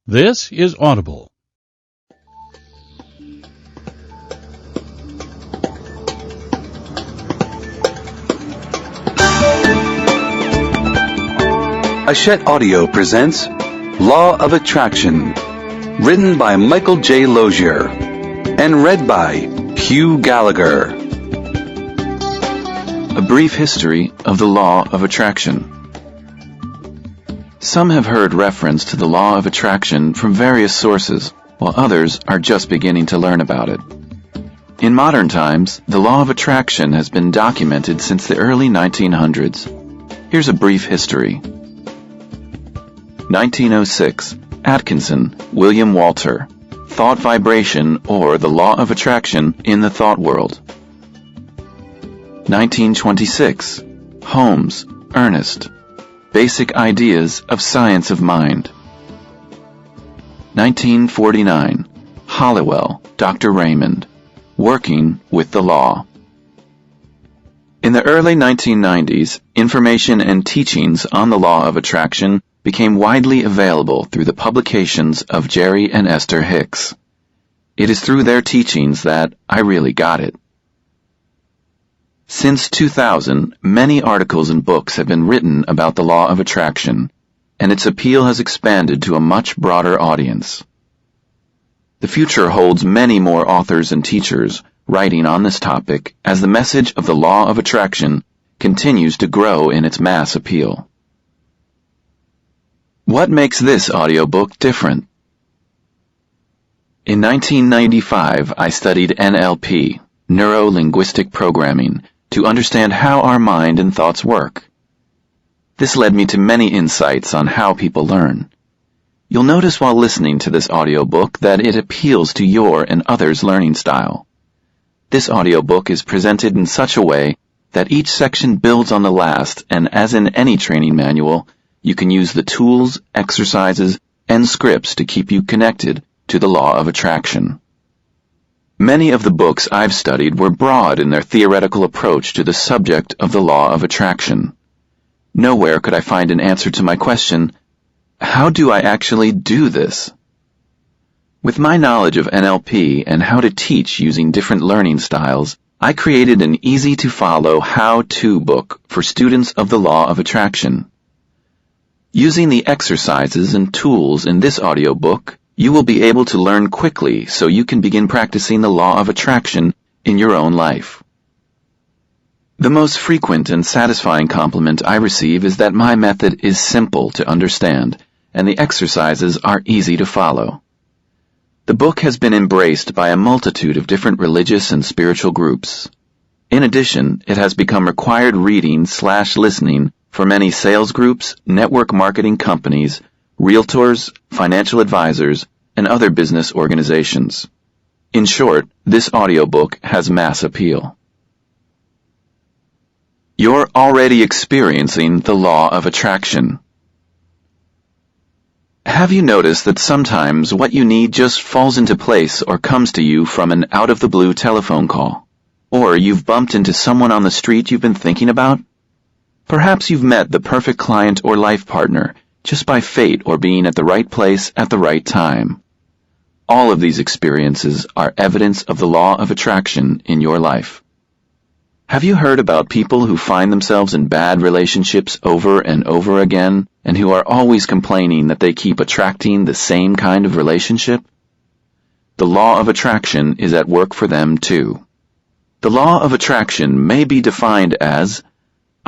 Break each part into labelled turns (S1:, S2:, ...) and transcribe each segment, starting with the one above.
S1: This is Audible.
S2: Hachette Audio presents Law of Attraction, written by Michael J. Losier, and read by Hugh Gallagher. A brief history of the Law of Attraction. Some have heard reference to the Law of Attraction from various sources, while others are just beginning to learn about it. In modern times, the Law of Attraction has been documented since the early 1900s. Here's a brief history. 1906, Atkinson, William Walter, Thought Vibration or the Law of Attraction in the Thought World. 1926, Holmes, Ernest, Basic Ideas of Science of Mind. 1949, Halliwell, Dr. Raymond, Working with the Law. In the early 1990s, information and teachings on the Law of Attraction became widely available through the publications of Jerry and Esther Hicks. It is through their teachings that I really got it. Since 2000, many articles and books have been written about the Law of Attraction, and its appeal has expanded to a much broader audience. The future holds many more authors and teachers writing on this topic as the message of the Law of Attraction continues to grow in its mass appeal. What makes this audiobook different? In 1995, I studied NLP, Neuro-Linguistic Programming, to understand how our mind and thoughts work. This led me to many insights on how people learn. You'll notice while listening to this audiobook that it appeals to your and others' learning style. This audiobook is presented in such a way that each section builds on the last, and as in any training manual, you can use the tools, exercises, and scripts to keep you connected to the Law of Attraction. Many of the books I've studied were broad in their theoretical approach to the subject of the Law of Attraction. Nowhere could I find an answer to my question, how do I actually do this? With my knowledge of NLP and how to teach using different learning styles, I created an easy-to-follow how-to book for students of the Law of Attraction. Using the exercises and tools in this audiobook, you will be able to learn quickly so you can begin practicing the Law of Attraction in your own life. The most frequent and satisfying compliment I receive is that my method is simple to understand and the exercises are easy to follow. The book has been embraced by a multitude of different religious and spiritual groups. In addition, it has become required reading/listening for many sales groups, network marketing companies, realtors, financial advisors, and other business organizations. In short, this audiobook has mass appeal. You're already experiencing the Law of Attraction. Have you noticed that sometimes what you need just falls into place or comes to you from an out-of-the-blue telephone call? Or you've bumped into someone on the street you've been thinking about? Perhaps you've met the perfect client or life partner just by fate or being at the right place at the right time. All of these experiences are evidence of the Law of Attraction in your life. Have you heard about people who find themselves in bad relationships over and over again and who are always complaining that they keep attracting the same kind of relationship? The Law of Attraction is at work for them too. The Law of Attraction may be defined as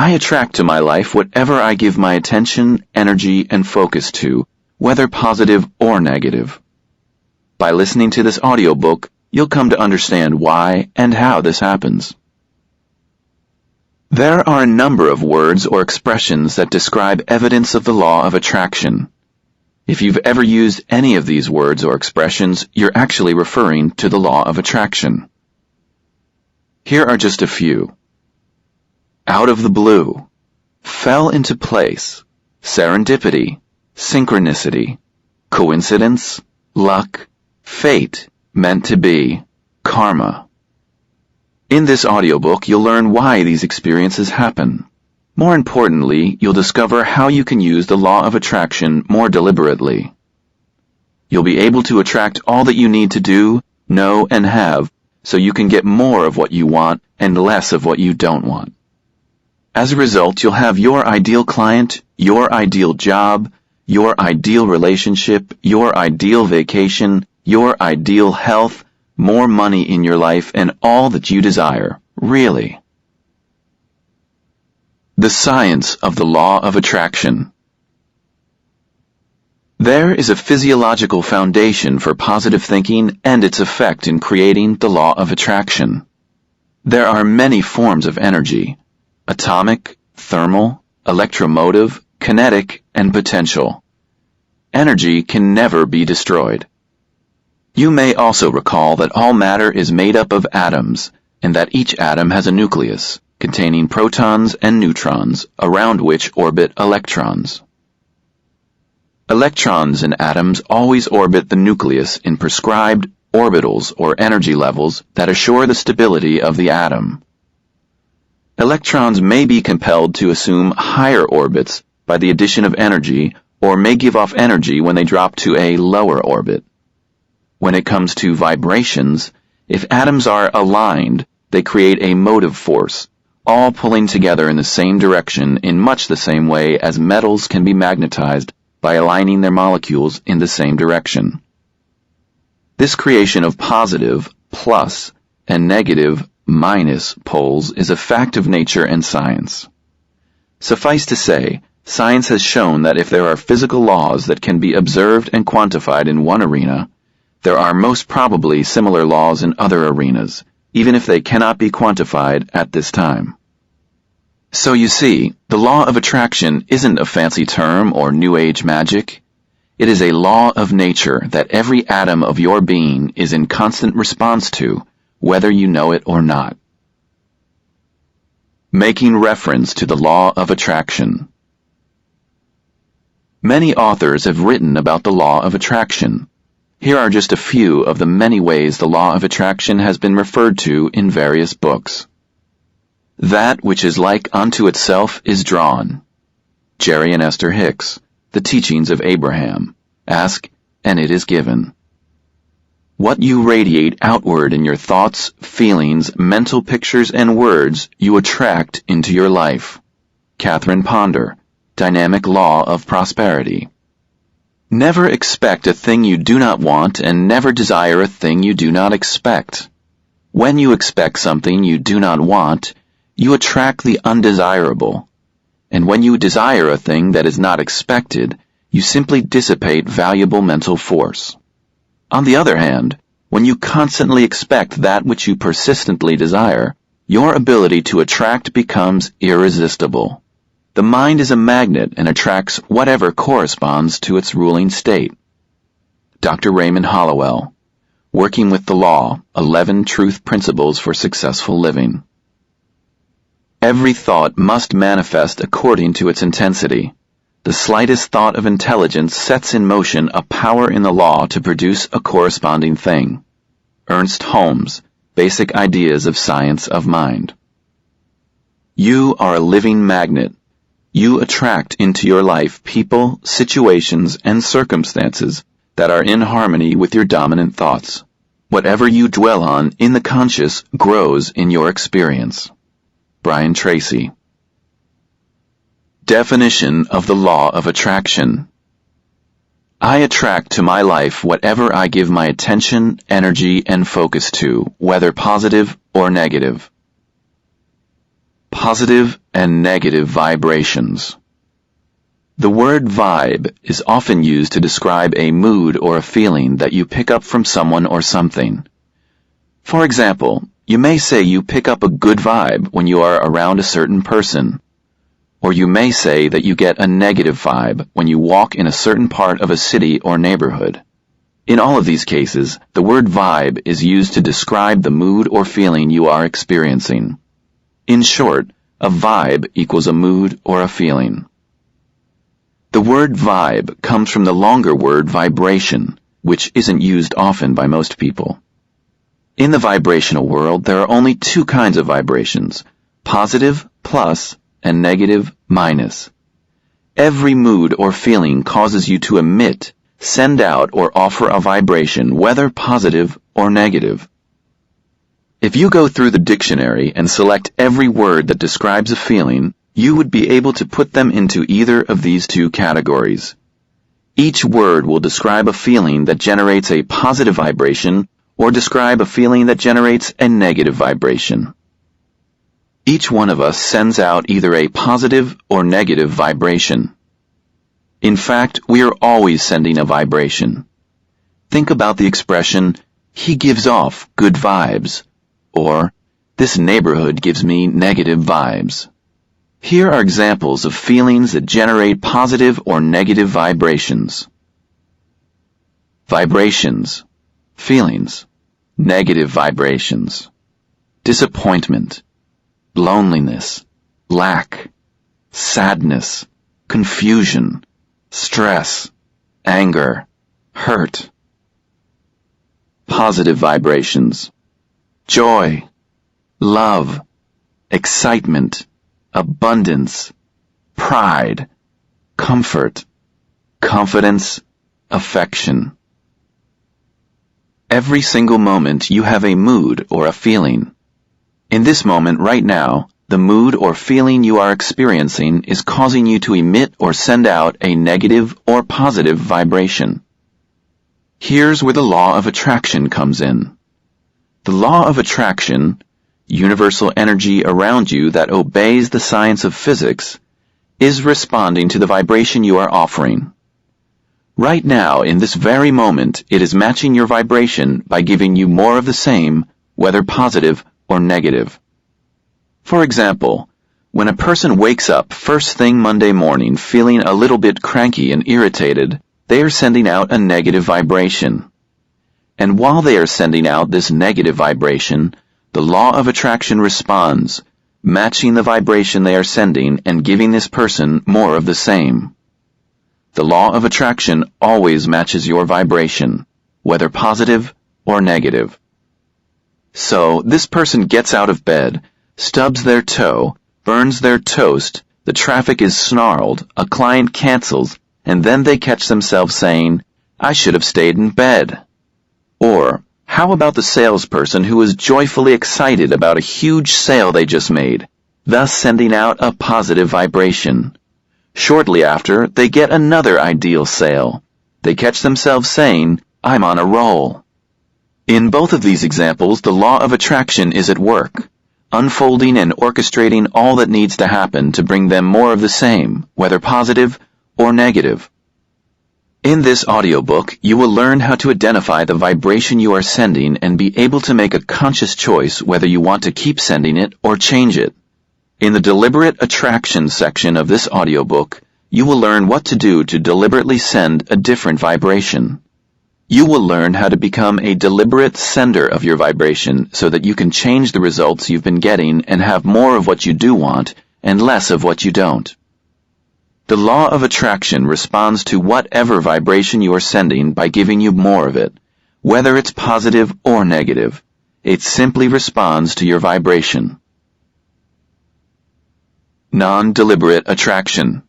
S2: I attract to my life whatever I give my attention, energy, and focus to, whether positive or negative. By listening to this audiobook, you'll come to understand why and how this happens. There are a number of words or expressions that describe evidence of the Law of Attraction. If you've ever used any of these words or expressions, you're actually referring to the Law of Attraction. Here are just a few. Out of the blue, fell into place, serendipity, synchronicity, coincidence, luck, fate, meant to be, karma. In this audiobook, you'll learn why these experiences happen. More importantly, you'll discover how you can use the Law of Attraction more deliberately. You'll be able to attract all that you need to do, know, and have, so you can get more of what you want and less of what you don't want. As a result, you'll have your ideal client, your ideal job, your ideal relationship, your ideal vacation, your ideal health, more money in your life, and all that you desire, really. The science of the law of attraction. There is a physiological foundation for positive thinking and its effect in creating the law of attraction. There are many forms of energy: atomic, thermal, electromotive, kinetic, and potential. Energy can never be destroyed. You may also recall that all matter is made up of atoms, and that each atom has a nucleus, containing protons and neutrons, around which orbit electrons. Electrons in atoms always orbit the nucleus in prescribed orbitals or energy levels that assure the stability of the atom. Electrons may be compelled to assume higher orbits by the addition of energy, or may give off energy when they drop to a lower orbit. When it comes to vibrations, if atoms are aligned, they create a motive force, all pulling together in the same direction in much the same way as metals can be magnetized by aligning their molecules in the same direction. This creation of positive, plus, and negative, minus poles is a fact of nature and science. Suffice to say, science has shown that if there are physical laws that can be observed and quantified in one arena, there are most probably similar laws in other arenas, even if they cannot be quantified at this time. So you see, the law of attraction isn't a fancy term or New Age magic. It is a law of nature that every atom of your being is in constant response to, whether you know it or not. Making reference to the law of attraction. Many authors have written about the law of attraction. Here are just a few of the many ways the law of attraction has been referred to in various books. That which is like unto itself is drawn. Jerry and Esther Hicks, The Teachings of Abraham. Ask, and it is given. What you radiate outward in your thoughts, feelings, mental pictures, and words, you attract into your life. Catherine Ponder, Dynamic Law of Prosperity. Never expect a thing you do not want, and never desire a thing you do not expect. When you expect something you do not want, you attract the undesirable, and when you desire a thing that is not expected, you simply dissipate valuable mental force. On the other hand, when you constantly expect that which you persistently desire, your ability to attract becomes irresistible. The mind is a magnet and attracts whatever corresponds to its ruling state. Dr. Raymond Hollowell, Working with the Law, 11 Truth Principles for Successful Living. Every thought must manifest according to its intensity. The slightest thought of intelligence sets in motion a power in the law to produce a corresponding thing. Ernst Holmes, Basic Ideas of Science of Mind. You are a living magnet. You attract into your life people, situations, and circumstances that are in harmony with your dominant thoughts. Whatever you dwell on in the conscious grows in your experience. Brian Tracy. Definition of the law of attraction. I attract to my life whatever I give my attention, energy, and focus to, whether positive or negative. Positive and negative vibrations. The word vibe is often used to describe a mood or a feeling that you pick up from someone or something. For example, you may say you pick up a good vibe when you are around a certain person. Or you may say that you get a negative vibe when you walk in a certain part of a city or neighborhood. In all of these cases, the word vibe is used to describe the mood or feeling you are experiencing. In short, a vibe equals a mood or a feeling. The word vibe comes from the longer word vibration, which isn't used often by most people. In the vibrational world, there are only two kinds of vibrations: positive, plus, and negative, minus. Every mood or feeling causes you to emit, send out or offer a vibration, whether positive or negative. If you go through the dictionary and select every word that describes a feeling, you would be able to put them into either of these two categories. Each word will describe a feeling that generates a positive vibration or describe a feeling that generates a negative vibration. Each one of us sends out either a positive or negative vibration. In fact, we are always sending a vibration. Think about the expression, "He gives off good vibes," or "This neighborhood gives me negative vibes." Here are examples of feelings that generate positive or negative vibrations. Vibrations, feelings, negative vibrations, disappointment, loneliness, lack, sadness, confusion, stress, anger, hurt. Positive vibrations, joy, love, excitement, abundance, pride, comfort, confidence, affection. Every single moment you have a mood or a feeling. In this moment right now, the mood or feeling you are experiencing is causing you to emit or send out a negative or positive vibration. Here's where the law of attraction comes in. The law of attraction, universal energy around you that obeys the science of physics, is responding to the vibration you are offering. Right now, in this very moment, it is matching your vibration by giving you more of the same, whether positive or negative. For example, when a person wakes up first thing Monday morning feeling a little bit cranky and irritated, they are sending out a negative vibration. And while they are sending out this negative vibration, the law of attraction responds, matching the vibration they are sending and giving this person more of the same. The law of attraction always matches your vibration, whether positive or negative. So, this person gets out of bed, stubs their toe, burns their toast, the traffic is snarled, a client cancels, and then they catch themselves saying, "I should have stayed in bed." Or, how about the salesperson who is joyfully excited about a huge sale they just made, thus sending out a positive vibration? Shortly after, they get another ideal sale. They catch themselves saying, "I'm on a roll." In both of these examples, the law of attraction is at work, unfolding and orchestrating all that needs to happen to bring them more of the same, whether positive or negative. In this audiobook, you will learn how to identify the vibration you are sending and be able to make a conscious choice whether you want to keep sending it or change it. In the deliberate attraction section of this audiobook, you will learn what to do to deliberately send a different vibration. You will learn how to become a deliberate sender of your vibration so that you can change the results you've been getting and have more of what you do want and less of what you don't. The law of attraction responds to whatever vibration you are sending by giving you more of it, whether it's positive or negative. It simply responds to your vibration. Non-deliberate attraction.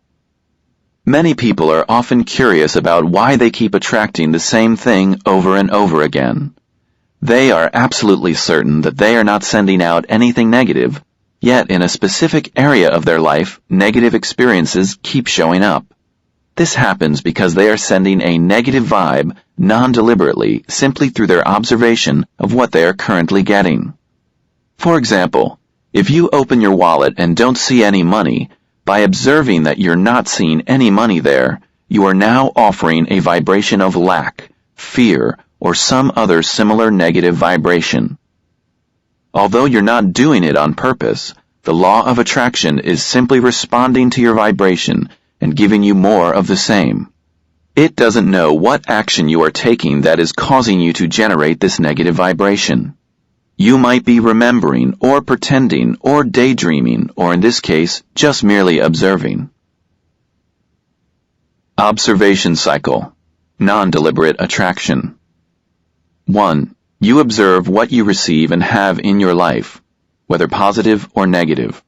S2: Many people are often curious about why they keep attracting the same thing over and over again. They are absolutely certain that they are not sending out anything negative, yet in a specific area of their life, negative experiences keep showing up. This happens because they are sending a negative vibe non-deliberately simply through their observation of what they are currently getting. For example, if you open your wallet and don't see any money, by observing that you're not seeing any money there, you are now offering a vibration of lack, fear, or some other similar negative vibration. Although you're not doing it on purpose, the law of attraction is simply responding to your vibration and giving you more of the same. It doesn't know what action you are taking that is causing you to generate this negative vibration. You might be remembering or pretending or daydreaming, or in this case, just merely observing. Observation cycle. Non-deliberate attraction. 1. You observe what you receive and have in your life, whether positive or negative.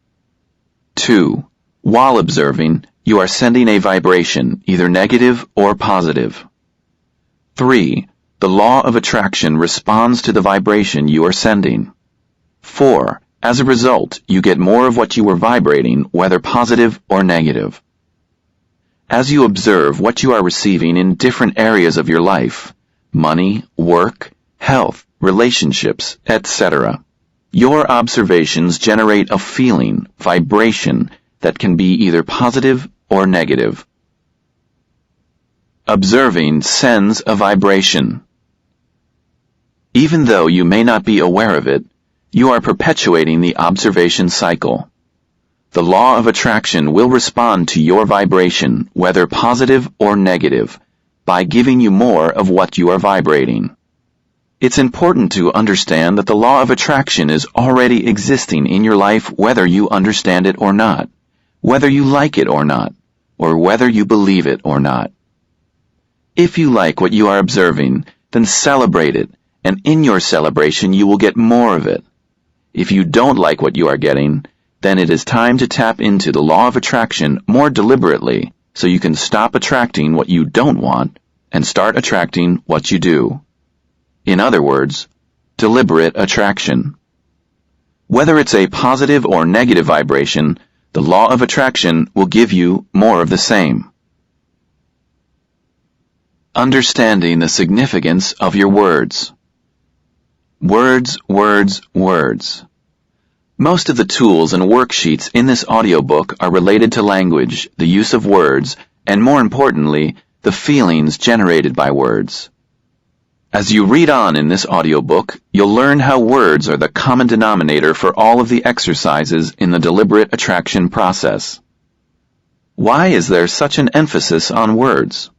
S2: 2. While observing, you are sending a vibration, either negative or positive. 3. The law of attraction responds to the vibration you are sending. 4. As a result, you get more of what you were vibrating, whether positive or negative. As you observe what you are receiving in different areas of your life, money, work, health, relationships, etc., your observations generate a feeling, vibration, that can be either positive or negative. Observing sends a vibration. Even though you may not be aware of it, you are perpetuating the observation cycle. The law of attraction will respond to your vibration, whether positive or negative, by giving you more of what you are vibrating. It's important to understand that the law of attraction is already existing in your life whether you understand it or not, whether you like it or not, or whether you believe it or not. If you like what you are observing, then celebrate it, and in your celebration you will get more of it. If you don't like what you are getting, then it is time to tap into the law of attraction more deliberately so you can stop attracting what you don't want and start attracting what you do. In other words, deliberate attraction. Whether it's a positive or negative vibration, the law of attraction will give you more of the same. Understanding the significance of your words. Words, words, words. Most of the tools and worksheets in this audiobook are related to language, the use of words, and more importantly, the feelings generated by words. As you read on in this audiobook, you'll learn how words are the common denominator for all of the exercises in the deliberate attraction process. Why is there such an emphasis on words?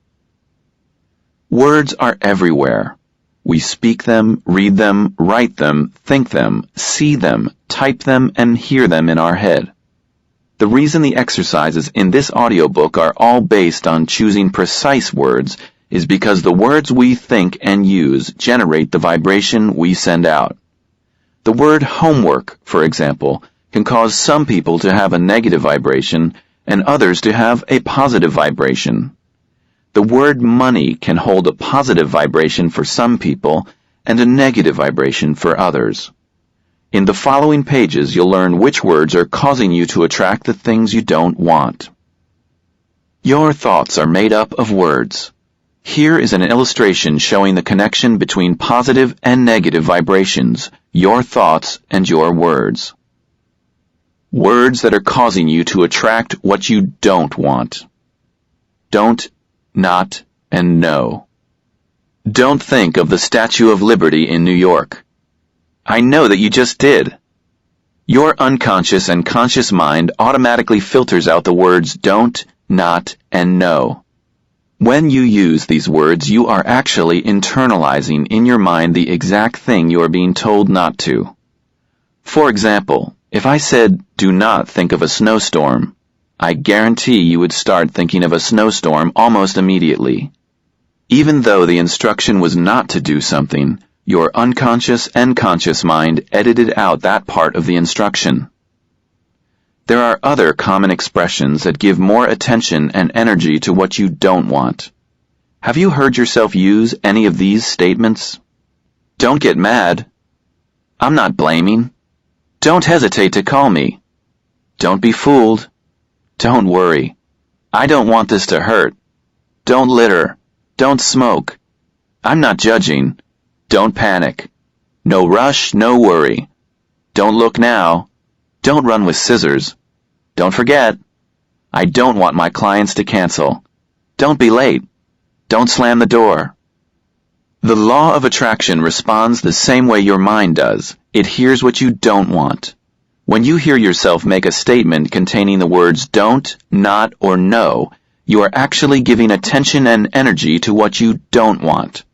S2: Words are everywhere. We speak them, read them, write them, think them, see them, type them, and hear them in our head. The reason the exercises in this audiobook are all based on choosing precise words is because the words we think and use generate the vibration we send out. The word homework, for example, can cause some people to have a negative vibration and others to have a positive vibration. The word money can hold a positive vibration for some people and a negative vibration for others. In the following pages, you'll learn which words are causing you to attract the things you don't want. Your thoughts are made up of words. Here is an illustration showing the connection between positive and negative vibrations, your thoughts and your words. Words that are causing you to attract what you don't want. Don't, not, and no. Don't think of the Statue of Liberty in New York. I know that you just did. Your unconscious and conscious mind automatically filters out the words don't, not, and no. When you use these words, you are actually internalizing in your mind the exact thing you are being told not to. For example, if I said, do not think of a snowstorm, I guarantee you would start thinking of a snowstorm almost immediately. Even though the instruction was not to do something, your unconscious and conscious mind edited out that part of the instruction. There are other common expressions that give more attention and energy to what you don't want. Have you heard yourself use any of these statements? Don't get mad. I'm not blaming. Don't hesitate to call me. Don't be fooled. Don't worry. I don't want this to hurt. Don't litter. Don't smoke. I'm not judging. Don't panic. No rush, no worry. Don't look now. Don't run with scissors. Don't forget. I don't want my clients to cancel. Don't be late. Don't slam the door. The law of attraction responds the same way your mind does. It hears what you don't want. When you hear yourself make a statement containing the words don't, not, or no, you are actually giving attention and energy to what you don't want.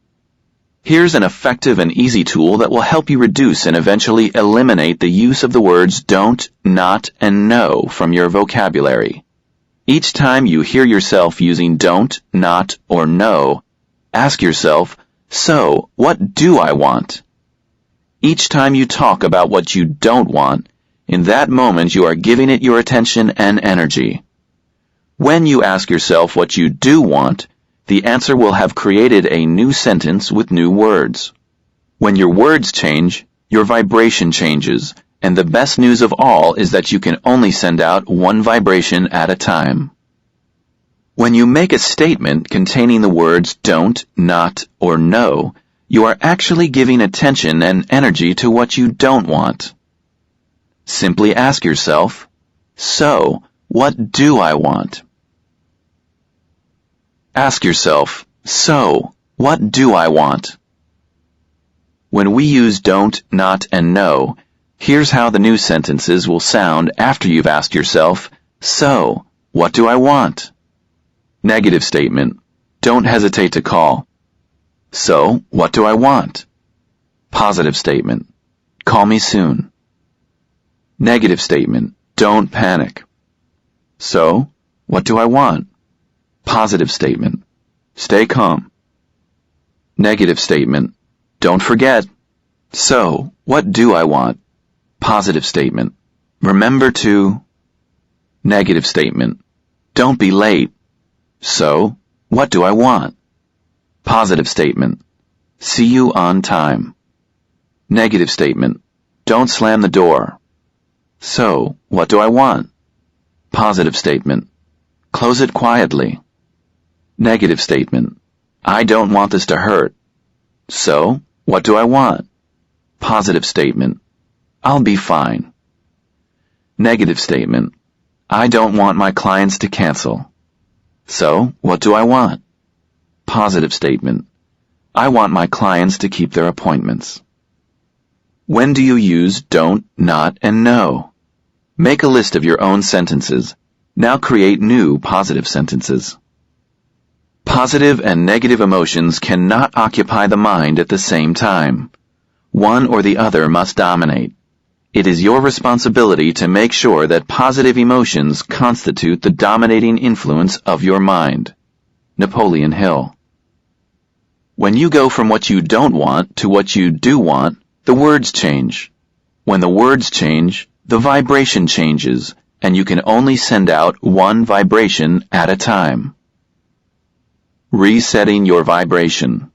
S2: Here's an effective and easy tool that will help you reduce and eventually eliminate the use of the words don't, not, and no from your vocabulary. Each time you hear yourself using don't, not, or no, ask yourself, so, what do I want? Each time you talk about what you don't want, in that moment you are giving it your attention and energy. When you ask yourself what you do want, the answer will have created a new sentence with new words. When your words change, your vibration changes, and the best news of all is that you can only send out one vibration at a time. When you make a statement containing the words don't, not, or no, you are actually giving attention and energy to what you don't want. Simply ask yourself, so, what do I want? Ask yourself, so, what do I want? When we use don't, not, and no, here's how the new sentences will sound after you've asked yourself, so, what do I want? Negative statement. Don't hesitate to call. So, what do I want? Positive statement. Call me soon. Negative statement. Don't panic. So, what do I want? Positive statement. Stay calm. Negative statement. Don't forget. So, what do I want? Positive statement. Remember to. Negative statement. Don't be late. So, what do I want? Positive statement. See you on time. Negative statement. Don't slam the door. So, what do I want? Positive statement. Close it quietly. Negative statement. I don't want this to hurt. So, what do I want? Positive statement. I'll be fine. Negative statement. I don't want my clients to cancel. So, what do I want? Positive statement. I want my clients to keep their appointments. When do you use don't, not, and no? Make a list of your own sentences. Now create new positive sentences. Positive and negative emotions cannot occupy the mind at the same time. One or the other must dominate. It is your responsibility to make sure that positive emotions constitute the dominating influence of your mind. Napoleon Hill. When you go from what you don't want to what you do want, the words change. When the words change, the vibration changes, and you can only send out one vibration at a time. Resetting your vibration.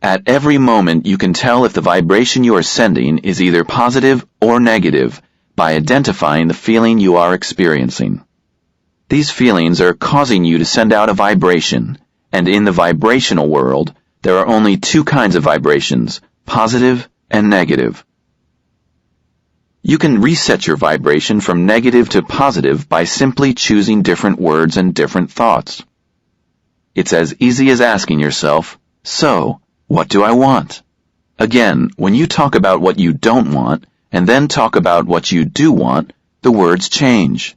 S2: At every moment you can tell if the vibration you are sending is either positive or negative by identifying the feeling you are experiencing. These feelings are causing you to send out a vibration, and in the vibrational world, there are only two kinds of vibrations, positive and negative. You can reset your vibration from negative to positive by simply choosing different words and different thoughts. It's as easy as asking yourself, so, what do I want? Again, when you talk about what you don't want, and then talk about what you do want, the words change.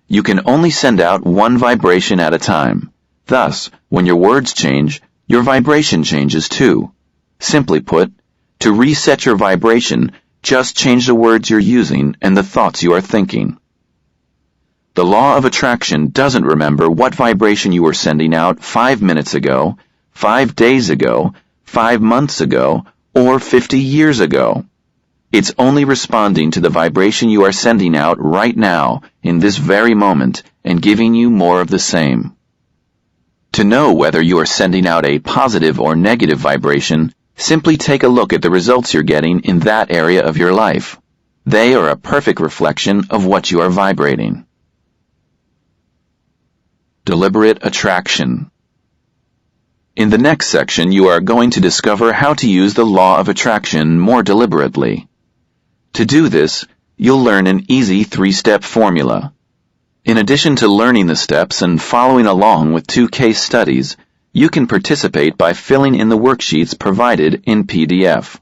S2: You can only send out one vibration at a time. Thus, when your words change, your vibration changes too. Simply put, to reset your vibration, just change the words you're using and the thoughts you are thinking. The law of attraction doesn't remember what vibration you were sending out 5 minutes ago, 5 days ago, 5 months ago, or 50 years ago. It's only responding to the vibration you are sending out right now, in this very moment, and giving you more of the same. To know whether you are sending out a positive or negative vibration, simply take a look at the results you're getting in that area of your life. They are a perfect reflection of what you are vibrating. Deliberate attraction. In the next section, you are going to discover how to use the law of attraction more deliberately. To do this, you'll learn an easy 3-step formula. In addition to learning the steps and following along with 2 case studies, you can participate by filling in the worksheets provided in PDF.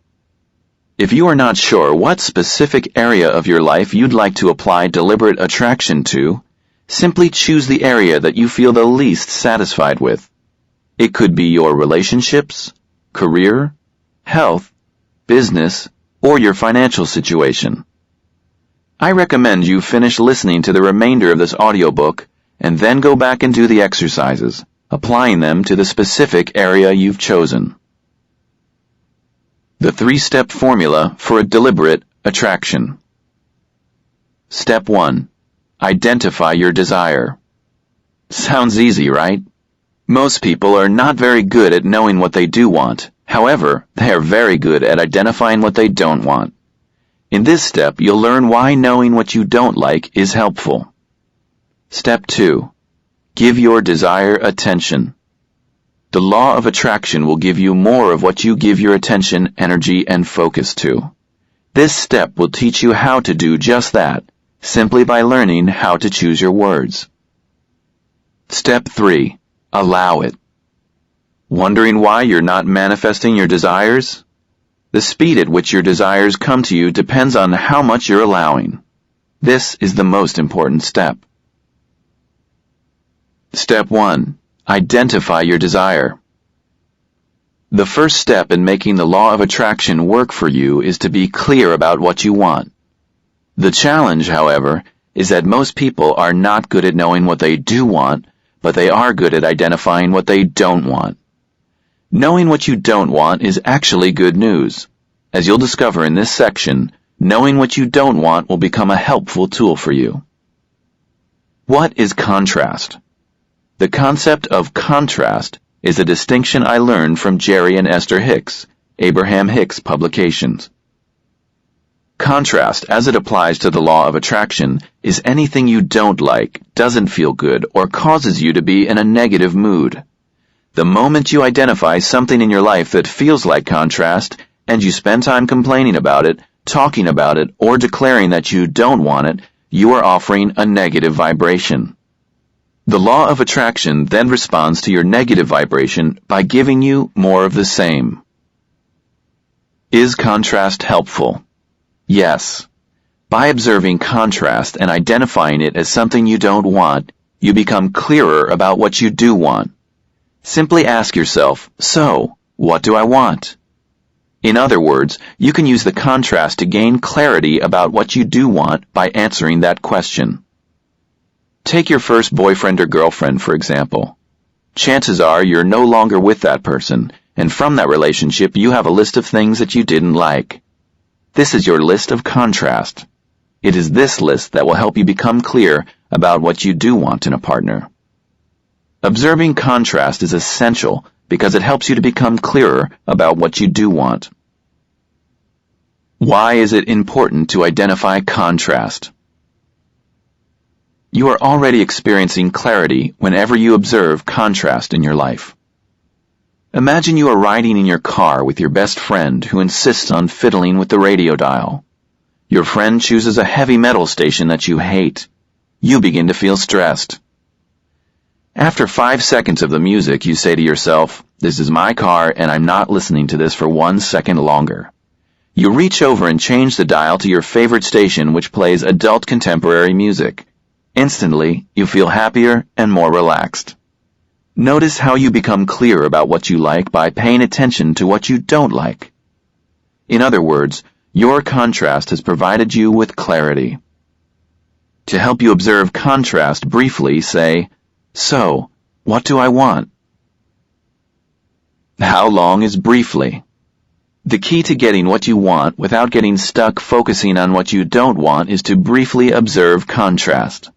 S2: If you are not sure what specific area of your life you'd like to apply deliberate attraction to, simply choose the area that you feel the least satisfied with. It could be your relationships, career, health, business, or your financial situation. I recommend you finish listening to the remainder of this audiobook and then go back and do the exercises, applying them to the specific area you've chosen. The 3-step formula for a deliberate attraction. Step 1. Identify your desire. Sounds easy, right? Most people are not very good at knowing what they do want. However, they are very good at identifying what they don't want. In this step, you'll learn why knowing what you don't like is helpful. Step 2. Give your desire attention. The law of attraction will give you more of what you give your attention, energy, and focus to. This step will teach you how to do just that, simply by learning how to choose your words. Step 3. Allow it. Wondering why you're not manifesting your desires? The speed at which your desires come to you depends on how much you're allowing. This is the most important step. Step 1. Identify your desire. The first step in making the law of attraction work for you is to be clear about what you want. The challenge, however, is that most people are not good at knowing what they do want, but they are good at identifying what they don't want. Knowing what you don't want is actually good news. As you'll discover in this section, knowing what you don't want will become a helpful tool for you. What is contrast? The concept of contrast is a distinction I learned from Jerry and Esther Hicks, Abraham Hicks Publications. Contrast, as it applies to the law of attraction, is anything you don't like, doesn't feel good, or causes you to be in a negative mood. The moment you identify something in your life that feels like contrast, and you spend time complaining about it, talking about it, or declaring that you don't want it, you are offering a negative vibration. The law of attraction then responds to your negative vibration by giving you more of the same. Is contrast helpful? Yes. By observing contrast and identifying it as something you don't want, you become clearer about what you do want. Simply ask yourself, so, what do I want? In other words, you can use the contrast to gain clarity about what you do want by answering that question. Take your first boyfriend or girlfriend, for example. Chances are you're no longer with that person, and from that relationship you have a list of things that you didn't like. This is your list of contrast. It is this list that will help you become clear about what you do want in a partner. Observing contrast is essential because it helps you to become clearer about what you do want. Why is it important to identify contrast? You are already experiencing clarity whenever you observe contrast in your life. Imagine you are riding in your car with your best friend who insists on fiddling with the radio dial. Your friend chooses a heavy metal station that you hate. You begin to feel stressed. After 5 seconds of the music, you say to yourself, "This is my car and I'm not listening to this for 1 second longer." You reach over and change the dial to your favorite station, which plays adult contemporary music. Instantly, you feel happier and more relaxed. Notice how you become clear about what you like by paying attention to what you don't like. In other words, your contrast has provided you with clarity. To help you observe contrast briefly, say, "So, what do I want?" How long is briefly? The key to getting what you want without getting stuck focusing on what you don't want is to briefly observe contrast.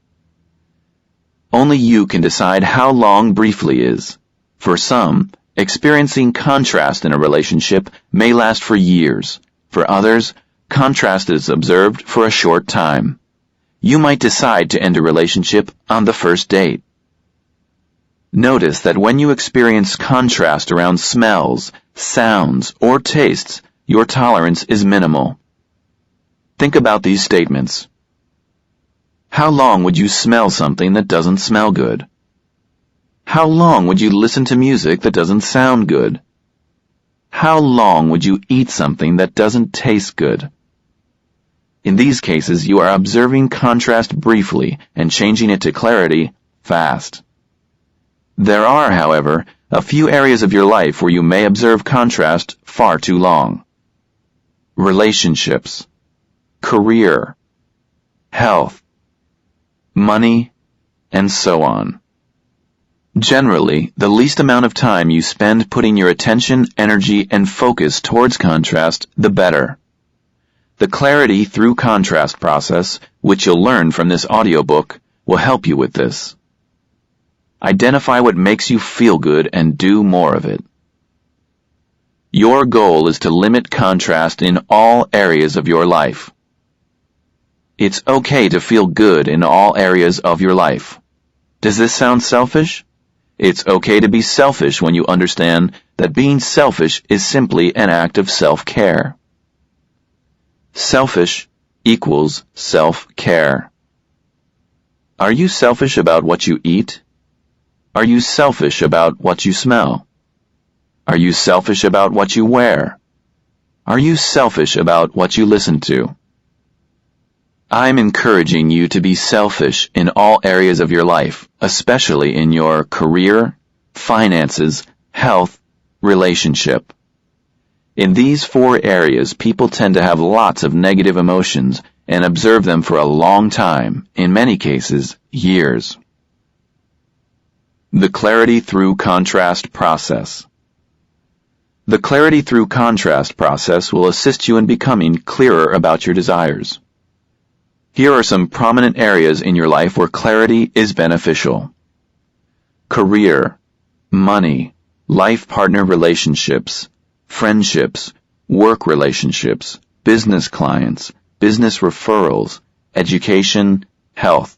S2: Only you can decide how long briefly is. For some, experiencing contrast in a relationship may last for years. For others, contrast is observed for a short time. You might decide to end a relationship on the first date. Notice that when you experience contrast around smells, sounds, or tastes, your tolerance is minimal. Think about these statements. How long would you smell something that doesn't smell good? How long would you listen to music that doesn't sound good? How long would you eat something that doesn't taste good? In these cases, you are observing contrast briefly and changing it to clarity fast. There are, however, a few areas of your life where you may observe contrast far too long. Relationships, career, health, money, and so on. Generally, the least amount of time you spend putting your attention, energy, and focus towards contrast, the better. The clarity through contrast process, which you'll learn from this audiobook, will help you with this. Identify what makes you feel good and do more of it. Your goal is to limit contrast in all areas of your life. It's okay to feel good in all areas of your life. Does this sound selfish? It's okay to be selfish when you understand that being selfish is simply an act of self-care. Selfish equals self-care. Are you selfish about what you eat? Are you selfish about what you smell? Are you selfish about what you wear? Are you selfish about what you listen to? I'm encouraging you to be selfish in all areas of your life, especially in your career, finances, health, relationship. In these 4 areas, people tend to have lots of negative emotions and observe them for a long time, in many cases, years. The clarity through contrast process. The clarity through contrast process will assist you in becoming clearer about your desires. Here are some prominent areas in your life where clarity is beneficial. Career, money, life partner relationships, friendships, work relationships, business clients, business referrals, education, health.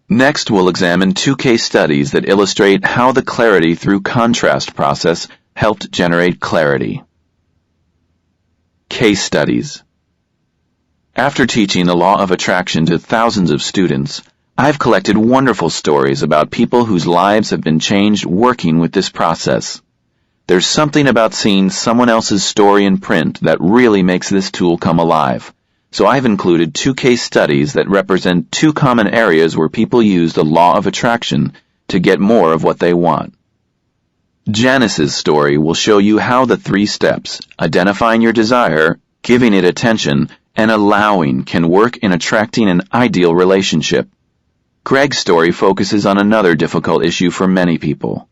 S2: Next, we'll examine 2 case studies that illustrate how the clarity through contrast process helped generate clarity. Case studies. After teaching the law of attraction to thousands of students, I've collected wonderful stories about people whose lives have been changed working with this process. There's something about seeing someone else's story in print that really makes this tool come alive. So I've included 2 case studies that represent 2 common areas where people use the law of attraction to get more of what they want. Janice's story will show you how the 3 steps, identifying your desire, giving it attention, and allowing can work in attracting an ideal relationship. Greg's story focuses on another difficult issue for many people: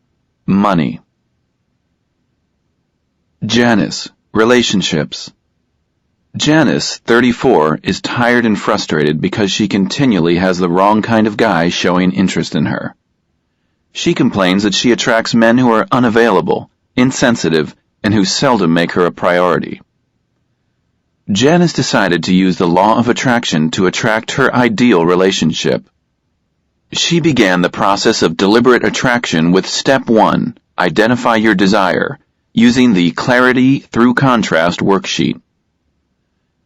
S2: money. Janice, relationships. Janice, 34, is tired and frustrated because she continually has the wrong kind of guy showing interest in her. She complains that she attracts men who are unavailable, insensitive, and who seldom make her a priority. Janice decided to use the law of attraction to attract her ideal relationship. She began the process of deliberate attraction with Step 1, identify your desire, using the Clarity Through Contrast worksheet.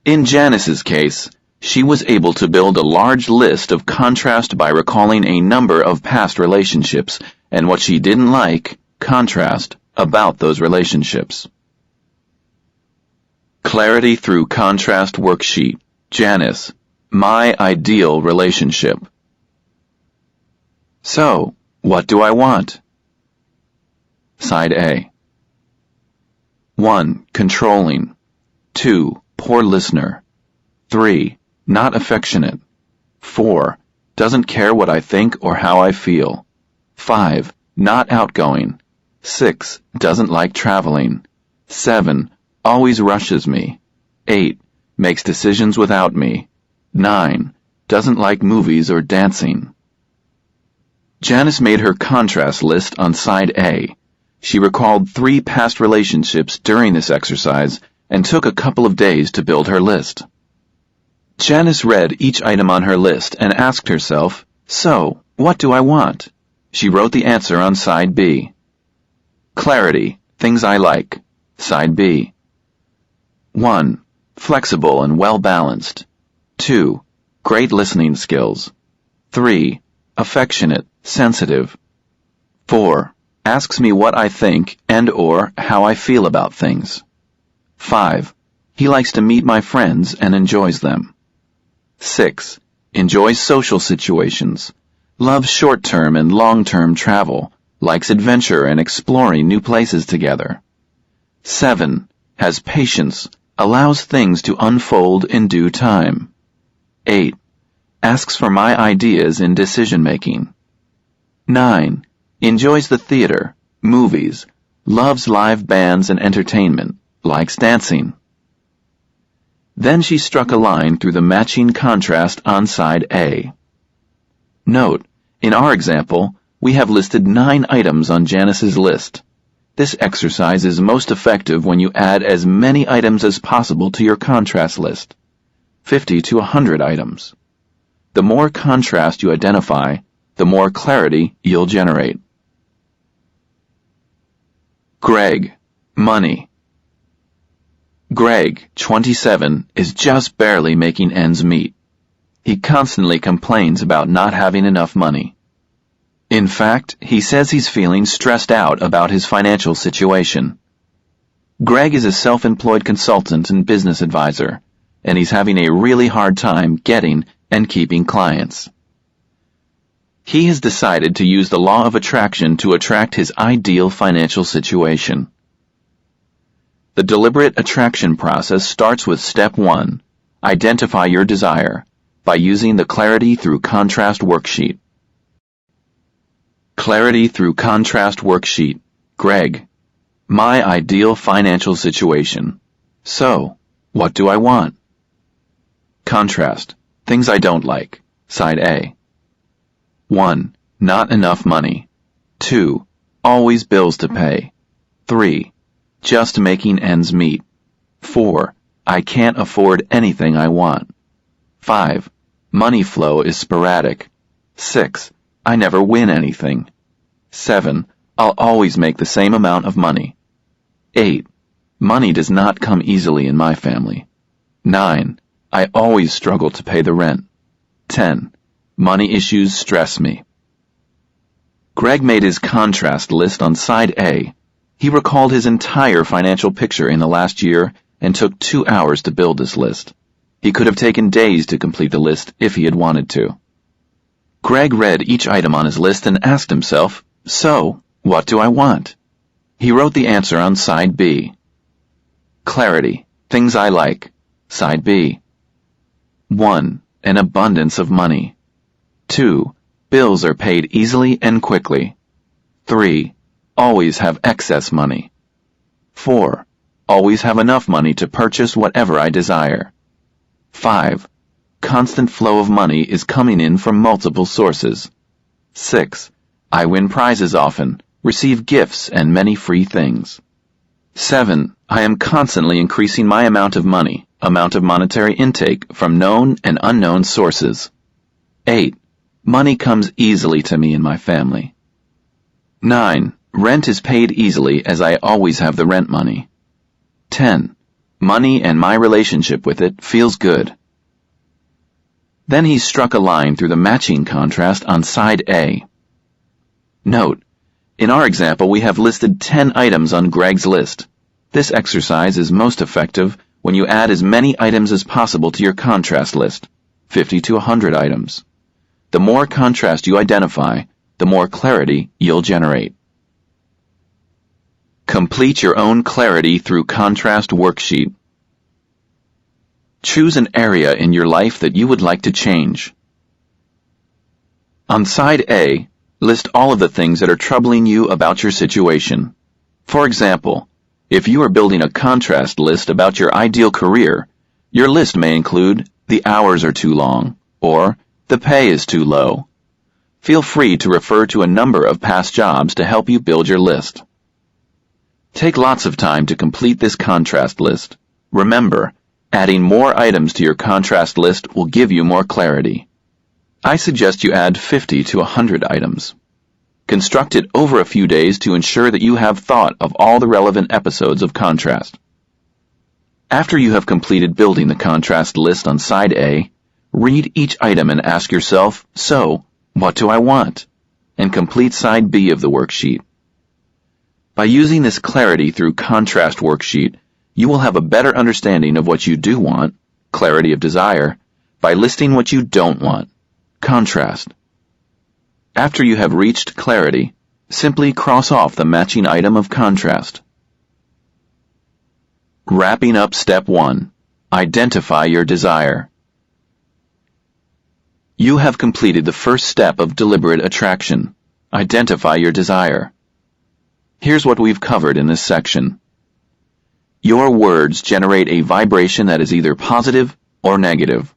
S2: In Janice's case, she was able to build a large list of contrast by recalling a number of past relationships and what she didn't like, contrast, about those relationships. Clarity Through Contrast Worksheet. Janice, my ideal relationship. So, what do I want? Side A. 1. Controlling. 2. Poor listener. 3. Not affectionate. 4. Doesn't care what I think or how I feel. 5. Not outgoing. 6. Doesn't like traveling. 7. Always rushes me. 8. Makes decisions without me. 9. Doesn't like movies or dancing. Janice made her contrast list on side A. She recalled 3 past relationships during this exercise and took a couple of days to build her list. Janice read each item on her list and asked herself, so, what do I want? She wrote the answer on side B. Clarity, things I like. Side B. 1. Flexible and well-balanced. 2. Great listening skills. 3. Affectionate, sensitive. 4. Asks me what I think and or how I feel about things. 5. He likes to meet my friends and enjoys them. 6. Enjoys social situations. Loves short-term and long-term travel. Likes adventure and exploring new places together. 7. Has patience. Allows things to unfold in due time. 8. Asks for my ideas in decision-making. 9. Enjoys the theater, movies, loves live bands and entertainment, likes dancing. Then she struck a line through the matching contrast on side A. Note, in our example, We have listed 9 items on Janice's list. This exercise is most effective when you add as many items as possible to your contrast list, 50 to 100 items. The more contrast you identify, the more clarity you'll generate. Greg, money. Greg, 27, is just barely making ends meet. He constantly complains about not having enough money. In fact, he says he's feeling stressed out about his financial situation. Greg is a self-employed consultant and business advisor, and he's having a really hard time getting and keeping clients. He has decided to use the law of attraction to attract his ideal financial situation. The deliberate attraction process starts with step 1, identify your desire, by using the Clarity Through Contrast worksheet. Clarity Through Contrast worksheet. Greg, my ideal financial situation. So, what do I want? Contrast. Things I don't like. Side A. 1. Not enough money. 2. Always bills to pay. 3. Just making ends meet. 4. I can't afford anything I want. 5. Money flow is sporadic. 6. I never win anything. 7. I'll always make the same amount of money. 8. Money does not come easily in my family. 9. I always struggle to pay the rent. 10. Money issues stress me. Greg made his contrast list on side A. He recalled his entire financial picture in the last year and took 2 hours to build this list. He could have taken days to complete the list if he had wanted to. Greg read each item on his list and asked himself, so, what do I want? He wrote the answer on side B. Clarity, things I like. Side B. 1. An abundance of money. 2. Bills are paid easily and quickly. 3. Always have excess money. 4. Always have enough money to purchase whatever I desire. 5. Constant flow of money is coming in from multiple sources. 6. I win prizes often, receive gifts and many free things. 7. I am constantly increasing my amount of monetary intake from known and unknown sources. 8. Money comes easily to me and my family. 9. Rent is paid easily as I always have the rent money. 10. Money and my relationship with it feels good. Then he struck a line through the matching contrast on side A. Note, in our example we have listed 10 items on Greg's list. This exercise is most effective when you add as many items as possible to your contrast list, 50 to 100 items. The more contrast you identify, the more clarity you'll generate. Complete your own Clarity Through Contrast worksheet. Choose an area in your life that you would like to change. On side A, list all of the things that are troubling you about your situation. For example, if you are building a contrast list about your ideal career, your list may include the hours are too long, or the pay is too low. Feel free to refer to a number of past jobs to help you build your list. Take lots of time to complete this contrast list. Remember, adding more items to your contrast list will give you more clarity. I suggest you add 50 to 100 items. Construct it over a few days to ensure that you have thought of all the relevant episodes of contrast. After you have completed building the contrast list on side A, read each item and ask yourself, so, what do I want? And complete side B of the worksheet. By using this Clarity Through Contrast worksheet, you will have a better understanding of what you do want, clarity of desire, by listing what you don't want, contrast. After you have reached clarity, simply cross off the matching item of contrast. Wrapping up step 1. Identify your desire. You have completed the first step of deliberate attraction. Identify your desire. Here's what we've covered in this section. Your words generate a vibration that is either positive or negative.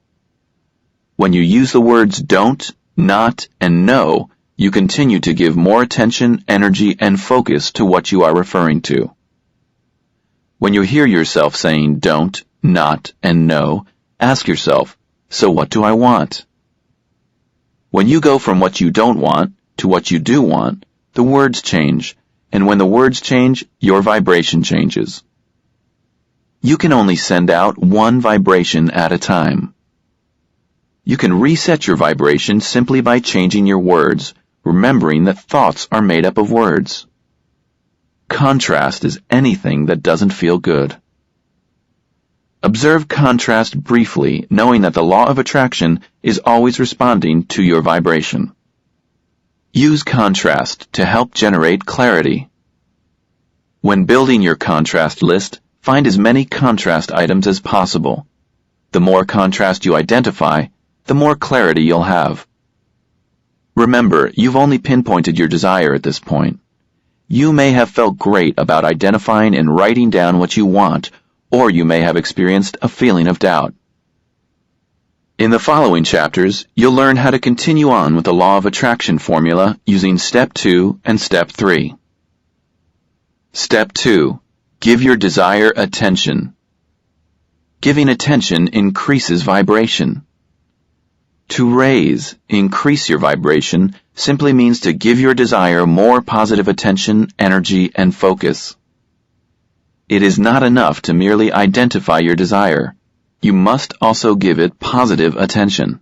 S2: When you use the words don't, not, and no, you continue to give more attention, energy, and focus to what you are referring to. When you hear yourself saying don't, not, and no, ask yourself, so what do I want? When you go from what you don't want to what you do want, the words change, and when the words change, your vibration changes. You can only send out one vibration at a time. You can reset your vibration simply by changing your words, remembering that thoughts are made up of words. Contrast is anything that doesn't feel good. Observe contrast briefly, knowing that the law of attraction is always responding to your vibration. Use contrast to help generate clarity. When building your contrast list, find as many contrast items as possible. The more contrast you identify, the more clarity you'll have. Remember, you've only pinpointed your desire at this point. You may have felt great about identifying and writing down what you want, or you may have experienced a feeling of doubt. In the following chapters, you'll learn how to continue on with the law of attraction formula using Step 2 and Step 3. Step 2. Give your desire attention. Giving attention increases vibration. To raise, increase your vibration, simply means to give your desire more positive attention, energy, and focus. It is not enough to merely identify your desire. You must also give it positive attention.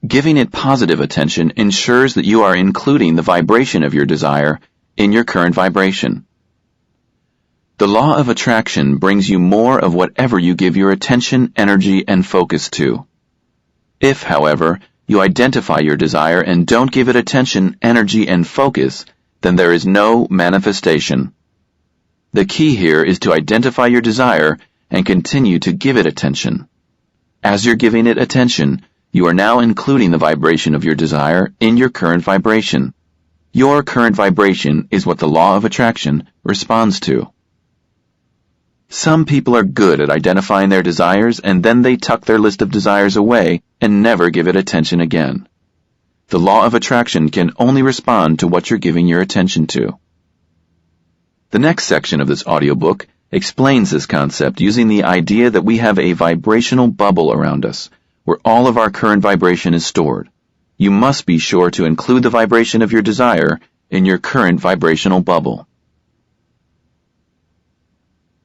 S2: Giving it positive attention ensures that you are including the vibration of your desire in your current vibration. The law of attraction brings you more of whatever you give your attention, energy, and focus to. If, however, you identify your desire and don't give it attention, energy, and focus, then there is no manifestation. The key here is to identify your desire and continue to give it attention. As you're giving it attention, you are now including the vibration of your desire in your current vibration. Your current vibration is what the law of attraction responds to. Some people are good at identifying their desires and then they tuck their list of desires away and never give it attention again. The law of attraction can only respond to what you're giving your attention to. The next section of this audiobook explains this concept using the idea that we have a vibrational bubble around us, where all of our current vibration is stored. You must be sure to include the vibration of your desire in your current vibrational bubble.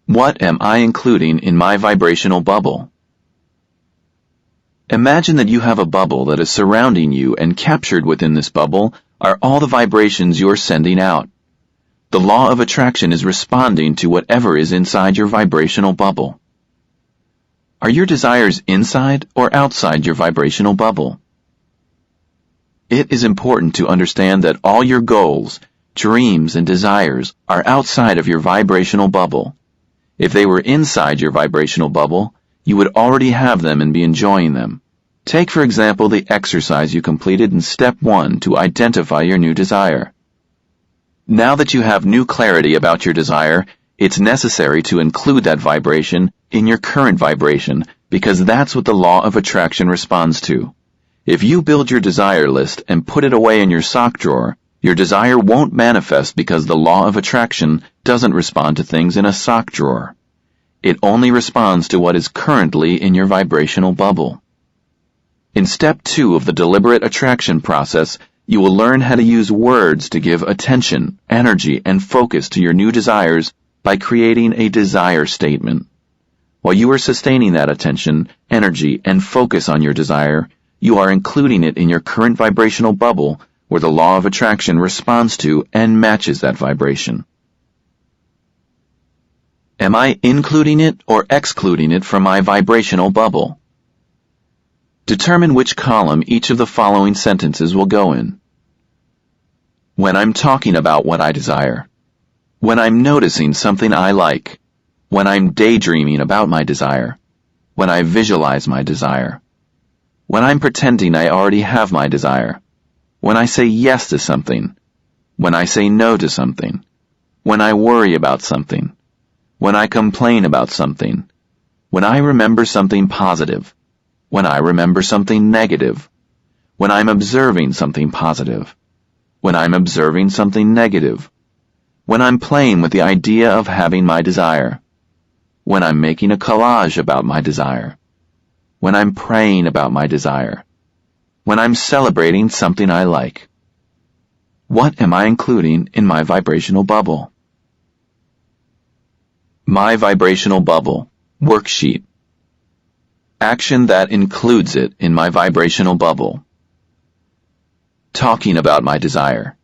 S2: What am I including in my vibrational bubble? Imagine that you have a bubble that is surrounding you, and captured within this bubble are all the vibrations you're sending out. The law of attraction is responding to whatever is inside your vibrational bubble. Are your desires inside or outside your vibrational bubble? It is important to understand that all your goals, dreams, and desires are outside of your vibrational bubble. If they were inside your vibrational bubble, you would already have them and be enjoying them. Take, for example, the exercise you completed in Step 1 to identify your new desire. Now that you have new clarity about your desire, it's necessary to include that vibration in your current vibration, because that's what the law of attraction responds to. If you build your desire list and put it away in your sock drawer, your desire won't manifest because the law of attraction doesn't respond to things in a sock drawer. It only responds to what is currently in your vibrational bubble. In Step 2 of the deliberate attraction process, you will learn how to use words to give attention, energy, and focus to your new desires by creating a desire statement. While you are sustaining that attention, energy, and focus on your desire, you are including it in your current vibrational bubble where the law of attraction responds to and matches that vibration. Am I including it or excluding it from my vibrational bubble? Determine which column each of the following sentences will go in. When I'm talking about what I desire. When I'm noticing something I like. When I'm daydreaming about my desire. When I visualize my desire. When I'm pretending I already have my desire. When I say yes to something. When I say no to something. When I worry about something. When I complain about something. When I remember something positive. When I remember something negative. When I'm observing something positive. when I'm observing something negative, when I'm playing with the idea of having my desire, when I'm making a collage about my desire, when I'm praying about my desire, when I'm celebrating something I like. What am I including in my vibrational bubble? My vibrational bubble, worksheet. Action that includes it in my vibrational bubble. Talking about my desire,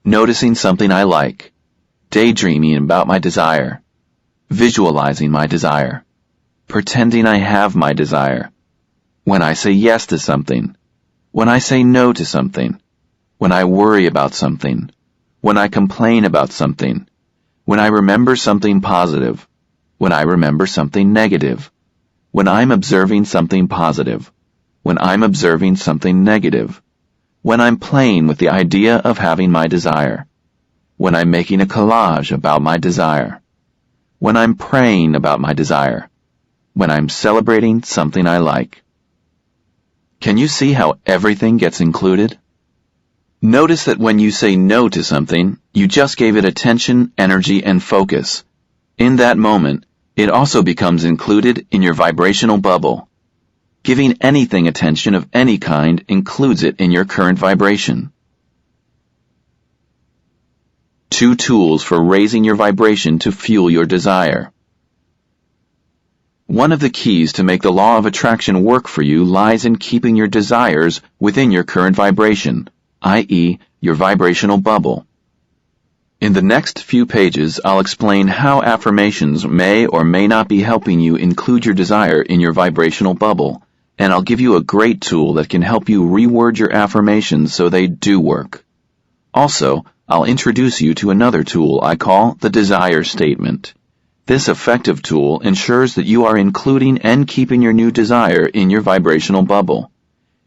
S2: noticing something I like, daydreaming about my desire, visualizing my desire, pretending I have my desire, when I say yes to something, when I say no to something, when I worry about something, when I complain about something, when I remember something positive, when I remember something negative, when I'm observing something positive, when I'm observing something negative, when I'm playing with the idea of having my desire, when I'm making a collage about my desire, when I'm praying about my desire, when I'm celebrating something I like. Can you see how everything gets included? Notice that when you say no to something, you just gave it attention, energy, and focus. In that moment, it also becomes included in your vibrational bubble. Giving anything attention of any kind includes it in your current vibration. 2 tools for raising your vibration to fuel your desire. One of the keys to make the law of attraction work for you lies in keeping your desires within your current vibration, i.e., your vibrational bubble. In the next few pages, I'll explain how affirmations may or may not be helping you include your desire in your vibrational bubble, and I'll give you a great tool that can help you reword your affirmations so they do work. Also, I'll introduce you to another tool I call the desire statement. This effective tool ensures that you are including and keeping your new desire in your vibrational bubble.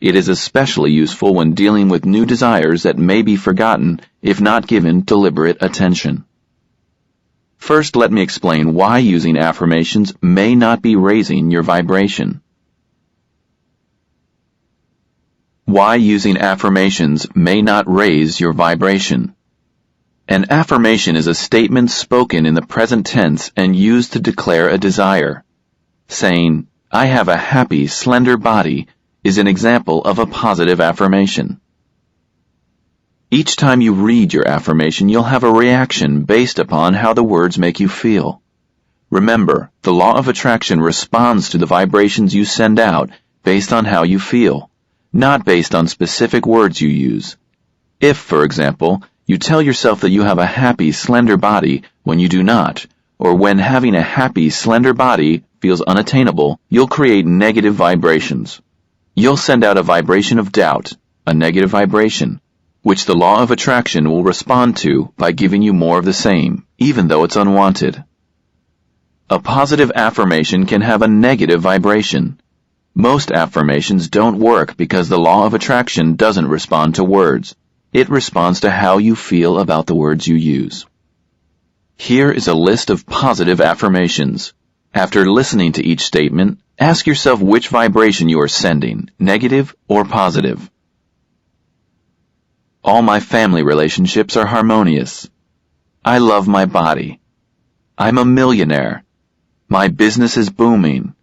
S2: It is especially useful when dealing with new desires that may be forgotten if not given deliberate attention. First, let me explain why using affirmations may not be raising your vibration. Why using affirmations may not raise your vibration. An affirmation is a statement spoken in the present tense and used to declare a desire. Saying, "I have a happy, slender body," is an example of a positive affirmation. Each time you read your affirmation, you'll have a reaction based upon how the words make you feel. Remember, the law of attraction responds to the vibrations you send out based on how you feel, not based on specific words you use. If, for example, you tell yourself that you have a happy, slender body when you do not, or when having a happy, slender body feels unattainable, you'll create negative vibrations. You'll send out a vibration of doubt, a negative vibration, which the law of attraction will respond to by giving you more of the same, even though it's unwanted. A positive affirmation can have a negative vibration. Most affirmations don't work because the law of attraction doesn't respond to words. It responds to how you feel about the words you use. Here is a list of positive affirmations. After listening to each statement, ask yourself which vibration you are sending, negative or positive. All my family relationships are harmonious. I love my body. I'm a millionaire. My business is booming.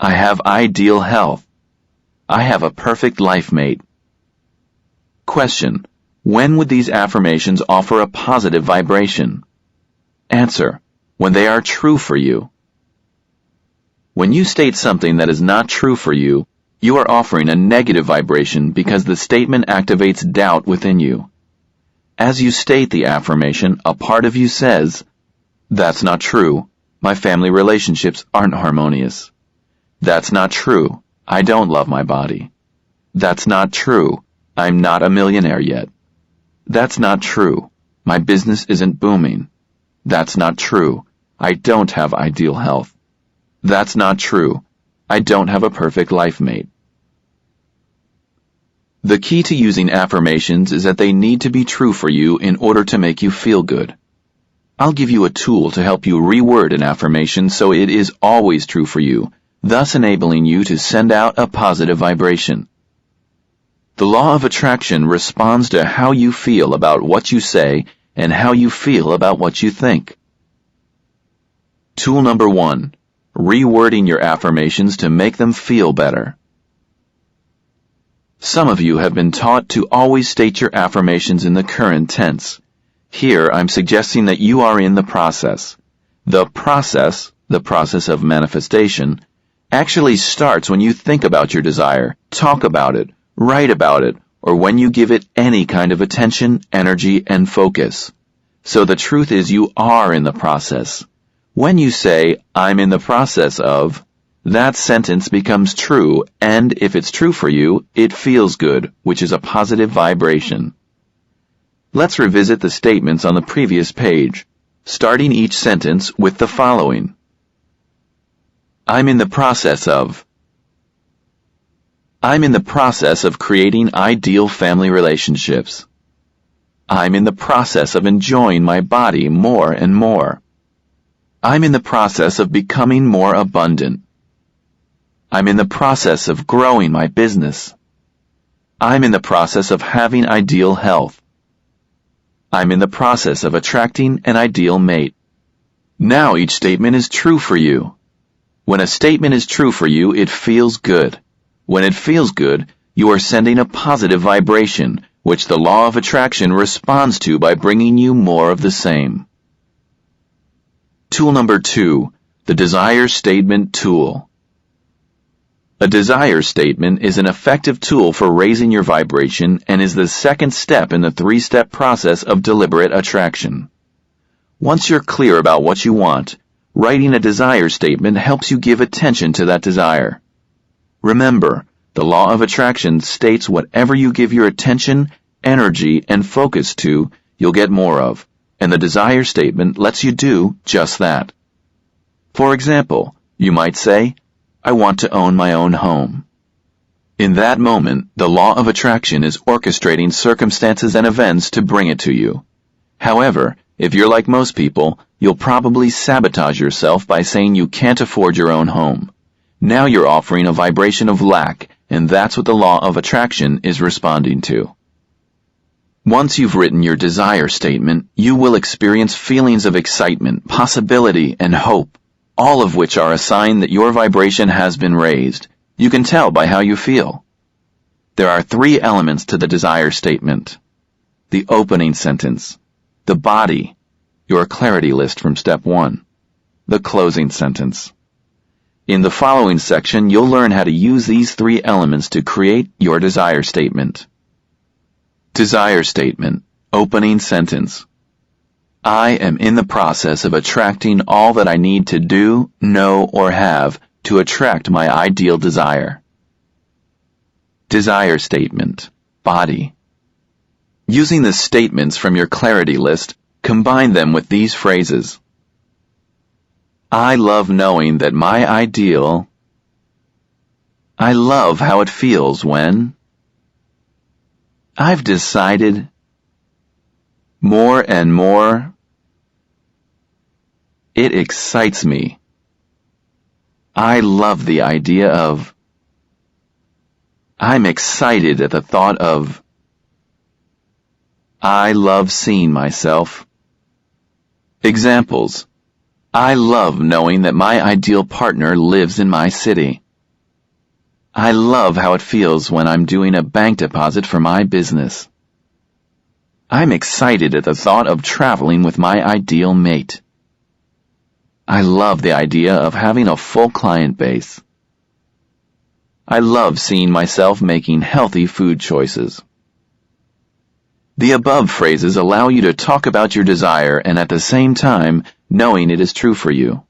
S2: I have ideal health. I have a perfect life mate. Question: when would these affirmations offer a positive vibration? Answer: when they are true for you. When you state something that is not true for you, you are offering a negative vibration because the statement activates doubt within you. As you state the affirmation, a part of you says, "That's not true. My family relationships aren't harmonious. That's not true. I don't love my body. That's not true. I'm not a millionaire yet. That's not true. My business isn't booming. That's not true. I don't have ideal health. That's not true. I don't have a perfect life mate." The key to using affirmations is that they need to be true for you in order to make you feel good. I'll give you a tool to help you reword an affirmation so it is always true for you, thus enabling you to send out a positive vibration. The law of attraction responds to how you feel about what you say and how you feel about what you think. Tool number 1. Rewording your affirmations to make them feel better. Some of you have been taught to always state your affirmations in the current tense. Here I'm suggesting that you are in the process. The process of manifestation, actually starts when you think about your desire, talk about it, write about it, or when you give it any kind of attention, energy, and focus. So the truth is you are in the process. When you say, I'm in the process of, that sentence becomes true, and if it's true for you, it feels good, which is a positive vibration. Let's revisit the statements on the previous page, starting each sentence with the following. I'm in the process of. I'm in the process of creating ideal family relationships. I'm in the process of enjoying my body more and more. I'm in the process of becoming more abundant. I'm in the process of growing my business. I'm in the process of having ideal health. I'm in the process of attracting an ideal mate. Now each statement is true for you. When a statement is true for you, it feels good. When it feels good, you are sending a positive vibration, which the law of attraction responds to by bringing you more of the same. Tool number 2, the desire statement tool. A desire statement is an effective tool for raising your vibration and is the second step in the 3-step process of deliberate attraction. Once you're clear about what you want, writing a desire statement helps you give attention to that desire. Remember, the law of attraction states whatever you give your attention, energy, and focus to, you'll get more of, and the desire statement lets you do just that. For example, you might say, I want to own my own home. In that moment, the law of attraction is orchestrating circumstances and events to bring it to you. However, if you're like most people, you'll probably sabotage yourself by saying you can't afford your own home. Now you're offering a vibration of lack, and that's what the law of attraction is responding to. Once you've written your desire statement, you will experience feelings of excitement, possibility, and hope, all of which are a sign that your vibration has been raised. You can tell by how you feel. There are 3 elements to the desire statement. The opening sentence, the body, your clarity list from step 1, the closing sentence. In the following section, you'll learn how to use these 3 elements to create your desire statement. Desire statement, opening sentence. I am in the process of attracting all that I need to do, know, or have to attract my ideal desire. Desire statement, body. Using the statements from your clarity list, combine them with these phrases. I love knowing that my ideal. I love how it feels when. I've decided. More and more. It excites me. I love the idea of. I'm excited at the thought of. I love seeing myself. Examples. I love knowing that my ideal partner lives in my city. I love how it feels when I'm doing a bank deposit for my business. I'm excited at the thought of traveling with my ideal mate. I love the idea of having a full client base. I love seeing myself making healthy food choices. The above phrases allow you to talk about your desire and at the same time knowing it is true for you.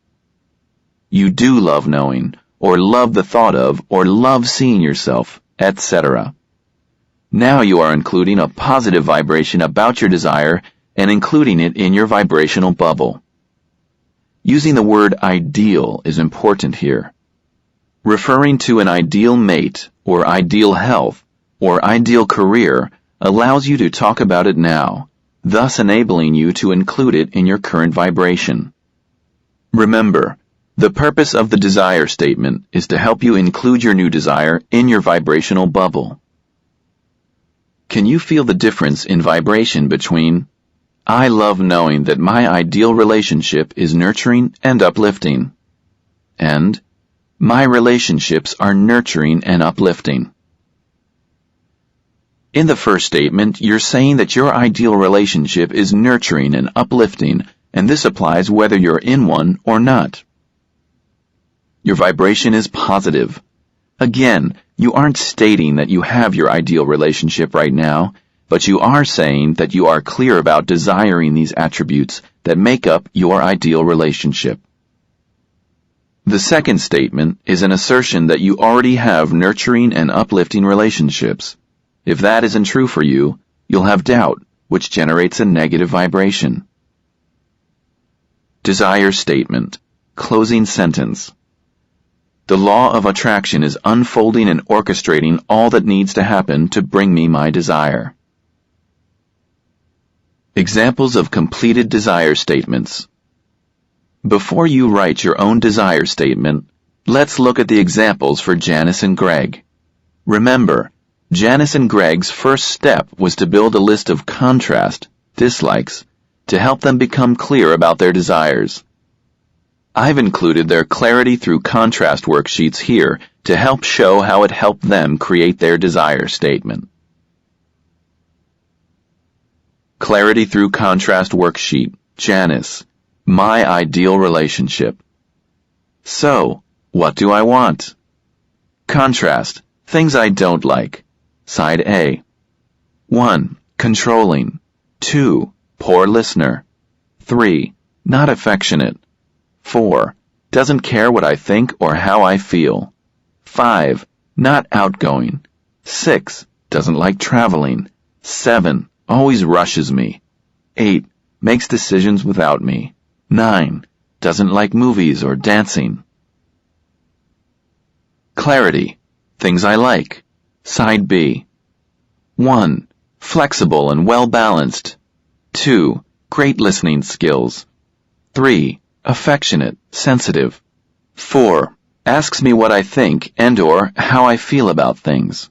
S2: You do love knowing, or love the thought of, or love seeing yourself, etc. Now you are including a positive vibration about your desire and including it in your vibrational bubble. Using the word ideal is important here. Referring to an ideal mate, or ideal health, or ideal career allows you to talk about it now, thus enabling you to include it in your current vibration. Remember, the purpose of the desire statement is to help you include your new desire in your vibrational bubble. Can you feel the difference in vibration between I love knowing that my ideal relationship is nurturing and uplifting, and my relationships are nurturing and uplifting? In the first statement, you're saying that your ideal relationship is nurturing and uplifting, and this applies whether you're in one or not. Your vibration is positive. Again, you aren't stating that you have your ideal relationship right now, but you are saying that you are clear about desiring these attributes that make up your ideal relationship. The second statement is an assertion that you already have nurturing and uplifting relationships. If that isn't true for you, you'll have doubt, which generates a negative vibration. Desire statement. Closing sentence. The law of attraction is unfolding and orchestrating all that needs to happen to bring me my desire. Examples of completed desire statements. Before you write your own desire statement, let's look at the examples for Janice and Greg. Remember, Janice and Greg's first step was to build a list of contrast, dislikes, to help them become clear about their desires. I've included their clarity through contrast worksheets here to help show how it helped them create their desire statement. Clarity through contrast worksheet. Janice. My ideal relationship. So, what do I want? Contrast. Things I don't like. Side A. 1. Controlling. 2. Poor listener. 3. Not affectionate. 4. Doesn't care what I think or how I feel. 5. Not outgoing. 6. Doesn't like traveling. 7. Always rushes me. 8. Makes decisions without me. 9. Doesn't like movies or dancing. Clarity. Things I like. Side B. 1. Flexible and well-balanced. 2. Great listening skills. 3. Affectionate, sensitive. 4. Asks me what I think and/or how I feel about things.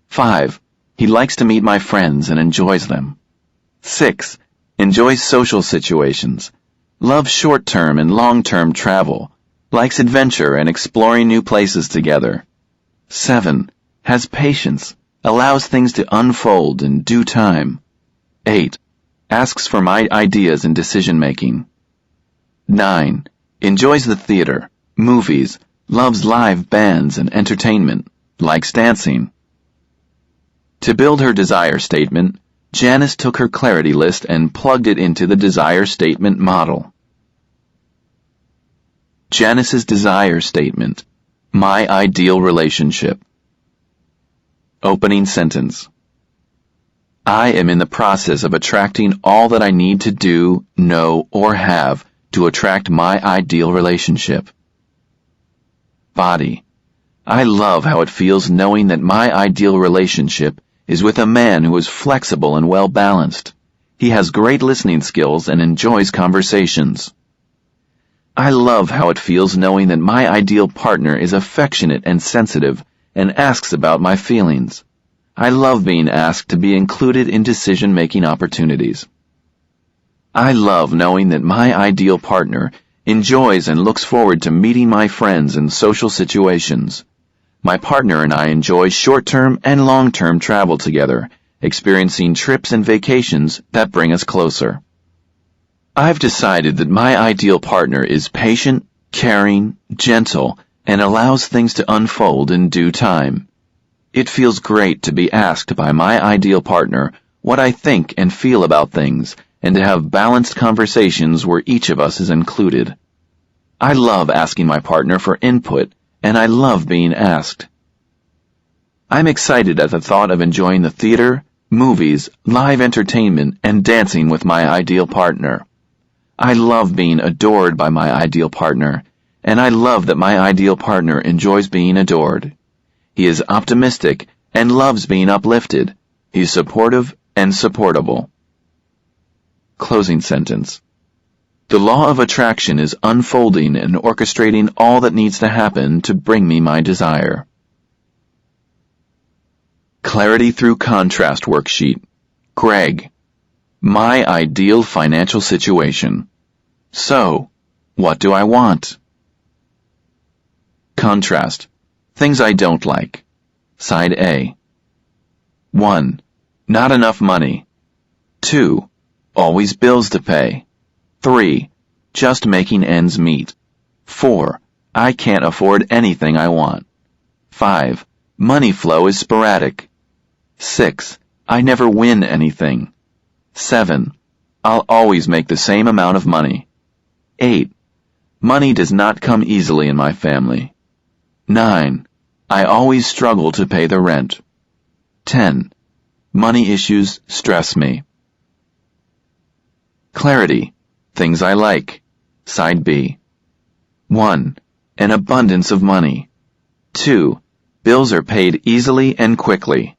S2: 5. He likes to meet my friends and enjoys them. 6. Enjoys social situations. Loves short-term and long-term travel. Likes adventure and exploring new places together. 7. Has patience. Allows things to unfold in due time. 8. Asks for my ideas in decision-making. 9. Enjoys the theater, movies, loves live bands and entertainment, likes dancing. To build her desire statement, Janice took her clarity list and plugged it into the desire statement model. Janice's desire statement. My ideal relationship. Opening sentence. I am in the process of attracting all that I need to do, know, or have to attract my ideal relationship. Body. I love how it feels knowing that my ideal relationship is with a man who is flexible and well-balanced. He has great listening skills and enjoys conversations. I love how it feels knowing that my ideal partner is affectionate and sensitive and asks about my feelings. I love being asked to be included in decision-making opportunities. I love knowing that my ideal partner enjoys and looks forward to meeting my friends in social situations. My partner and I enjoy short-term and long-term travel together, experiencing trips and vacations that bring us closer. I've decided that my ideal partner is patient, caring, gentle, and allows things to unfold in due time. It feels great to be asked by my ideal partner what I think and feel about things, and to have balanced conversations where each of us is included. I love asking my partner for input, and I love being asked. I'm excited at the thought of enjoying the theater, movies, live entertainment, and dancing with my ideal partner. I love being adored by my ideal partner, and I love that my ideal partner enjoys being adored. He is optimistic and loves being uplifted. He's supportive and supportable. Closing sentence. The law of attraction is unfolding and orchestrating all that needs to happen to bring me my desire. Clarity through contrast worksheet. Greg. My ideal financial situation. So, what do I want? Contrast. Things I don't like. Side A. 1. Not enough money. 2. Always bills to pay. 3. Just making ends meet. 4. I can't afford anything I want. 5. Money flow is sporadic. 6. I never win anything. 7. I'll always make the same amount of money. 8. Money does not come easily in my family. 9. I always struggle to pay the rent. 10. Money issues stress me. Clarity. Things I like. Side B. 1. An abundance of money. 2. Bills are paid easily and quickly.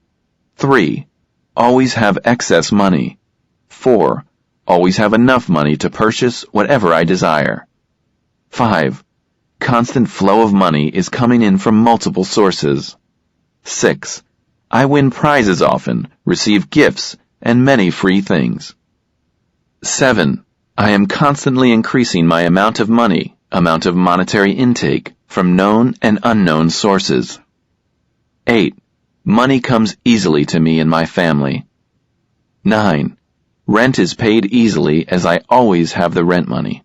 S2: 3. Always have excess money. 4. Always have enough money to purchase whatever I desire. 5. Constant flow of money is coming in from multiple sources. 6. I win prizes often, receive gifts, and many free things. 7. I am constantly increasing my amount of money, amount of monetary intake, from known and unknown sources. 8. Money comes easily to me and my family. 9. Rent is paid easily as I always have the rent money.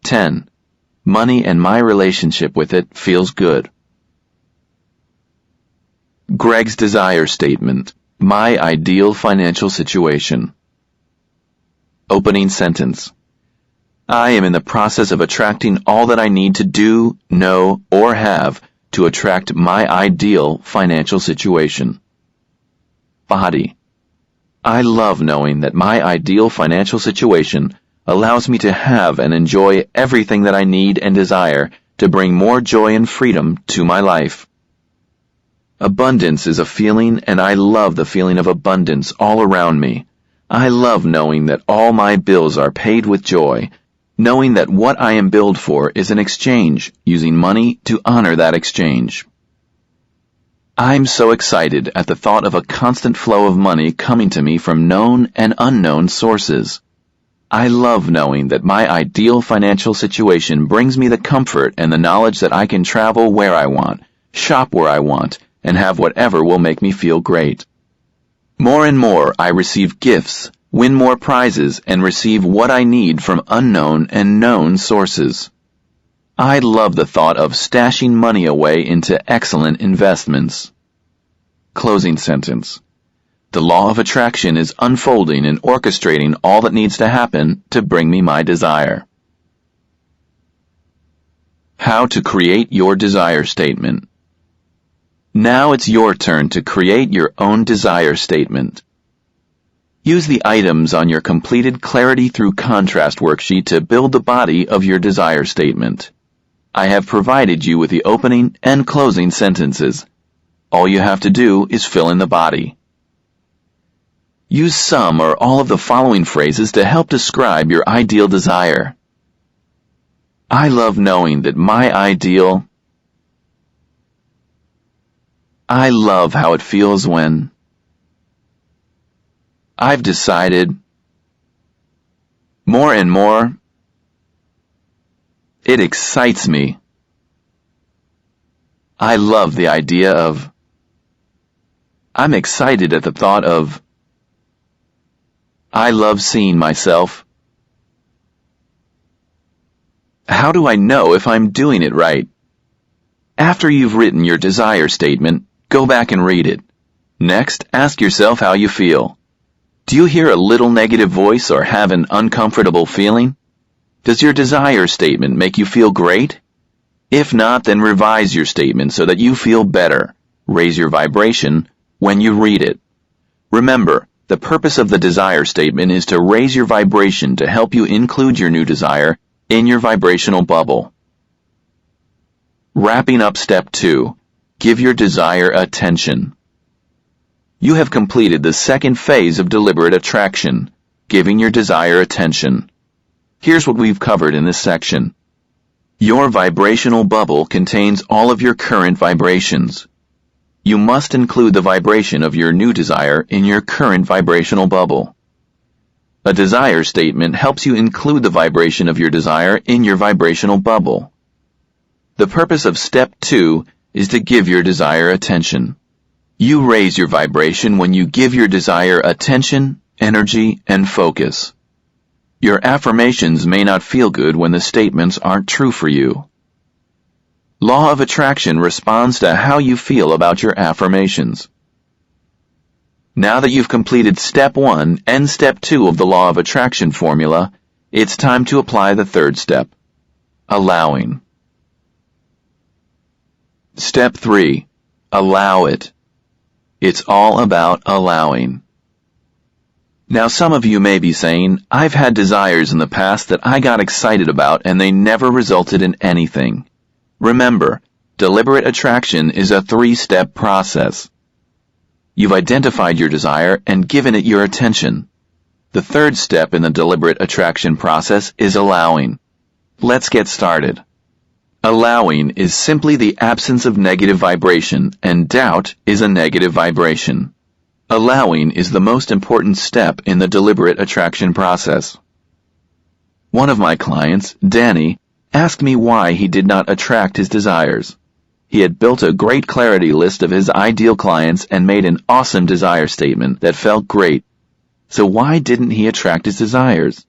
S2: 10. Money and my relationship with it feels good. Greg's desire statement. My ideal financial situation. Opening sentence. I am in the process of attracting all that I need to do, know, or have to attract my ideal financial situation. Body. I love knowing that my ideal financial situation allows me to have and enjoy everything that I need and desire to bring more joy and freedom to my life. Abundance is a feeling, and I love the feeling of abundance all around me. I love knowing that all my bills are paid with joy, knowing that what I am billed for is an exchange, using money to honor that exchange. I'm so excited at the thought of a constant flow of money coming to me from known and unknown sources. I love knowing that my ideal financial situation brings me the comfort and the knowledge that I can travel where I want, shop where I want, and have whatever will make me feel great. More and more I receive gifts, win more prizes, and receive what I need from unknown and known sources. I love the thought of stashing money away into excellent investments. Closing sentence. The law of attraction is unfolding and orchestrating all that needs to happen to bring me my desire. How to create your desire statement. Now it's your turn to create your own desire statement. Use the items on your completed Clarity Through Contrast worksheet to build the body of your desire statement. I have provided you with the opening and closing sentences. All you have to do is fill in the body. Use some or all of the following phrases to help describe your ideal desire. I love knowing that my ideal. I love how it feels when. I've decided. More and more. It excites me. I love the idea of. I'm excited at the thought of. I love seeing myself. How do I know if I'm doing it right? After you've written your desire statement, go back and read it. Next, ask yourself how you feel. Do you hear a little negative voice or have an uncomfortable feeling? Does your desire statement make you feel great? If not, then revise your statement so that you feel better. Raise your vibration when you read it. Remember, the purpose of the desire statement is to raise your vibration to help you include your new desire in your vibrational bubble. Wrapping up step 2. Give your desire attention. You have completed the second phase of deliberate attraction, giving your desire attention. Here's what we've covered in this section. Your vibrational bubble contains all of your current vibrations. You must include the vibration of your new desire in your current vibrational bubble. A desire statement helps you include the vibration of your desire in your vibrational bubble. The purpose of step 2 is to give your desire attention. You raise your vibration when you give your desire attention, energy, and focus. Your affirmations may not feel good when the statements aren't true for you. Law of attraction responds to how you feel about your affirmations. Now that you've completed step 1 and step 2 of the law of attraction formula, it's time to apply the third step, allowing. Step 3. Allow it. It's all about allowing. Now some of you may be saying, I've had desires in the past that I got excited about and they never resulted in anything. Remember, deliberate attraction is a 3-step process. You've identified your desire and given it your attention. The third step in the deliberate attraction process is allowing. Let's get started. Allowing is simply the absence of negative vibration, and doubt is a negative vibration. Allowing is the most important step in the deliberate attraction process. One of my clients, Danny, asked me why he did not attract his desires. He had built a great clarity list of his ideal clients and made an awesome desire statement that felt great. So why didn't he attract his desires?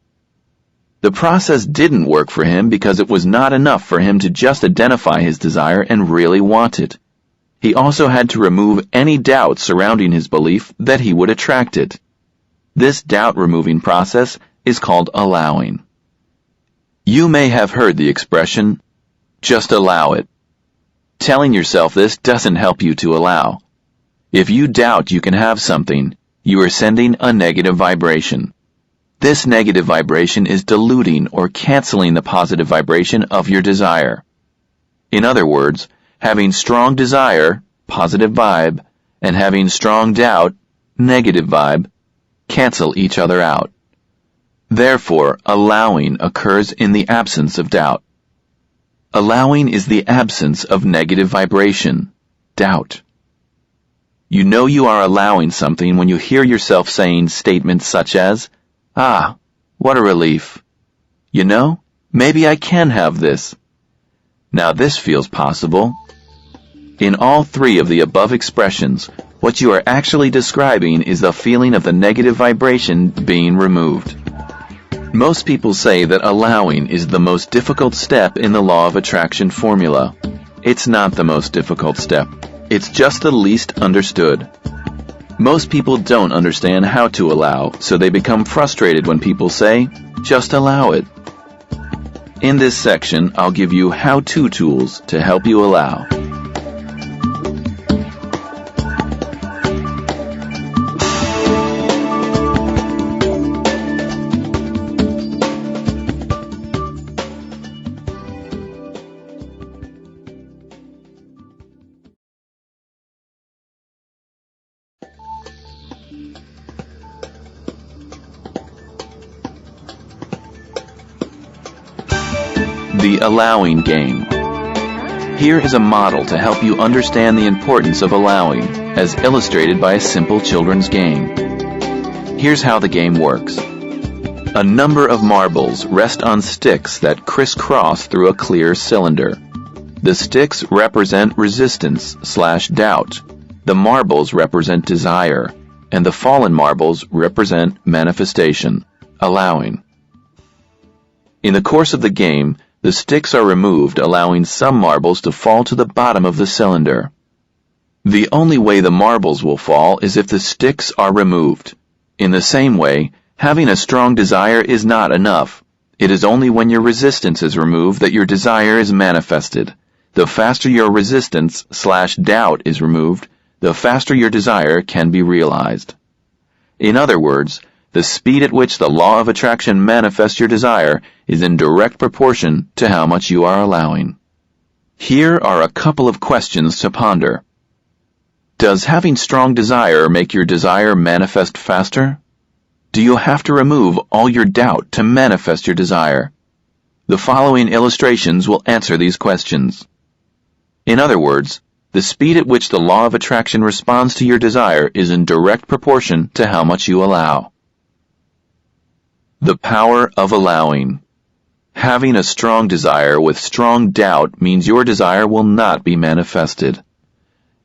S2: The process didn't work for him because it was not enough for him to just identify his desire and really want it. He also had to remove any doubt surrounding his belief that he would attract it. This doubt-removing process is called allowing. You may have heard the expression, just allow it. Telling yourself this doesn't help you to allow. If you doubt you can have something, you are sending a negative vibration. This negative vibration is diluting or canceling the positive vibration of your desire. In other words, having strong desire, positive vibe, and having strong doubt, negative vibe, cancel each other out. Therefore, allowing occurs in the absence of doubt. Allowing is the absence of negative vibration, doubt. You know you are allowing something when you hear yourself saying statements such as, "Ah, what a relief. You know, maybe I can have this. Now this feels possible." In all 3 of the above expressions, what you are actually describing is the feeling of the negative vibration being removed. Most people say that allowing is the most difficult step in the law of attraction formula. It's not the most difficult step. It's just the least understood. Most people don't understand how to allow, so they become frustrated when people say, just allow it. In this section, I'll give you how-to tools to help you allow. The allowing game. Here is a model to help you understand the importance of allowing, as illustrated by a simple children's game. Here's how the game works. A number of marbles rest on sticks that crisscross through a clear cylinder. The sticks represent resistance/doubt. The marbles represent desire, and the fallen marbles represent manifestation, allowing. In the course of the game, the sticks are removed, allowing some marbles to fall to the bottom of the cylinder. The only way the marbles will fall is if the sticks are removed. In the same way, having a strong desire is not enough. It is only when your resistance is removed that your desire is manifested. The faster your resistance/doubt is removed, the faster your desire can be realized. In other words, the speed at which the law of attraction manifests your desire is in direct proportion to how much you are allowing. Here are a couple of questions to ponder. Does having strong desire make your desire manifest faster? Do you have to remove all your doubt to manifest your desire? The following illustrations will answer these questions. In other words, The speed at which the law of attraction responds to your desire is in direct proportion to how much you allow. The power of allowing. Having a strong desire with strong doubt means your desire will not be manifested.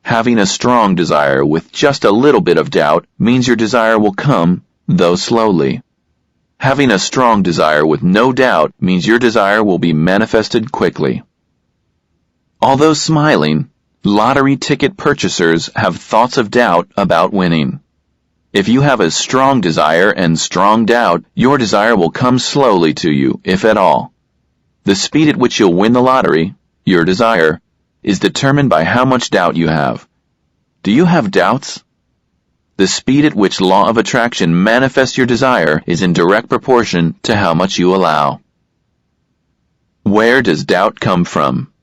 S2: Having a strong desire with just a little bit of doubt means your desire will come, though slowly. Having a strong desire with no doubt means your desire will be manifested quickly. Although smiling, lottery ticket purchasers have thoughts of doubt about winning. If you have a strong desire and strong doubt, your desire will come slowly to you, if at all. The speed at which you'll win the lottery, your desire, is determined by how much doubt you have. Do you have doubts? The speed at which law of attraction manifests your desire is in direct proportion to how much you allow. Where does doubt come from?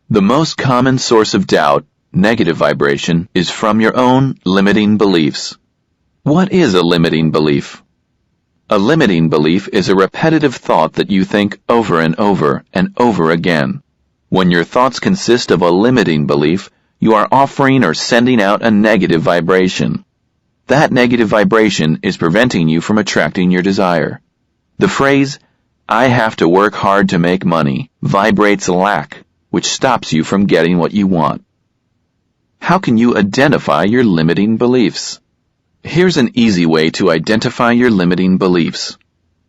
S2: The most common source of doubt, negative vibration, is from your own limiting beliefs. What is a limiting belief? A limiting belief is a repetitive thought that you think over and over again. When your thoughts consist of a limiting belief, you are offering or sending out a negative vibration. That negative vibration is preventing you from attracting your desire. The phrase, "I have to work hard to make money," vibrates lack, which stops you from getting what you want. How can you identify your limiting beliefs? Here's an easy way to identify your limiting beliefs.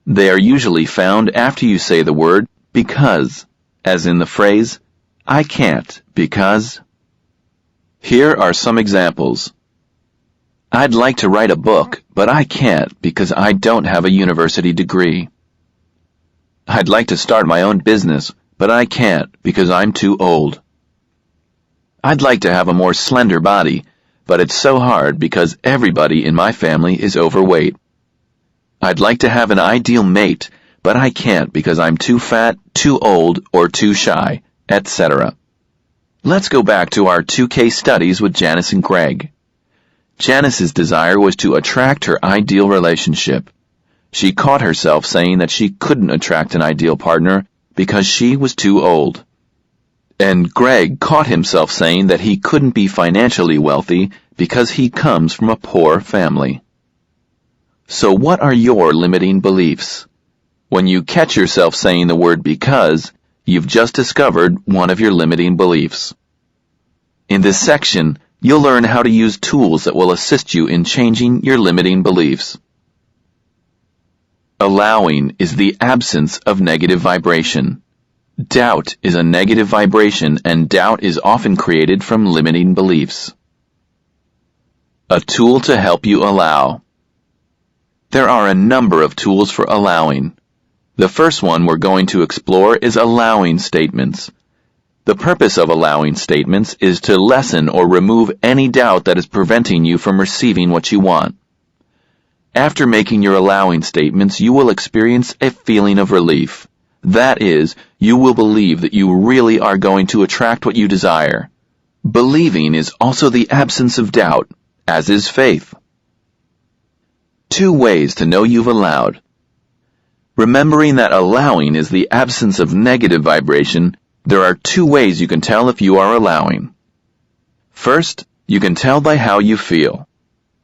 S2: They are usually found after you say the word because, as in the phrase, "I can't because." Here are some examples. I'd like to write a book, but I can't because I don't have a university degree. I'd like to start my own business, but I can't because I'm too old. I'd like to have a more slender body, but it's so hard because everybody in my family is overweight. I'd like to have an ideal mate, but I can't because I'm too fat, too old, or too shy, etc. Let's go back to our 2 case studies with Janice and Greg. Janice's desire was to attract her ideal relationship. She caught herself saying that she couldn't attract an ideal partner because she was too old. And Greg caught himself saying that he couldn't be financially wealthy because he comes from a poor family. So what are your limiting beliefs? When you catch yourself saying the word because, you've just discovered one of your limiting beliefs. In this section, you'll learn how to use tools that will assist you in changing your limiting beliefs. Allowing is the absence of negative vibration. Doubt is a negative vibration, and doubt is often created from limiting beliefs. A tool to help you allow. There are a number of tools for allowing. The first one we're going to explore is allowing statements. The purpose of allowing statements is to lessen or remove any doubt that is preventing you from receiving what you want. After making your allowing statements, you will experience a feeling of relief. That is, you will believe that you really are going to attract what you desire. Believing is also the absence of doubt, as is faith. 2 ways to know you've allowed. Remembering that allowing is the absence of negative vibration, there are 2 ways you can tell if you are allowing. First, you can tell by how you feel.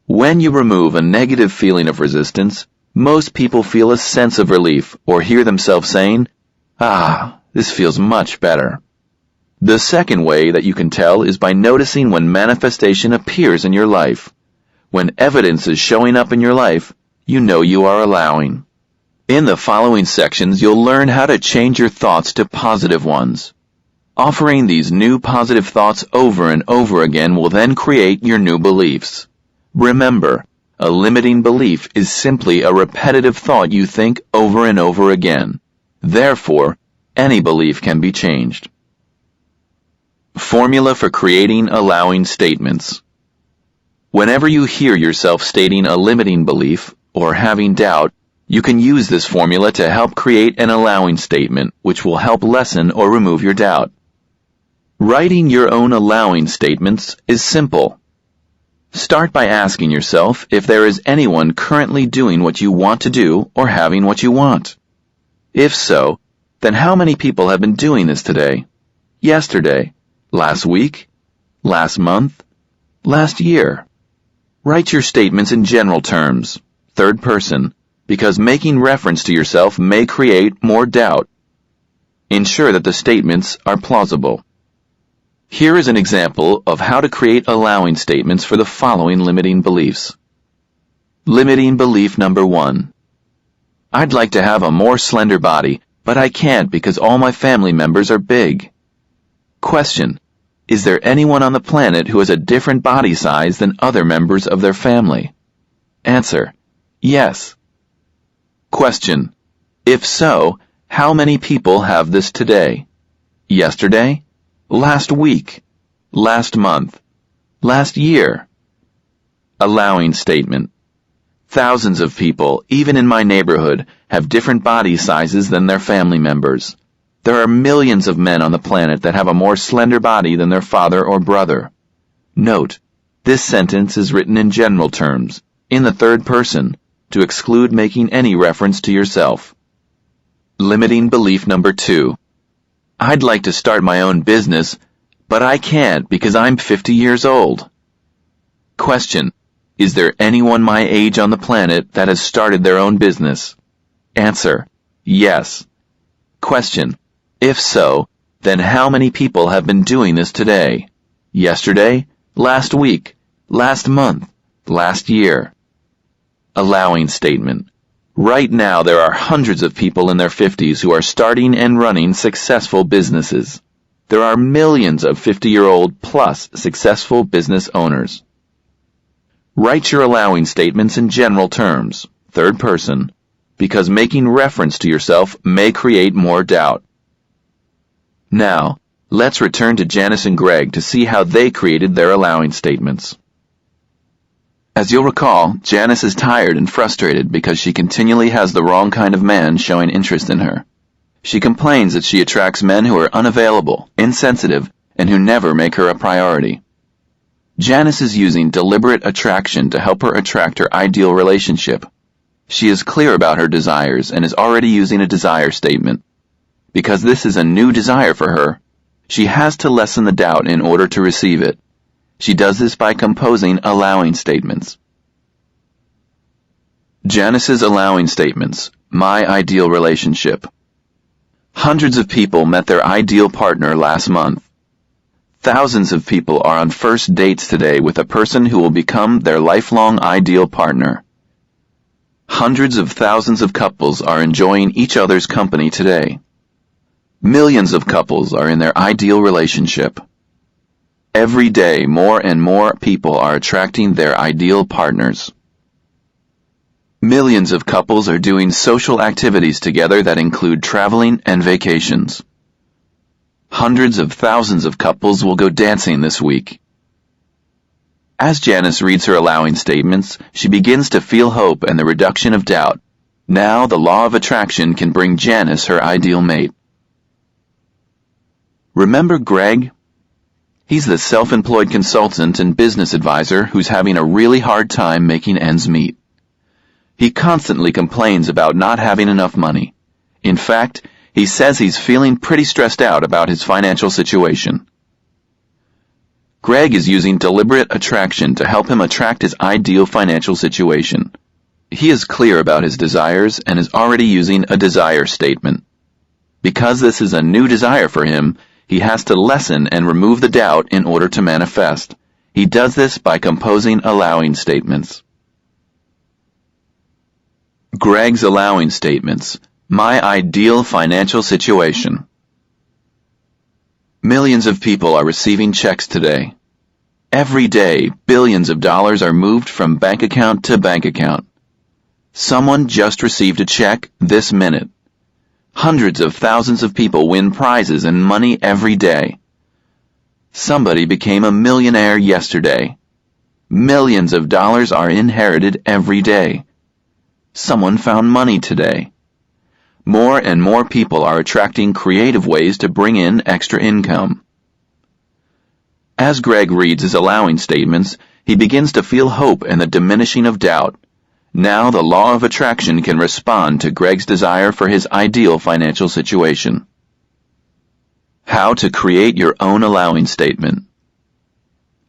S2: When you remove a negative feeling of resistance, most people feel a sense of relief or hear themselves saying, this feels much better. The second way that you can tell is by noticing when manifestation appears in your life. When evidence is showing up in your life, you know you are allowing. In the following sections, you'll learn how to change your thoughts to positive ones. Offering these new positive thoughts over and over again will then create your new beliefs. Remember, a limiting belief is simply a repetitive thought you think over and over again. Therefore, any belief can be changed. Formula for creating allowing statements. Whenever you hear yourself stating a limiting belief or having doubt, you can use this formula to help create an allowing statement, which will help lessen or remove your doubt. Writing your own allowing statements is simple. Start by asking yourself if there is anyone currently doing what you want to do or having what you want. If so, then how many people have been doing this today, yesterday, last week, last month, last year. Write your statements in general terms, third person, because making reference to yourself may create more doubt. Ensure that the statements are plausible. Here is an example of how to create allowing statements for the following limiting beliefs. Limiting belief number 1. I'd like to have a more slender body, but I can't because all my family members are big. Question. Is there anyone on the planet who has a different body size than other members of their family? Answer. Yes. Question. If so, how many people have this today? Yesterday? Last week? Last month? Last year? Allowing statement. Thousands of people, even in my neighborhood, have different body sizes than their family members. There are millions of men on the planet that have a more slender body than their father or brother. Note, this sentence is written in general terms, in the third person, to exclude making any reference to yourself. Limiting belief number 2. I'd like to start my own business, but I can't because I'm 50 years old. Question. Is there anyone my age on the planet that has started their own business? Answer. Yes. Question. If so, then how many people have been doing this today? Yesterday? Last week? Last month? Last year? Allowing statement. Right now there are hundreds of people in their 50s who are starting and running successful businesses. There are millions of 50-year-old plus successful business owners. Write your allowing statements in general terms, third person, because making reference to yourself may create more doubt. Now, let's return to Janice and Greg to see how they created their allowing statements. As you'll recall, Janice is tired and frustrated because she continually has the wrong kind of man showing interest in her. She complains that she attracts men who are unavailable, insensitive, and who never make her a priority. Janice is using deliberate attraction to help her attract her ideal relationship. She is clear about her desires and is already using a desire statement. Because this is a new desire for her, she has to lessen the doubt in order to receive it. She does this by composing allowing statements. Janice's allowing statements. My ideal relationship. Hundreds of people met their ideal partner last month. Thousands of people are on first dates today with a person who will become their lifelong ideal partner. Hundreds of thousands of couples are enjoying each other's company today. Millions of couples are in their ideal relationship. Every day, more and more people are attracting their ideal partners. Millions of couples are doing social activities together that include traveling and vacations. Hundreds of thousands of couples will go dancing this week. As Janice reads her allowing statements, she begins to feel hope and the reduction of doubt. Now the law of attraction can bring Janice her ideal mate. Remember Greg? He's the self-employed consultant and business advisor who's having a really hard time making ends meet. He constantly complains about not having enough money. In fact, he says he's feeling pretty stressed out about his financial situation. Greg is using deliberate attraction to help him attract his ideal financial situation. He is clear about his desires and is already using a desire statement. Because this is a new desire for him, he has to lessen and remove the doubt in order to manifest. He does this by composing allowing statements. Greg's allowing statements. My ideal financial situation. Millions of people are receiving checks today. Every day, billions of dollars are moved from bank account to bank account. Someone just received a check this minute. Hundreds of thousands of people win prizes and money every day. Somebody became a millionaire yesterday. Millions of dollars are inherited every day. Someone found money today. More and more people are attracting creative ways to bring in extra income. As Greg reads his allowing statements, he begins to feel hope and the diminishing of doubt. Now the law of attraction can respond to Greg's desire for his ideal financial situation. How to create your own allowing statement.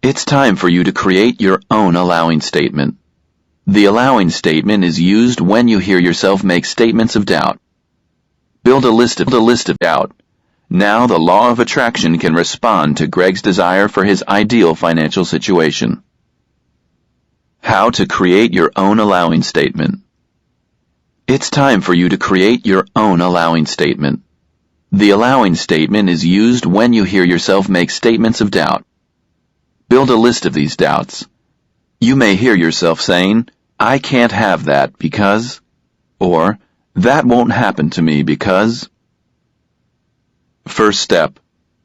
S2: It's time for you to create your own allowing statement. The allowing statement is used when you hear yourself make statements of doubt. Build a list of doubt. Now the law of attraction can respond to Greg's desire for his ideal financial situation. How to create your own allowing statement. It's time for you to create your own allowing statement. The allowing statement is used when you hear yourself make statements of doubt. Build a list of these doubts. You may hear yourself saying, "I can't have that because," or "that won't happen to me because." First step,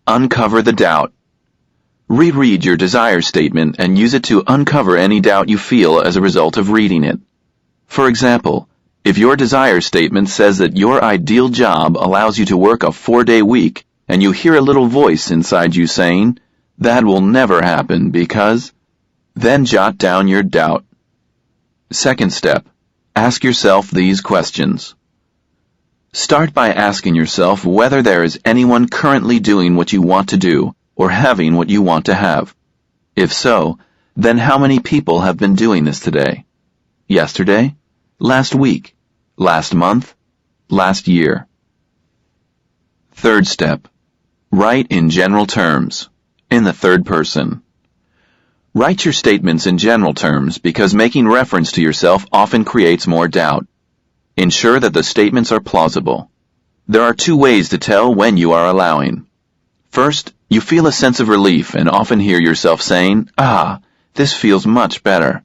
S2: uncover the doubt. Reread your desire statement and use it to uncover any doubt you feel as a result of reading it. For example, if your desire statement says that your ideal job allows you to work a 4-day week and you hear a little voice inside you saying, "That will never happen because," then jot down your doubt. Second step, ask yourself these questions. Start by asking yourself whether there is anyone currently doing what you want to do or having what you want to have. If so, then how many people have been doing this today? Yesterday? Last week? Last month? Last year? Third step, write in general terms, in the third person. Write your statements in general terms because making reference to yourself often creates more doubt. Ensure that the statements are plausible. There are 2 ways to tell when you are allowing. First, you feel a sense of relief and often hear yourself saying, "Ah, this feels much better."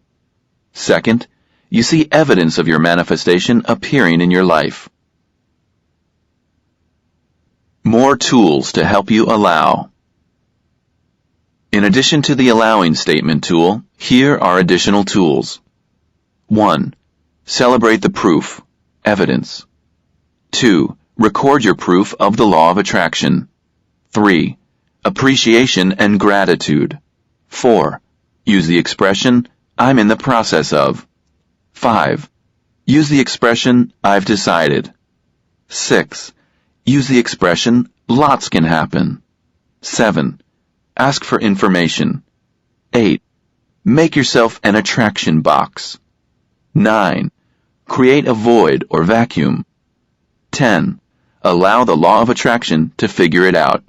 S2: Second, you see evidence of your manifestation appearing in your life. More tools to help you allow. In addition to the allowing statement tool, here are additional tools. 1. Celebrate the proof, evidence. 2. Record your proof of the law of attraction. 3. Appreciation and gratitude. 4. Use the expression, "I'm in the process of." 5. Use the expression, "I've decided." 6. Use the expression, "Lots can happen." 7. Ask for information. 8. Make yourself an attraction box. 9. Create a void or vacuum. 10. Allow the law of attraction to figure it out.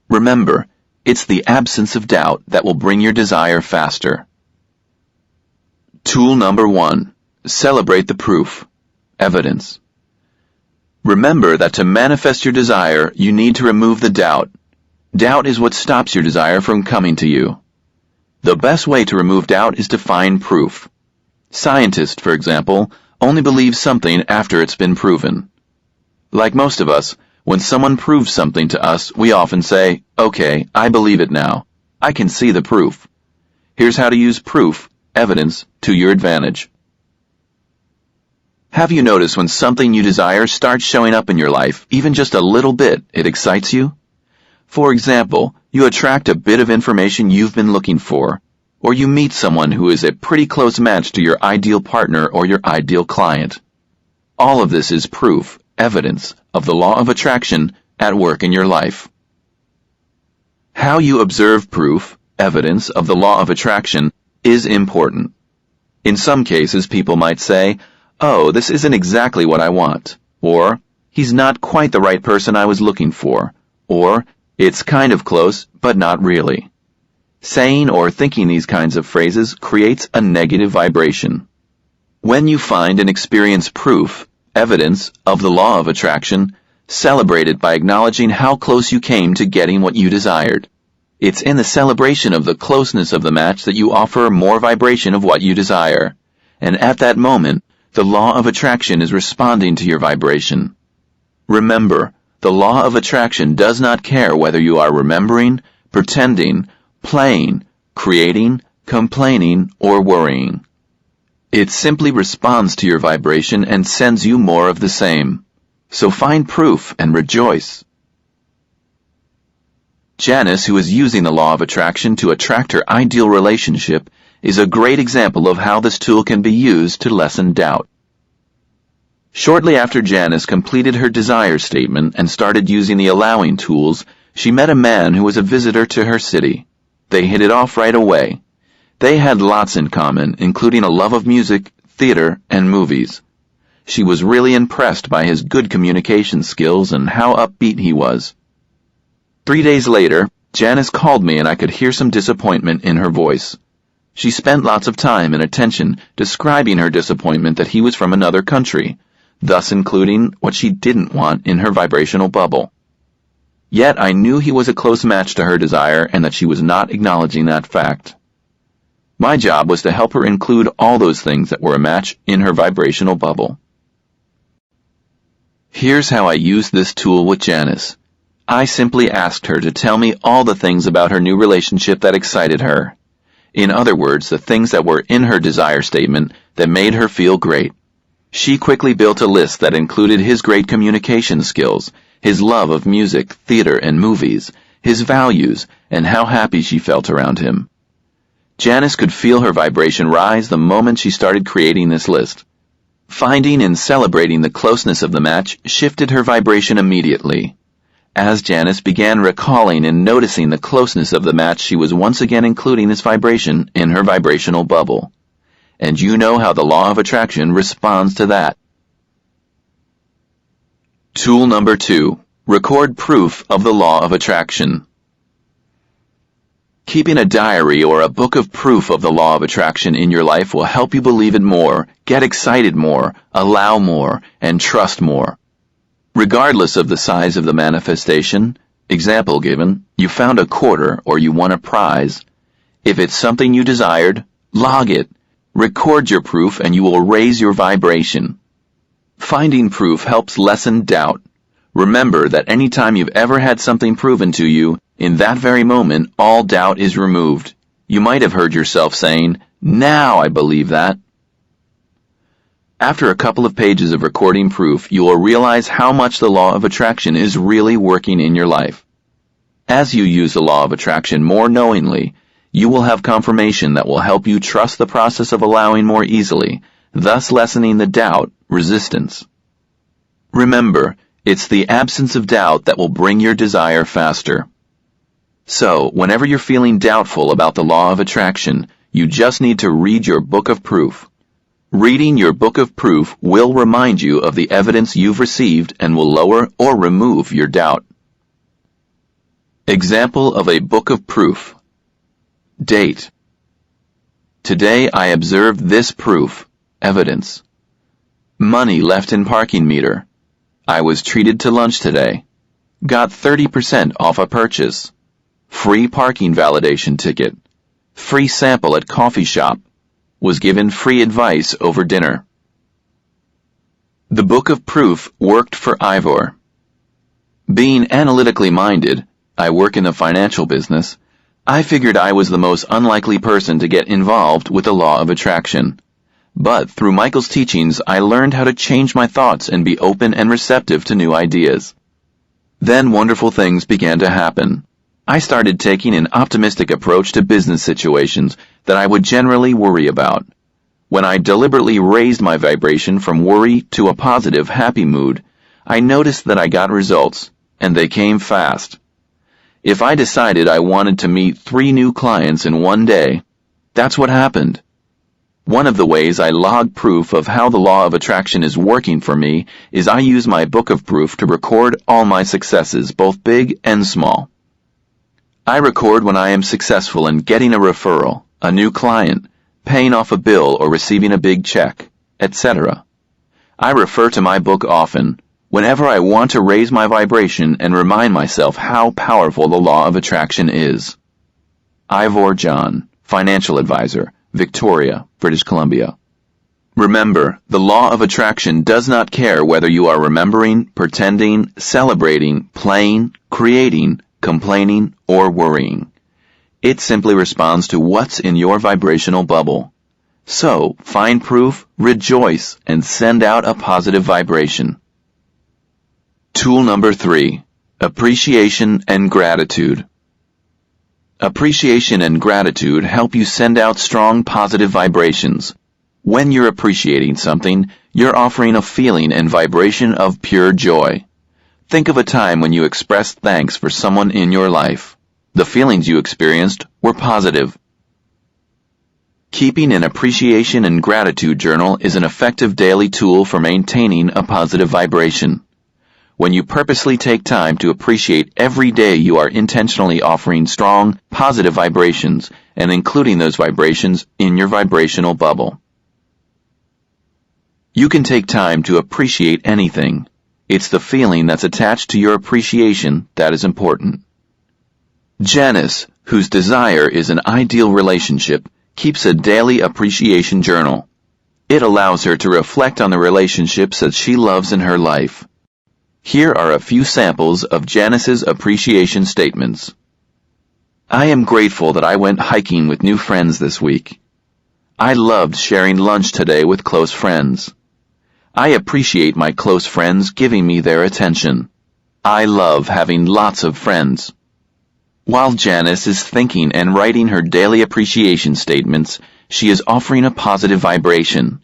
S2: Remember, it's the absence of doubt that will bring your desire faster. Tool number 1. Celebrate the proof, evidence. Remember that to manifest your desire, you need to remove the doubt. Doubt is what stops your desire from coming to you. The best way to remove doubt is to find proof. Scientists, for example, only believe something after it's been proven. Like most of us, when someone proves something to us, we often say, "Okay, I believe it now. I can see the proof." Here's how to use proof, evidence, to your advantage. Have you noticed when something you desire starts showing up in your life, even just a little bit, it excites you? For example, you attract a bit of information you've been looking for, or you meet someone who is a pretty close match to your ideal partner or your ideal client. All of this is proof, evidence, of the law of attraction at work in your life. How you observe proof, evidence, of the law of attraction is important. In some cases, people might say, "Oh, this isn't exactly what I want," or "He's not quite the right person I was looking for," or "It's kind of close, but not really." Saying or thinking these kinds of phrases creates a negative vibration. When you find and experience proof, evidence, of the law of attraction, celebrate it by acknowledging how close you came to getting what you desired. It's in the celebration of the closeness of the match that you offer more vibration of what you desire. And at that moment, the law of attraction is responding to your vibration. Remember, the law of attraction does not care whether you are remembering, pretending, playing, creating, complaining, or worrying. It simply responds to your vibration and sends you more of the same. So find proof and rejoice. Janice, who is using the law of attraction to attract her ideal relationship, is a great example of how this tool can be used to lessen doubt. Shortly after Janice completed her desire statement and started using the allowing tools, She met a man who was a visitor to her city. They hit it off right away. They had lots in common, including a love of music, theater, and movies. She was really impressed by his good communication skills and how upbeat he was. 3 days later, Janice called me and I could hear some disappointment in her voice. She spent lots of time and attention describing her disappointment that he was from another country, thus including what she didn't want in her vibrational bubble. Yet I knew he was a close match to her desire and that she was not acknowledging that fact. My job was to help her include all those things that were a match in her vibrational bubble. Here's how I used this tool with Janice. I simply asked her to tell me all the things about her new relationship that excited her. In other words, the things that were in her desire statement that made her feel great. She quickly built a list that included his great communication skills, his love of music, theater, and movies, his values, and how happy she felt around him. Janice could feel her vibration rise the moment she started creating this list. Finding and celebrating the closeness of the match shifted her vibration immediately. As Janice began recalling and noticing the closeness of the match, she was once again including this vibration in her vibrational bubble. And you know how the law of attraction responds to that. Tool number 2. Record proof of the law of attraction. Keeping a diary or a book of proof of the law of attraction in your life will help you believe it more, get excited more, allow more, and trust more. Regardless of the size of the manifestation, example given, you found a quarter or you won a prize. If it's something you desired, log it. Record your proof and you will raise your vibration. Finding proof helps lessen doubt. Remember that any time you've ever had something proven to you, in that very moment, all doubt is removed. You might have heard yourself saying, "Now I believe that." After a couple of pages of recording proof, you will realize how much the law of attraction is really working in your life. As you use the law of attraction more knowingly, you will have confirmation that will help you trust the process of allowing more easily, thus lessening the doubt, resistance. Remember, it's the absence of doubt that will bring your desire faster. So, whenever you're feeling doubtful about the law of attraction, you just need to read your book of proof. Reading your book of proof will remind you of the evidence you've received and will lower or remove your doubt. Example of a book of proof. Date. Today I observed this proof, evidence. Money left in parking meter. I was treated to lunch today. Got 30% off a purchase. Free parking validation ticket. Free sample at coffee shop. Was given free advice over dinner. The book of proof worked for Ivor. Being analytically minded, I work in the financial business, I figured I was the most unlikely person to get involved with the law of attraction. But through Michael's teachings, I learned how to change my thoughts and be open and receptive to new ideas. Then wonderful things began to happen. I started taking an optimistic approach to business situations that I would generally worry about. When I deliberately raised my vibration from worry to a positive, happy mood, I noticed that I got results, and they came fast. If I decided I wanted to meet 3 new clients in one day, that's what happened. One of the ways I log proof of how the law of attraction is working for me is I use my book of proof to record all my successes, both big and small. I record when I am successful in getting a referral, a new client, paying off a bill or receiving a big check, etc. I refer to my book often, whenever I want to raise my vibration and remind myself how powerful the law of attraction is. Ivor John, Financial Advisor, Victoria, British Columbia. Remember, the law of attraction does not care whether you are remembering, pretending, celebrating, playing, creating, complaining, or worrying. It simply responds to what's in your vibrational bubble. So, find proof, rejoice, and send out a positive vibration. Tool number 3. Appreciation and gratitude. Appreciation and gratitude help you send out strong positive vibrations. When you're appreciating something, you're offering a feeling and vibration of pure joy. Think of a time when you expressed thanks for someone in your life. The feelings you experienced were positive. Keeping an appreciation and gratitude journal is an effective daily tool for maintaining a positive vibration. When you purposely take time to appreciate every day, you are intentionally offering strong, positive vibrations and including those vibrations in your vibrational bubble. You can take time to appreciate anything. It's the feeling that's attached to your appreciation that is important. Janice, whose desire is an ideal relationship, keeps a daily appreciation journal. It allows her to reflect on the relationships that she loves in her life. Here are a few samples of Janice's appreciation statements. I am grateful that I went hiking with new friends this week. I loved sharing lunch today with close friends. I appreciate my close friends giving me their attention. I love having lots of friends. While Janice is thinking and writing her daily appreciation statements, she is offering a positive vibration.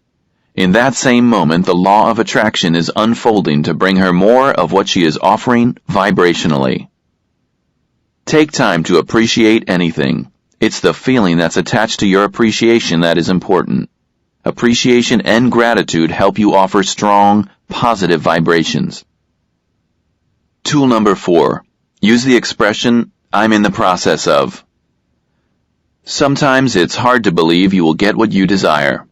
S2: In that same moment, the law of attraction is unfolding to bring her more of what she is offering vibrationally. Take time to appreciate anything. It's the feeling that's attached to your appreciation that is important. Appreciation and gratitude help you offer strong, positive vibrations. Tool number 4. Use the expression, I'm in the process of. Sometimes it's hard to believe you will get what you desire.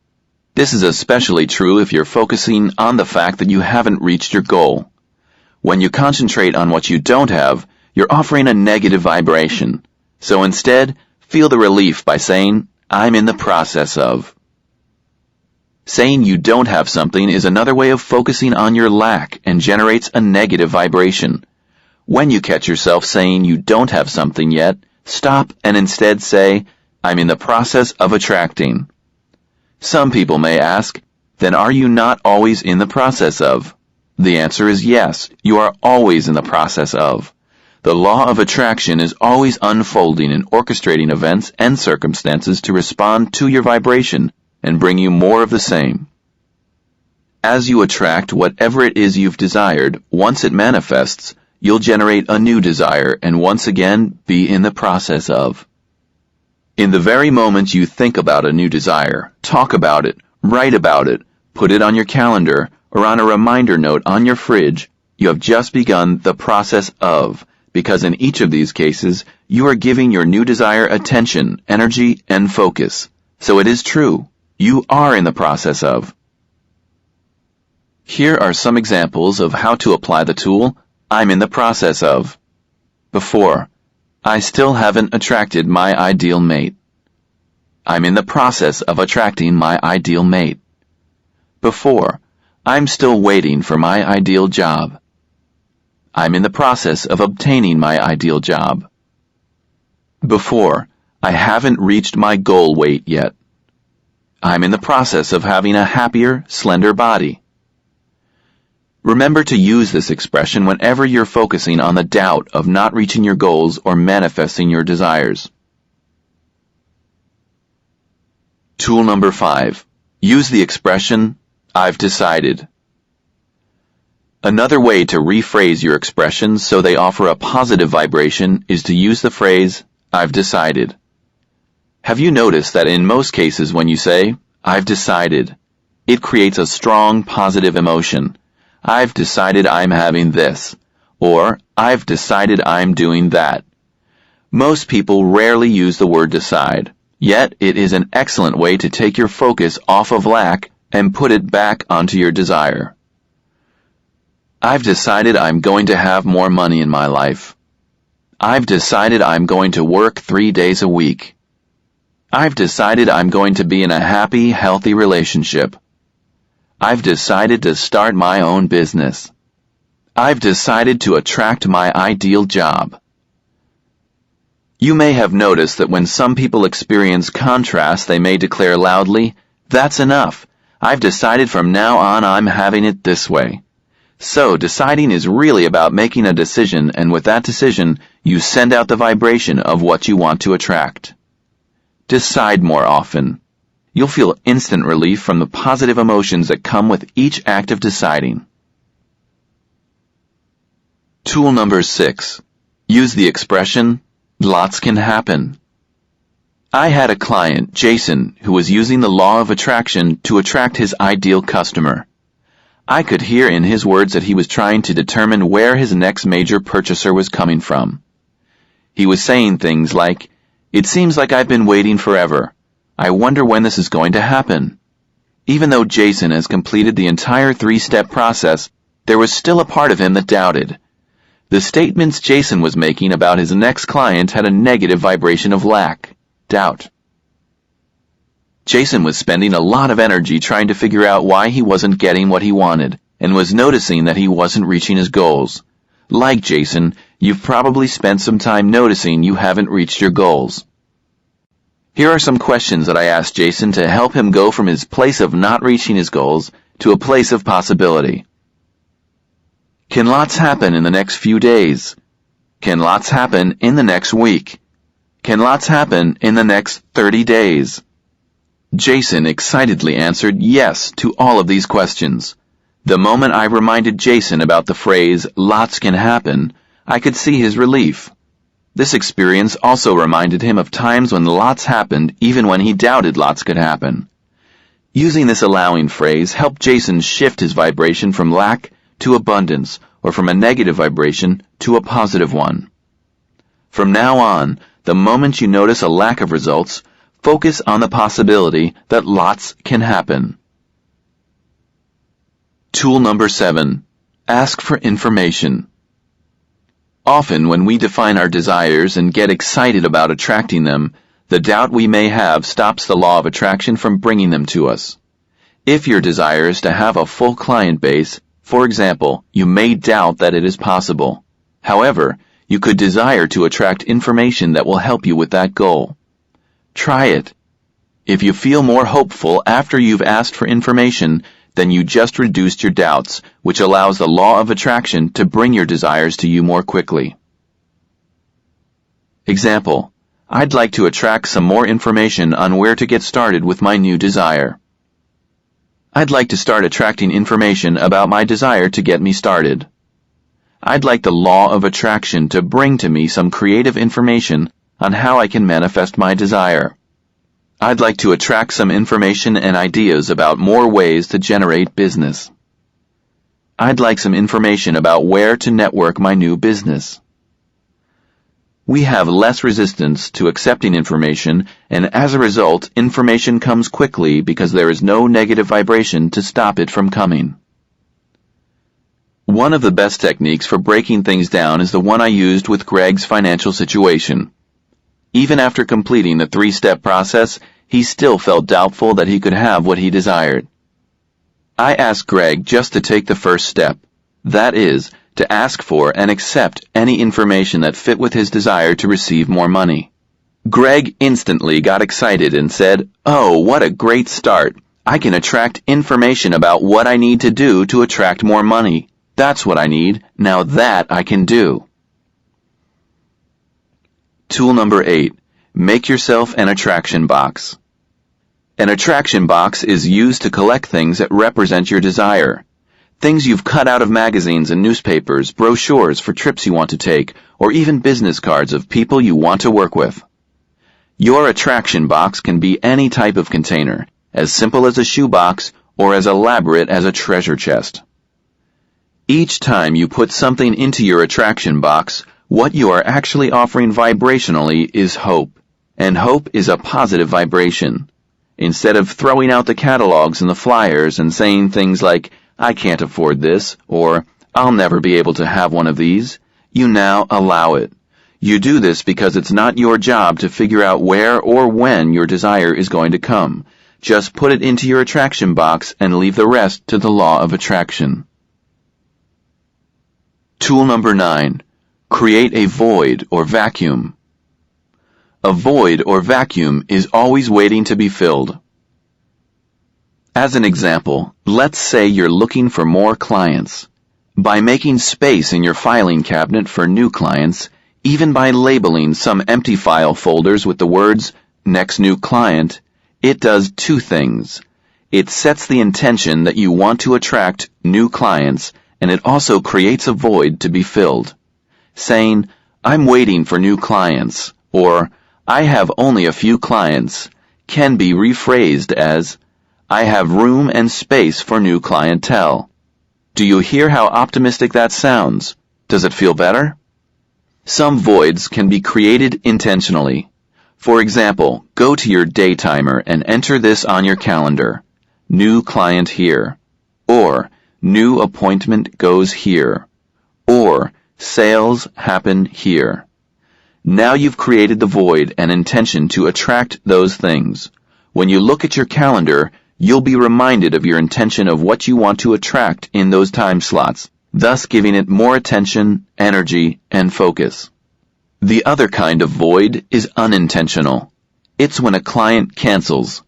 S2: This is especially true if you're focusing on the fact that you haven't reached your goal. When you concentrate on what you don't have, you're offering a negative vibration. So instead, feel the relief by saying, I'm in the process of. Saying you don't have something is another way of focusing on your lack and generates a negative vibration. When you catch yourself saying you don't have something yet, stop and instead say, I'm in the process of attracting. Some people may ask, then are you not always in the process of? The answer is yes, you are always in the process of. The law of attraction is always unfolding and orchestrating events and circumstances to respond to your vibration and bring you more of the same. As you attract whatever it is you've desired, once it manifests, you'll generate a new desire and once again be in the process of. In the very moment you think about a new desire, talk about it, write about it, put it on your calendar, or on a reminder note on your fridge, you have just begun the process of, because in each of these cases, you are giving your new desire attention, energy, and focus. So it is true, you are in the process of. Here are some examples of how to apply the tool, I'm in the process of. Before, I still haven't attracted my ideal mate. I'm in the process of attracting my ideal mate. Before, I'm still waiting for my ideal job. I'm in the process of obtaining my ideal job. Before, I haven't reached my goal weight yet. I'm in the process of having a happier, slender body. Remember to use this expression whenever you're focusing on the doubt of not reaching your goals or manifesting your desires. Tool number 5. Use the expression, I've decided. Another way to rephrase your expressions so they offer a positive vibration is to use the phrase, I've decided. Have you noticed that in most cases when you say, I've decided, it creates a strong positive emotion. I've decided I'm having this, or I've decided I'm doing that. Most people rarely use the word decide, yet it is an excellent way to take your focus off of lack and put it back onto your desire. I've decided I'm going to have more money in my life. I've decided I'm going to work 3 days a week. I've decided I'm going to be in a happy, healthy relationship. I've decided to start my own business. I've decided to attract my ideal job. You may have noticed that when some people experience contrast, they may declare loudly, that's enough. I've decided from now on I'm having it this way. So, deciding is really about making a decision, and with that decision, you send out the vibration of what you want to attract. Decide more often. You'll feel instant relief from the positive emotions that come with each act of deciding. Tool number 6. Use the expression, lots can happen. I had a client, Jason, who was using the law of attraction to attract his ideal customer. I could hear in his words that he was trying to determine where his next major purchaser was coming from. He was saying things like, "It seems like I've been waiting forever. I wonder when this is going to happen." Even though Jason has completed the entire 3-step process, there was still a part of him that doubted. The statements Jason was making about his next client had a negative vibration of lack, doubt. Jason was spending a lot of energy trying to figure out why he wasn't getting what he wanted, and was noticing that he wasn't reaching his goals. Like Jason, you've probably spent some time noticing you haven't reached your goals. Here are some questions that I asked Jason to help him go from his place of not reaching his goals to a place of possibility. Can lots happen in the next few days? Can lots happen in the next week? Can lots happen in the next 30 days? Jason excitedly answered yes to all of these questions. The moment I reminded Jason about the phrase, lots can happen, I could see his relief. This experience also reminded him of times when lots happened even when he doubted lots could happen. Using this allowing phrase helped Jason shift his vibration from lack to abundance, or from a negative vibration to a positive one. From now on, the moment you notice a lack of results, focus on the possibility that lots can happen. Tool number 7. Ask for information. Often when we define our desires and get excited about attracting them, the doubt we may have stops the law of attraction from bringing them to us. If your desire is to have a full client base, for example, you may doubt that it is possible. However, you could desire to attract information that will help you with that goal. Try it. If you feel more hopeful after you've asked for information, then you just reduced your doubts, which allows the law of attraction to bring your desires to you more quickly. Example: I'd like to attract some more information on where to get started with my new desire. I'd like to start attracting information about my desire to get me started. I'd like the law of attraction to bring to me some creative information on how I can manifest my desire. I'd like to attract some information and ideas about more ways to generate business. I'd like some information about where to network my new business. We have less resistance to accepting information, and as a result, information comes quickly because there is no negative vibration to stop it from coming. One of the best techniques for breaking things down is the one I used with Greg's financial situation. Even after completing the 3-step process, he still felt doubtful that he could have what he desired. I asked Greg just to take the first step, that is, to ask for and accept any information that fit with his desire to receive more money. Greg instantly got excited and said, "Oh, what a great start. I can attract information about what I need to do to attract more money. That's what I need. Now that I can do." Tool number 8. Make yourself an attraction box. An attraction box is used to collect things that represent your desire. Things you've cut out of magazines and newspapers, brochures for trips you want to take, or even business cards of people you want to work with. Your attraction box can be any type of container, as simple as a shoebox or as elaborate as a treasure chest. Each time you put something into your attraction box, what you are actually offering vibrationally is hope, and hope is a positive vibration. Instead of throwing out the catalogs and the flyers and saying things like, "I can't afford this," or "I'll never be able to have one of these," you now allow it. You do this because it's not your job to figure out where or when your desire is going to come. Just put it into your attraction box and leave the rest to the law of attraction. Tool number 9. Create a void or vacuum. A void or vacuum is always waiting to be filled. As an example, let's say you're looking for more clients. By making space in your filing cabinet for new clients, even by labeling some empty file folders with the words, "Next New Client," it does 2 things. It sets the intention that you want to attract new clients, and it also creates a void to be filled. Saying, "I'm waiting for new clients," or "I have only a few clients," can be rephrased as, "I have room and space for new clientele." Do you hear how optimistic that sounds? Does it feel better? Some voids can be created intentionally. For example, go to your day timer and enter this on your calendar. New client here. Or, new appointment goes here. Or, sales happen here. Now you've created the void and intention to attract those things. When you look at your calendar, you'll be reminded of your intention of what you want to attract in those time slots, thus giving it more attention, energy, and focus. The other kind of void is unintentional. It's when a client cancels.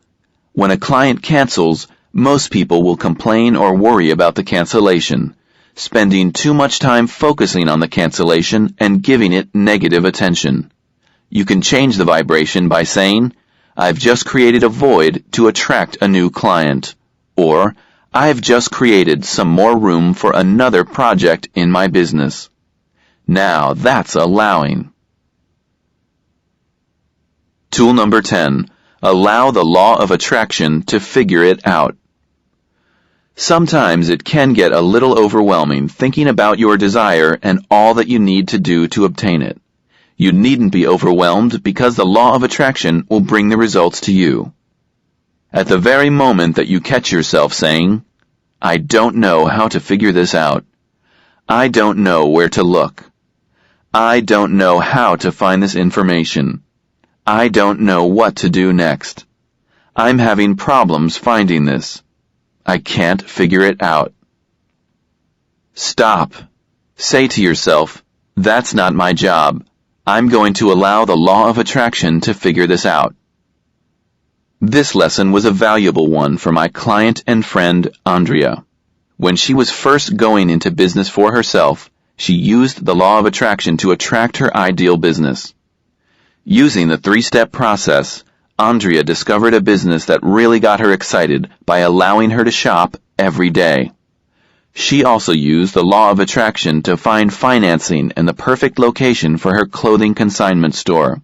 S2: When a client cancels, most people will complain or worry about the cancellation, spending too much time focusing on the cancellation and giving it negative attention. You can change the vibration by saying, "I've just created a void to attract a new client," or "I've just created some more room for another project in my business." Now that's allowing. Tool number 10. Allow the law of attraction to figure it out. Sometimes it can get a little overwhelming thinking about your desire and all that you need to do to obtain it. You needn't be overwhelmed because the law of attraction will bring the results to you. At the very moment that you catch yourself saying, "I don't know how to figure this out. I don't know where to look. I don't know how to find this information. I don't know what to do next. I'm having problems finding this. I can't figure it out." Stop. Say to yourself, "That's not my job. I'm going to allow the law of attraction to figure this out." This lesson was a valuable one for my client and friend, Andrea. When she was first going into business for herself, she used the law of attraction to attract her ideal business. Using the 3-step process, Andrea discovered a business that really got her excited by allowing her to shop every day. She also used the law of attraction to find financing and the perfect location for her clothing consignment store.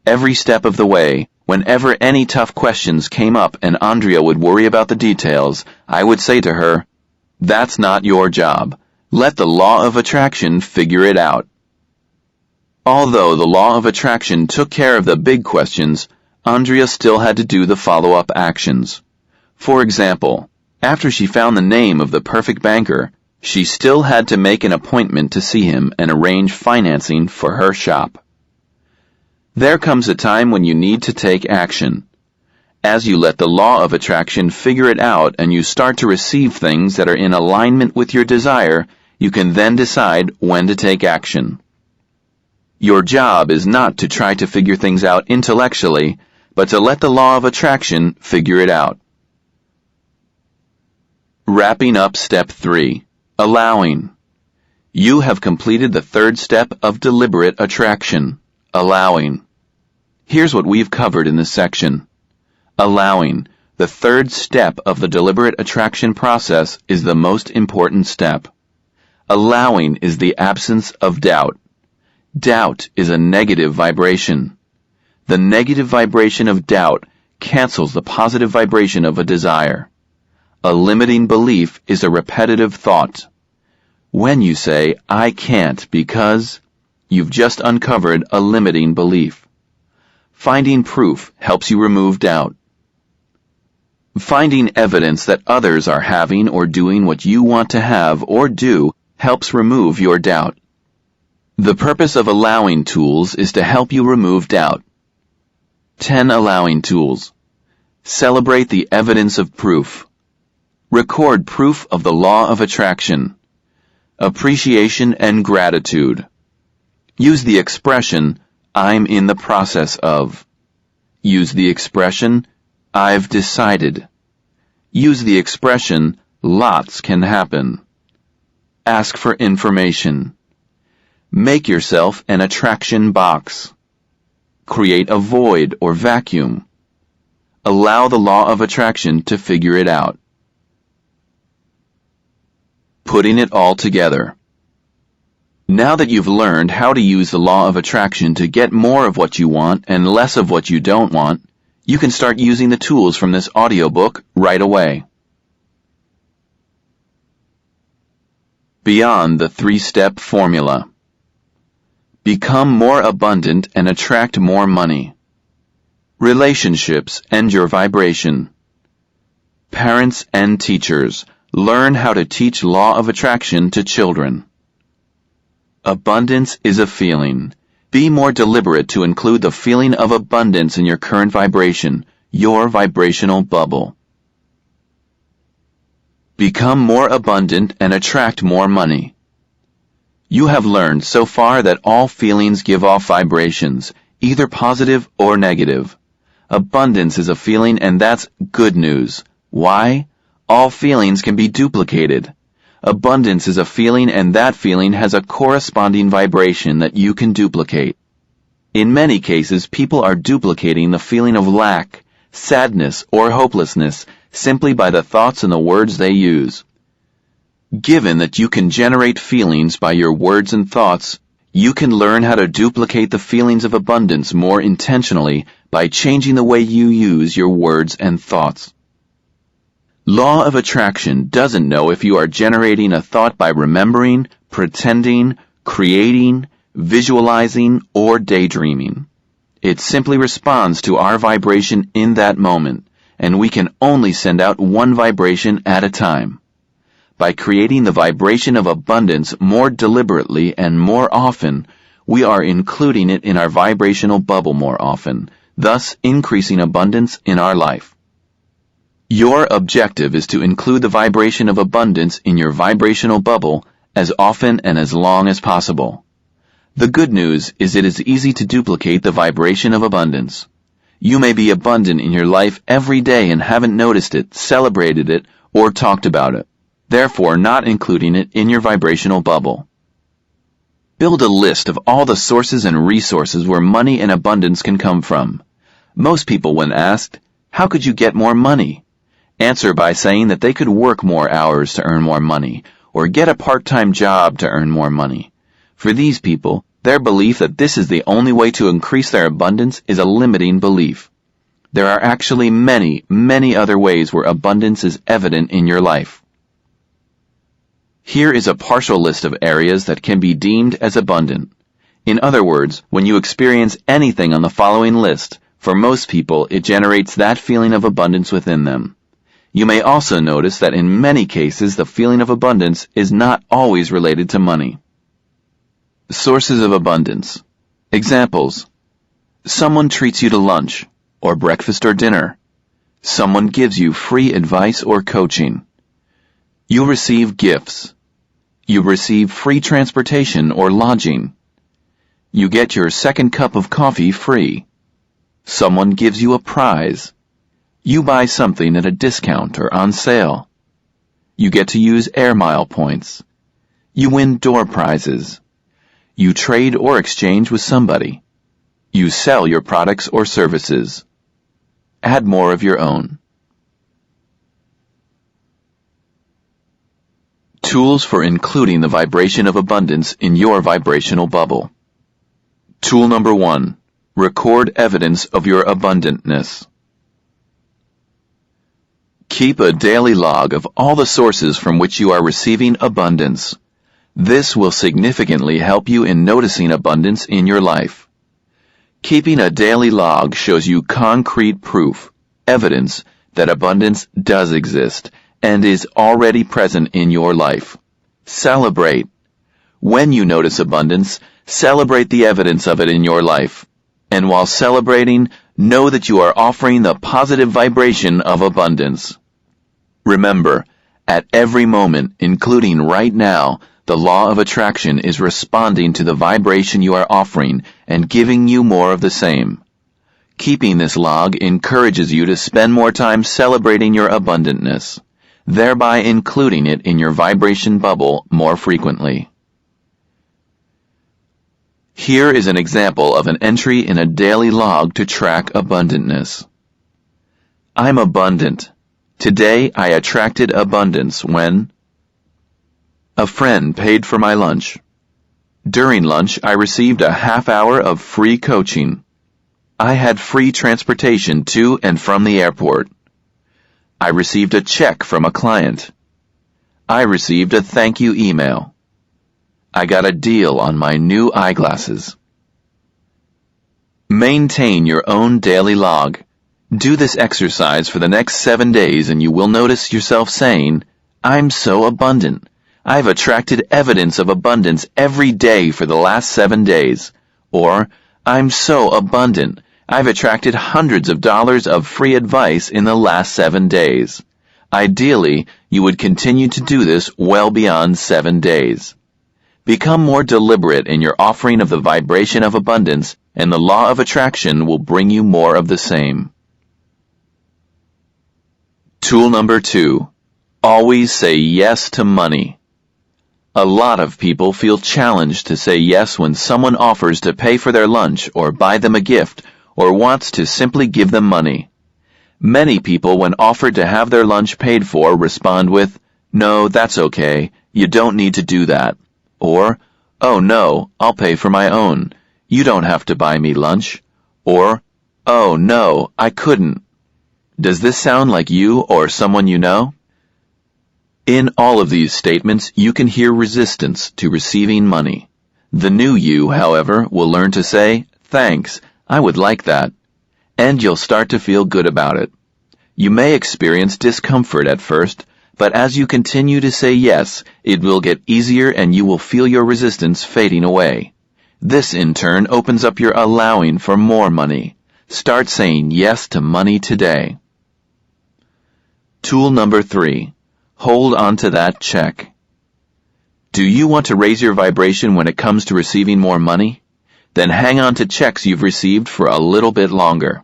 S2: Every step of the way, whenever any tough questions came up and Andrea would worry about the details, I would say to her, "That's not your job. Let the law of attraction figure it out." Although the law of attraction took care of the big questions, Andrea still had to do the follow-up actions. For example, after she found the name of the perfect banker, she still had to make an appointment to see him and arrange financing for her shop. There comes a time when you need to take action. As you let the law of attraction figure it out and you start to receive things that are in alignment with your desire, you can then decide when to take action. Your job is not to try to figure things out intellectually, but to let the law of attraction figure it out. Wrapping up Step 3. Allowing. You have completed the 3rd step of deliberate attraction, allowing. Here's what we've covered in this section. Allowing, the 3rd step of the deliberate attraction process, is the most important step. Allowing is the absence of doubt. Doubt is a negative vibration. The negative vibration of doubt cancels the positive vibration of a desire. A limiting belief is a repetitive thought. When you say, "I can't because," you've just uncovered a limiting belief. Finding proof helps you remove doubt. Finding evidence that others are having or doing what you want to have or do helps remove your doubt. The purpose of allowing tools is to help you remove doubt. 10 allowing tools. Celebrate the evidence of proof. Record proof of the law of attraction. Appreciation and gratitude. Use the expression, "I'm in the process of." Use the expression, "I've decided." Use the expression, "Lots can happen." Ask for information. Make yourself an attraction box. Create a void or vacuum. Allow the law of attraction to figure it out. Putting it all together. Now that you've learned how to use the law of attraction to get more of what you want and less of what you don't want, you can start using the tools from this audiobook right away. Beyond the 3-step formula. Become more abundant and attract more money. Relationships and your vibration. Parents and teachers, learn how to teach law of attraction to children. Abundance is a feeling. Be more deliberate to include the feeling of abundance in your current vibration, your vibrational bubble. Become more abundant and attract more money. You have learned so far that all feelings give off vibrations, either positive or negative. Abundance is a feeling, and that's good news. Why? All feelings can be duplicated. Abundance is a feeling, and that feeling has a corresponding vibration that you can duplicate. In many cases, people are duplicating the feeling of lack, sadness, or hopelessness simply by the thoughts and the words they use. Given that you can generate feelings by your words and thoughts, you can learn how to duplicate the feelings of abundance more intentionally by changing the way you use your words and thoughts. Law of attraction doesn't know if you are generating a thought by remembering, pretending, creating, visualizing, or daydreaming. It simply responds to our vibration in that moment, and we can only send out one vibration at a time. By creating the vibration of abundance more deliberately and more often, we are including it in our vibrational bubble more often, thus increasing abundance in our life. Your objective is to include the vibration of abundance in your vibrational bubble as often and as long as possible. The good news is it is easy to duplicate the vibration of abundance. You may be abundant in your life every day and haven't noticed it, celebrated it, or talked about it, therefore not including it in your vibrational bubble. Build a list of all the sources and resources where money and abundance can come from. Most people, when asked, "How could you get more money?" answer by saying that they could work more hours to earn more money, or get a part-time job to earn more money. For these people, their belief that this is the only way to increase their abundance is a limiting belief. There are actually many, many other ways where abundance is evident in your life. Here is a partial list of areas that can be deemed as abundant. In other words, when you experience anything on the following list, for most people it generates that feeling of abundance within them. You may also notice that in many cases the feeling of abundance is not always related to money. Sources of abundance. Examples. Someone treats you to lunch, or breakfast or dinner. Someone gives you free advice or coaching. You receive gifts. You receive free transportation or lodging. You get your second cup of coffee free. Someone gives you a prize. You buy something at a discount or on sale. You get to use air mile points. You win door prizes. You trade or exchange with somebody. You sell your products or services. Add more of your own. Tools for including the vibration of abundance in your vibrational bubble. Tool number 1. Record evidence of your abundantness. Keep a daily log of all the sources from which you are receiving abundance. This will significantly help you in noticing abundance in your life. Keeping a daily log shows you concrete proof, evidence, that abundance does exist and is already present in your life. Celebrate. When you notice abundance, celebrate the evidence of it in your life. And while celebrating, know that you are offering the positive vibration of abundance. Remember, at every moment, including right now, the law of attraction is responding to the vibration you are offering and giving you more of the same. Keeping this log encourages you to spend more time celebrating your abundantness, thereby including it in your vibration bubble more frequently. Here is an example of an entry in a daily log to track abundantness. I'm abundant. Today I attracted abundance when a friend paid for my lunch. During lunch, I received a half hour of free coaching. I had free transportation to and from the airport. I received a check from a client. I received a thank you email. I got a deal on my new eyeglasses. Maintain your own daily log. Do this exercise for the next 7 days and you will notice yourself saying, "I'm so abundant. I've attracted evidence of abundance every day for the last 7 days." Or, "I'm so abundant. I've attracted hundreds of dollars of free advice in the last 7 days." Ideally, you would continue to do this well beyond 7 days. Become more deliberate in your offering of the vibration of abundance, and the law of attraction will bring you more of the same. Tool number 2. Always say yes to money. A lot of people feel challenged to say yes when someone offers to pay for their lunch or buy them a gift or wants to simply give them money. Many people, when offered to have their lunch paid for, respond with, "No, that's okay. You don't need to do that." Or, "Oh no, I'll pay for my own. You don't have to buy me lunch." Or, "Oh no, I couldn't." Does this sound like you or someone you know? In all of these statements, you can hear resistance to receiving money. The new you, however, will learn to say, "Thanks, I would like that." And you'll start to feel good about it. You may experience discomfort at first, but as you continue to say yes, it will get easier and you will feel your resistance fading away. This, in turn, opens up your allowing for more money. Start saying yes to money today. Tool number 3. Hold on to that check. Do you want to raise your vibration when it comes to receiving more money? Then hang on to checks you've received for a little bit longer.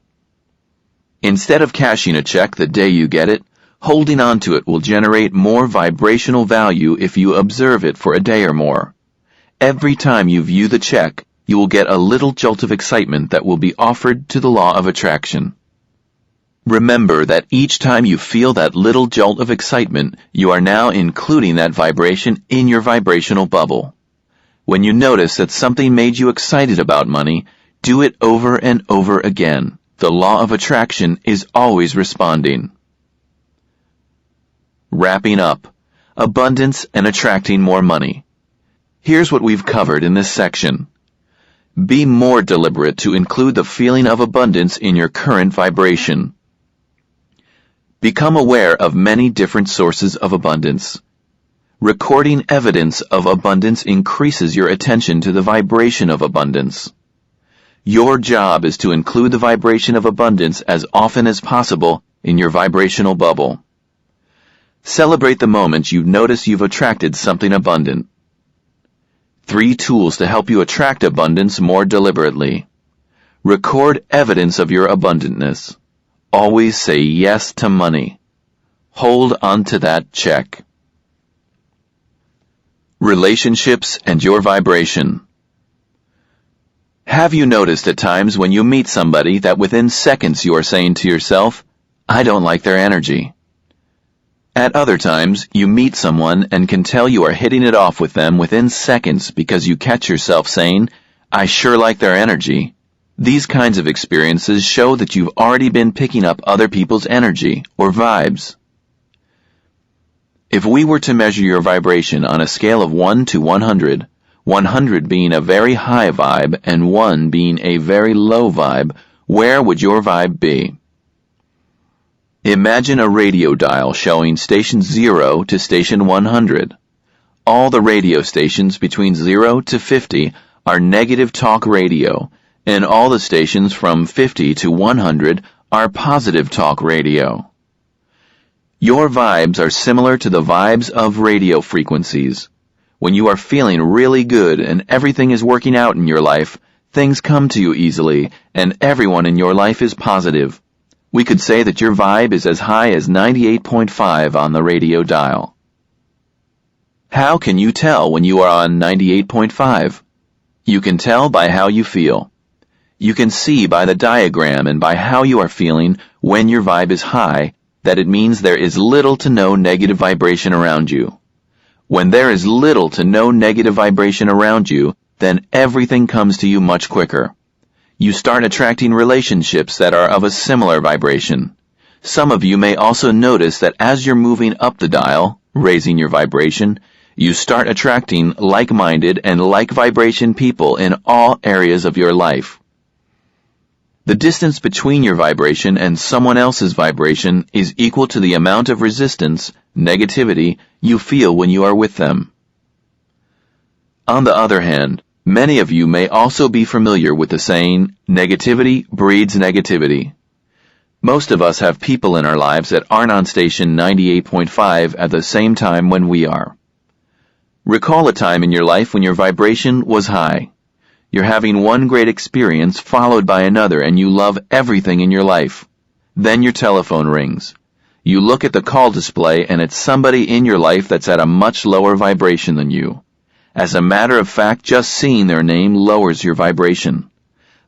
S2: Instead of cashing a check the day you get it, holding on to it will generate more vibrational value if you observe it for a day or more. Every time you view the check, you will get a little jolt of excitement that will be offered to the law of attraction. Remember that each time you feel that little jolt of excitement, you are now including that vibration in your vibrational bubble. When you notice that something made you excited about money, do it over and over again. The law of attraction is always responding. Wrapping up. Abundance and attracting more money. Here's what we've covered in this section. Be more deliberate to include the feeling of abundance in your current vibration. Become aware of many different sources of abundance. Recording evidence of abundance increases your attention to the vibration of abundance. Your job is to include the vibration of abundance as often as possible in your vibrational bubble. Celebrate the moment you notice you've attracted something abundant. 3 tools to help you attract abundance more deliberately. Record evidence of your abundantness. Always say yes to money. Hold on to that check. Relationships and your vibration. Have you noticed at times when you meet somebody that within seconds you are saying to yourself, "I don't like their energy"? At other times, you meet someone and can tell you are hitting it off with them within seconds because you catch yourself saying, "I sure like their energy." These kinds of experiences show that you've already been picking up other people's energy or vibes. If we were to measure your vibration on a scale of 1 to 100, 100 being a very high vibe and 1 being a very low vibe, where would your vibe be? Imagine a radio dial showing station 0 to station 100. All the radio stations between 0 to 50 are negative talk radio, and all the stations from 50 to 100 are positive talk radio. Your vibes are similar to the vibes of radio frequencies. When you are feeling really good and everything is working out in your life, things come to you easily, and everyone in your life is positive. We could say that your vibe is as high as 98.5 on the radio dial. How can you tell when you are on 98.5? You can tell by how you feel. You can see by the diagram and by how you are feeling when your vibe is high that it means there is little to no negative vibration around you. When there is little to no negative vibration around you, then everything comes to you much quicker. You start attracting relationships that are of a similar vibration. Some of you may also notice that as you're moving up the dial, raising your vibration, you start attracting like-minded and like-vibration people in all areas of your life. The distance between your vibration and someone else's vibration is equal to the amount of resistance, negativity, you feel when you are with them. On the other hand, many of you may also be familiar with the saying, negativity breeds negativity. Most of us have people in our lives that aren't on station 98.5 at the same time when we are. Recall a time in your life when your vibration was high. You're having one great experience followed by another and you love everything in your life. Then your telephone rings. You look at the call display and it's somebody in your life that's at a much lower vibration than you. As a matter of fact, just seeing their name lowers your vibration.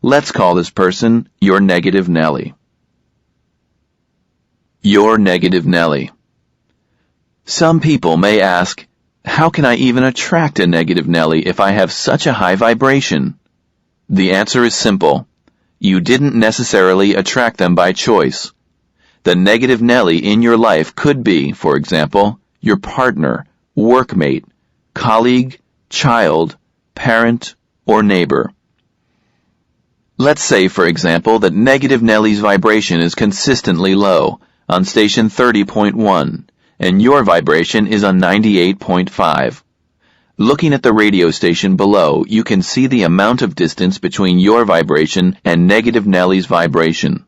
S2: Let's call this person your negative Nelly. Your negative Nelly. Some people may ask, how can I even attract a negative Nelly if I have such a high vibration? The answer is simple. You didn't necessarily attract them by choice. The negative Nelly in your life could be, for example, your partner, workmate, colleague, child, parent, or neighbor. Let's say, for example, that negative Nelly's vibration is consistently low, on station 30.1, and your vibration is on 98.5. Looking at the radio station below, you can see the amount of distance between your vibration and negative Nelly's vibration.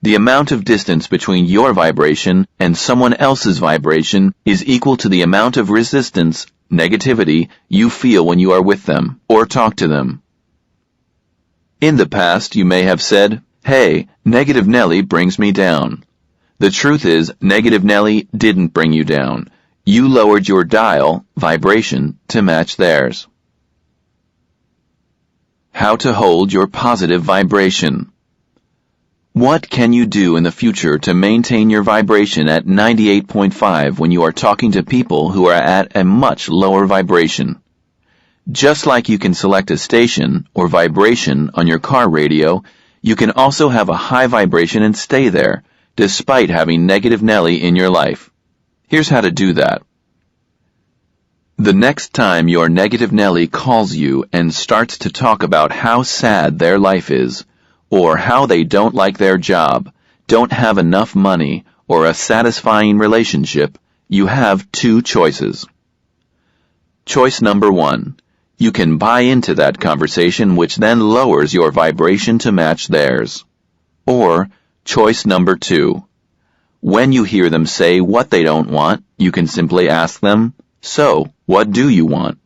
S2: The amount of distance between your vibration and someone else's vibration is equal to the amount of resistance, negativity, you feel when you are with them or talk to them. In the past, you may have said, hey, negative Nelly brings me down. The truth is, negative Nelly didn't bring you down. You lowered your dial, vibration, to match theirs. How to hold your positive vibration. What can you do in the future to maintain your vibration at 98.5 when you are talking to people who are at a much lower vibration? Just like you can select a station or vibration on your car radio, you can also have a high vibration and stay there, despite having negative Nelly in your life. Here's how to do that. The next time your negative Nelly calls you and starts to talk about how sad their life is, or how they don't like their job, don't have enough money, or a satisfying relationship, you have two choices. Choice number 1. You can buy into that conversation, which then lowers your vibration to match theirs. Or, choice number 2. When you hear them say what they don't want, you can simply ask them, so, what do you want?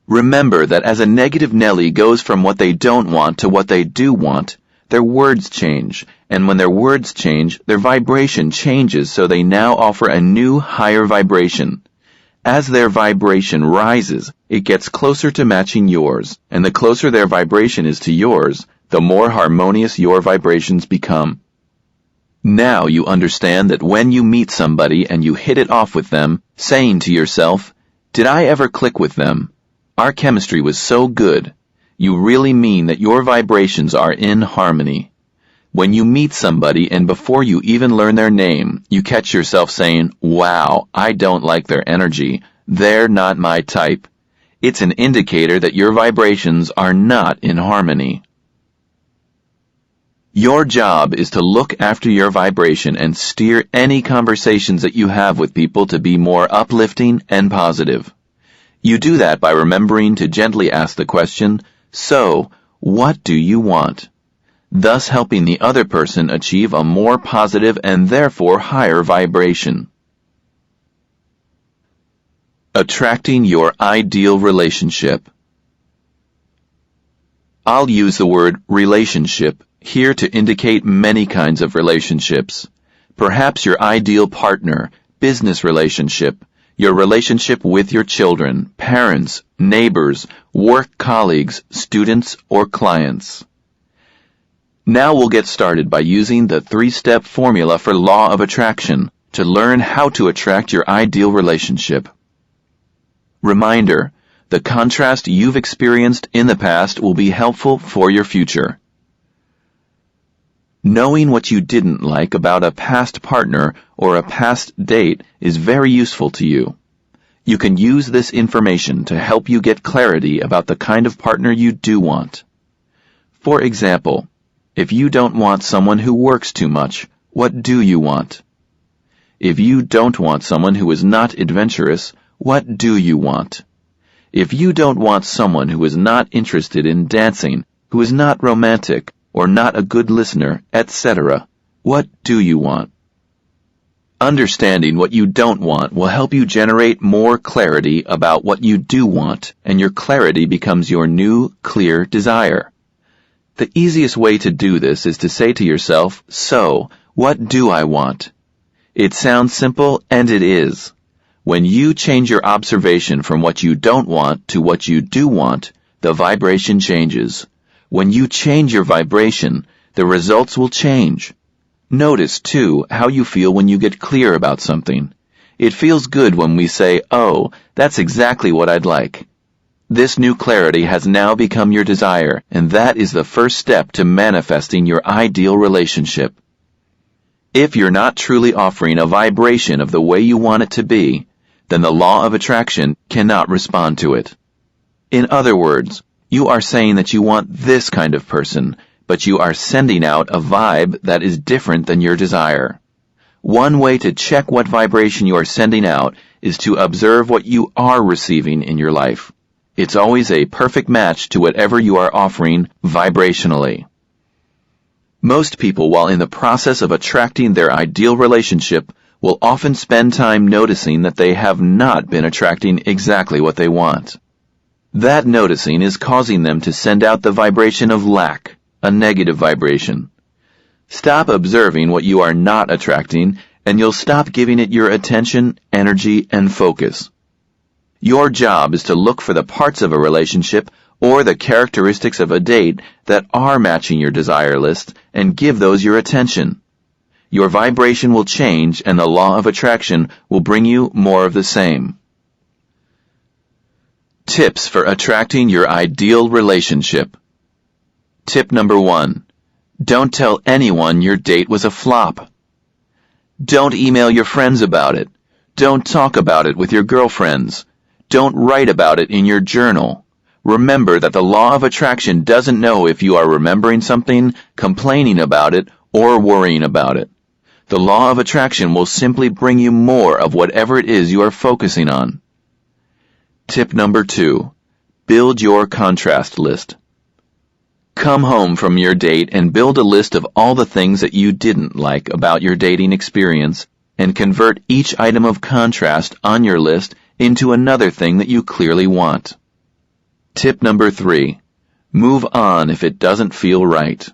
S2: Remember that as a negative Nelly goes from what they don't want to what they do want, their words change, and when their words change, their vibration changes so they now offer a new, higher vibration. As their vibration rises, it gets closer to matching yours, and the closer their vibration is to yours, the more harmonious your vibrations become. Now you understand that when you meet somebody and you hit it off with them, saying to yourself, did I ever click with them? Our chemistry was so good. You really mean that your vibrations are in harmony. When you meet somebody and before you even learn their name, you catch yourself saying, wow, I don't like their energy. They're not my type. It's an indicator that your vibrations are not in harmony. Your job is to look after your vibration and steer any conversations that you have with people to be more uplifting and positive. You do that by remembering to gently ask the question, so, what do you want? Thus helping the other person achieve a more positive and therefore higher vibration. Attracting your ideal relationship. I'll use the word relationship here to indicate many kinds of relationships. Perhaps your ideal partner, business relationship, your relationship with your children, parents, neighbors, work colleagues, students, or clients. Now we'll get started by using the 3-step formula for law of attraction to learn how to attract your ideal relationship. Reminder, The contrast you've experienced in the past will be helpful for your future. Knowing what you didn't like about a past partner or a past date is very useful to you. You can use this information to help you get clarity about the kind of partner you do want. For example, if you don't want someone who works too much, what do you want? If you don't want someone who is not adventurous, what do you want? If you don't want someone who is not interested in dancing, who is not romantic, or not a good listener, etc., what do you want? Understanding what you don't want will help you generate more clarity about what you do want, and your clarity becomes your new, clear desire. The easiest way to do this is to say to yourself, so, what do I want? It sounds simple, and it is. When you change your observation from what you don't want to what you do want, the vibration changes. When you change your vibration, the results will change. Notice, too, how you feel when you get clear about something. It feels good when we say, oh, that's exactly what I'd like. This new clarity has now become your desire, and that is the first step to manifesting your ideal relationship. If you're not truly offering a vibration of the way you want it to be, then the law of attraction cannot respond to it. In other words, you are saying that you want this kind of person, but you are sending out a vibe that is different than your desire. One way to check what vibration you are sending out is to observe what you are receiving in your life. It's always a perfect match to whatever you are offering vibrationally. Most people, while in the process of attracting their ideal relationship, will often spend time noticing that they have not been attracting exactly what they want. That noticing is causing them to send out the vibration of lack, a negative vibration. Stop observing what you are not attracting, and you'll stop giving it your attention, energy, and focus. Your job is to look for the parts of a relationship or the characteristics of a date that are matching your desire list and give those your attention. Your vibration will change and the law of attraction will bring you more of the same. Tips for attracting your ideal relationship. Tip number 1. Don't tell anyone your date was a flop. Don't email your friends about it. Don't talk about it with your girlfriends. Don't write about it in your journal. Remember that the law of attraction doesn't know if you are remembering something, complaining about it, or worrying about it. The law of attraction will simply bring you more of whatever it is you are focusing on. Tip number 2. Build your contrast list. Come home from your date and build a list of all the things that you didn't like about your dating experience and convert each item of contrast on your list into another thing that you clearly want. Tip number 3. Move on if it doesn't feel right.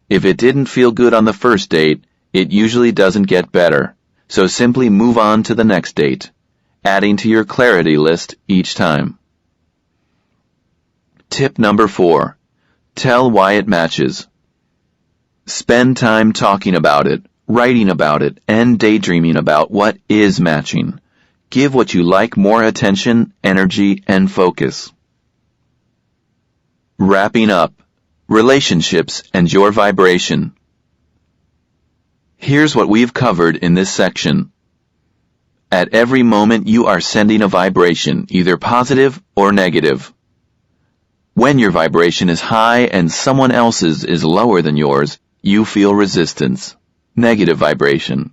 S2: If it didn't feel good on the first date, it usually doesn't get better, so simply move on to the next date, adding to your clarity list each time. Tip number 4. Tell why it matches. Spend time talking about it, writing about it, and daydreaming about what is matching. Give what you like more attention, energy, and focus. Wrapping up. Relationships and your vibration. Here's what we've covered in this section. At every moment you are sending a vibration, either positive or negative. When your vibration is high and someone else's is lower than yours, you feel resistance, negative vibration.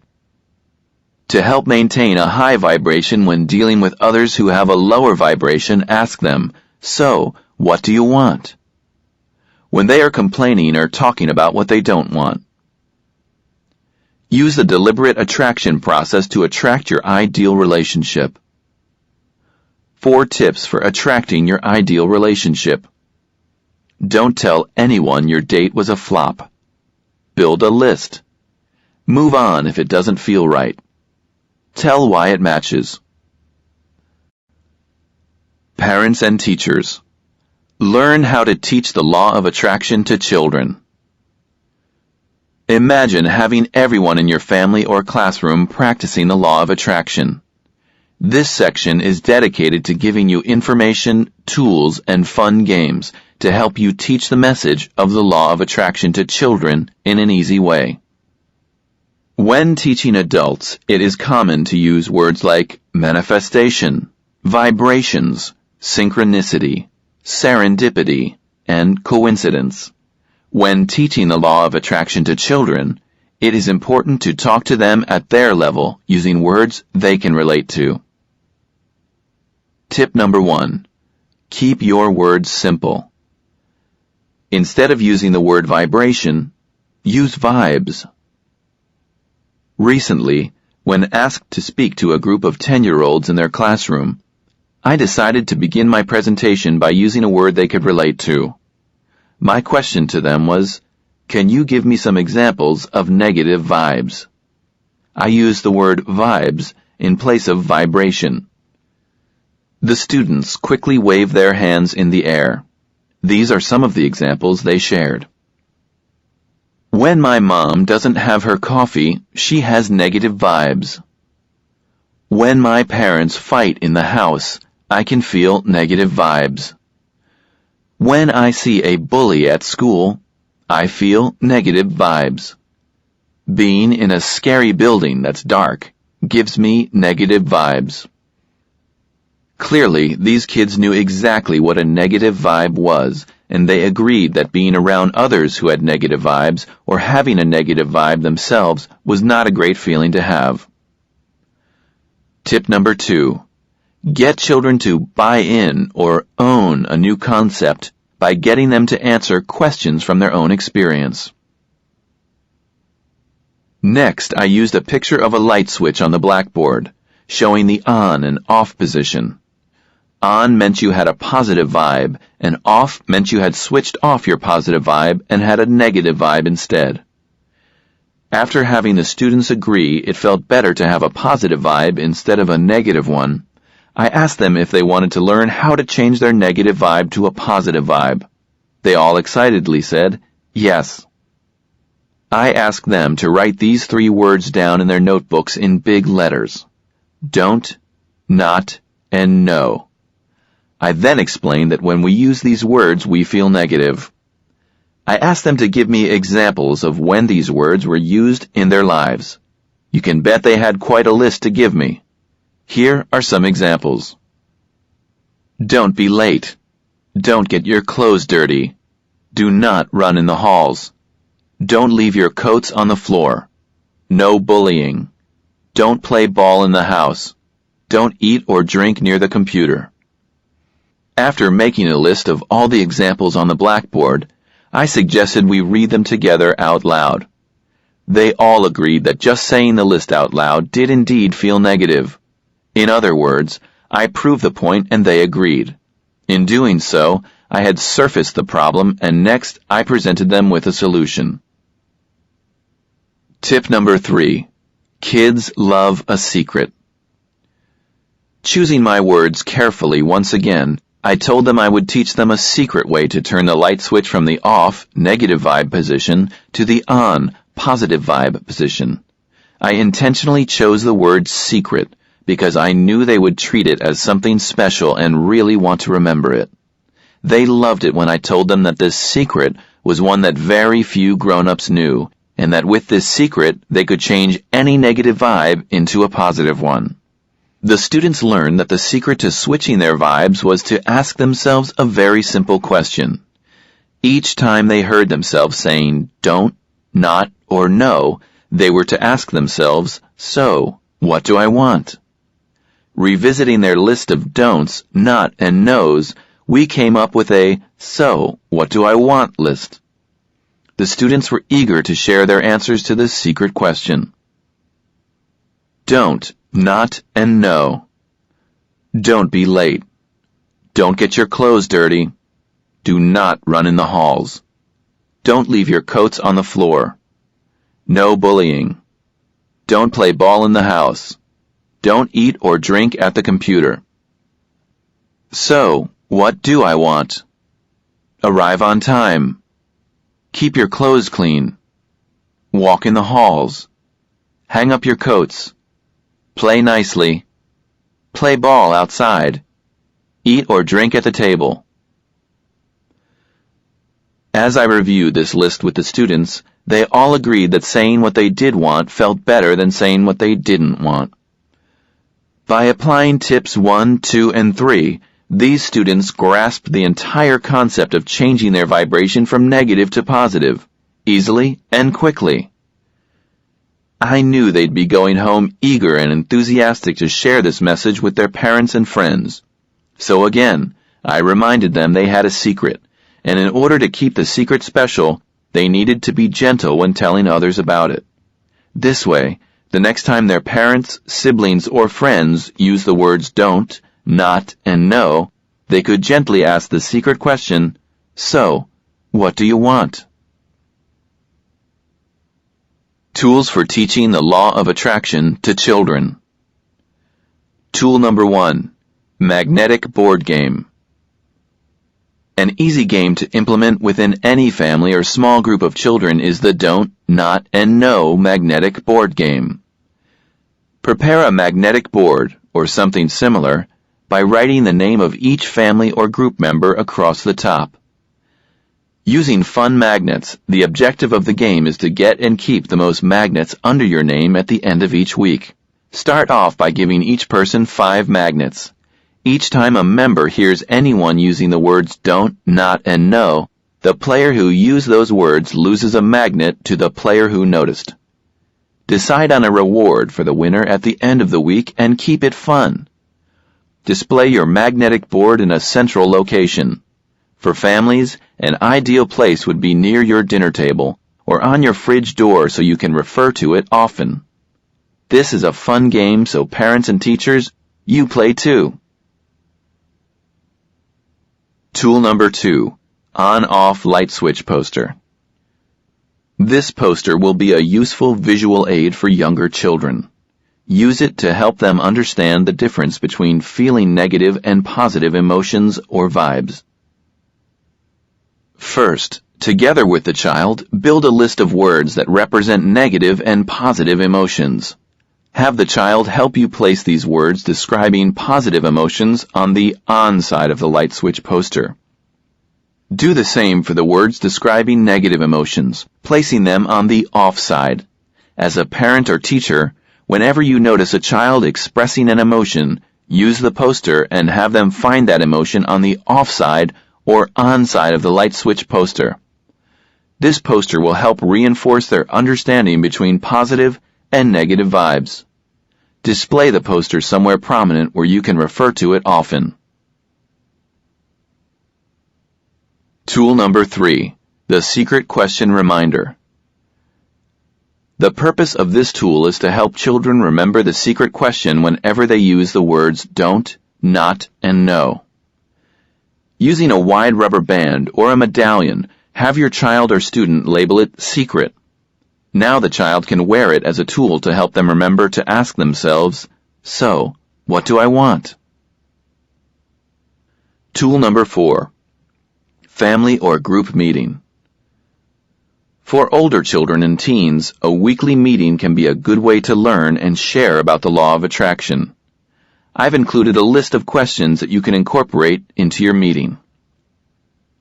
S2: To help maintain a high vibration when dealing with others who have a lower vibration, ask them, so, what do you want? When they are complaining or talking about what they don't want. Use the deliberate attraction process to attract your ideal relationship. 4 tips for attracting your ideal relationship. Don't tell anyone your date was a flop. Build a list. Move on if it doesn't feel right. Tell why it matches. Parents and teachers. Learn how to teach the law of attraction to children. Imagine having everyone in your family or classroom practicing the law of attraction. This section is dedicated to giving you information, tools, and fun games to help you teach the message of the law of attraction to children in an easy way. When teaching adults, it is common to use words like manifestation, vibrations, synchronicity, serendipity, and coincidence. When teaching the law of attraction to children, it is important to talk to them at their level using words they can relate to. Tip number 1. Keep your words simple. Instead of using the word vibration, use vibes. Recently, when asked to speak to a group of 10-year-olds in their classroom, I decided to begin my presentation by using a word they could relate to. My question to them was, can you give me some examples of negative vibes? I used the word vibes in place of vibration. The students quickly waved their hands in the air. These are some of the examples they shared. When my mom doesn't have her coffee, she has negative vibes. When my parents fight in the house, I can feel negative vibes. When I see a bully at school, I feel negative vibes. Being in a scary building that's dark gives me negative vibes. Clearly, these kids knew exactly what a negative vibe was, and they agreed that being around others who had negative vibes or having a negative vibe themselves was not a great feeling to have. Tip number 2. Get children to buy in or own a new concept by getting them to answer questions from their own experience. Next, I used a picture of a light switch on the blackboard, showing the on and off position. On meant you had a positive vibe, and off meant you had switched off your positive vibe and had a negative vibe instead. After having the students agree it felt better to have a positive vibe instead of a negative one, I asked them if they wanted to learn how to change their negative vibe to a positive vibe. They all excitedly said, yes. I asked them to write these 3 words down in their notebooks in big letters. Don't, not, and no. I then explained that when we use these words, we feel negative. I asked them to give me examples of when these words were used in their lives. You can bet they had quite a list to give me. Here are some examples. Don't be late. Don't get your clothes dirty. Do not run in the halls. Don't leave your coats on the floor. No bullying. Don't play ball in the house. Don't eat or drink near the computer. After making a list of all the examples on the blackboard, I suggested we read them together out loud. They all agreed that just saying the list out loud did indeed feel negative. In other words, I proved the point and they agreed. In doing so, I had surfaced the problem and next I presented them with a solution. Tip number 3. Kids love a secret. Choosing my words carefully once again, I told them I would teach them a secret way to turn the light switch from the off, negative vibe position to the on, positive vibe position. I intentionally chose the word secret because I knew they would treat it as something special and really want to remember it. They loved it when I told them that this secret was one that very few grown-ups knew, and that with this secret they could change any negative vibe into a positive one. The students learned that the secret to switching their vibes was to ask themselves a very simple question. Each time they heard themselves saying don't, not, or no, they were to ask themselves, so, what do I want? Revisiting their list of don'ts, not, and no's, we came up with a so, what do I want list. The students were eager to share their answers to this secret question. Don't, not, and no. Don't be late. Don't get your clothes dirty. Do not run in the halls. Don't leave your coats on the floor. No bullying. Don't play ball in the house. Don't eat or drink at the computer. So, what do I want? Arrive on time. Keep your clothes clean. Walk in the halls. Hang up your coats. Play nicely. play ball outside, eat or drink at the table. As I reviewed this list with the students, they all agreed that saying what they did want felt better than saying what they didn't want. By applying tips 1, 2, and 3, these students grasped the entire concept of changing their vibration from negative to positive, easily and quickly. I knew they'd be going home eager and enthusiastic to share this message with their parents and friends. So again, I reminded them they had a secret, and in order to keep the secret special, they needed to be gentle when telling others about it. This way, the next time their parents, siblings, or friends use the words don't, not, and no, they could gently ask the secret question, "So, what do you want?" Tools for teaching the law of attraction to children. Tool number 1, magnetic board game. An easy game to implement within any family or small group of children is the don't, not, and no magnetic board game. Prepare a magnetic board, or something similar, by writing the name of each family or group member across the top. Using fun magnets, the objective of the game is to get and keep the most magnets under your name at the end of each week. Start off by giving each person 5 magnets. Each time a member hears anyone using the words don't, not, and no, the player who used those words loses a magnet to the player who noticed. Decide on a reward for the winner at the end of the week and keep it fun. Display your magnetic board in a central location. For families, an ideal place would be near your dinner table or on your fridge door so you can refer to it often. This is a fun game, so parents and teachers, you play too. Tool number 2, on-off light switch poster. This poster will be a useful visual aid for younger children. Use it to help them understand the difference between feeling negative and positive emotions or vibes. First, together with the child, build a list of words that represent negative and positive emotions. Have the child help you place these words describing positive emotions on the on side of the light switch poster. Do the same for the words describing negative emotions, placing them on the off side. As a parent or teacher, whenever you notice a child expressing an emotion, use the poster and have them find that emotion on the off side or on side of the light switch poster. This poster will help reinforce their understanding between positive and negative vibes. Display the poster somewhere prominent where you can refer to it often. Tool number 3, the secret question reminder. The purpose of this tool is to help children remember the secret question whenever they use the words don't, not, and no. Using a wide rubber band or a medallion, have your child or student label it secret. Now the child can wear it as a tool to help them remember to ask themselves, "So, what do I want?" Tool number 4, family or group meeting. For older children and teens, a weekly meeting can be a good way to learn and share about the law of attraction. I've included a list of questions that you can incorporate into your meeting.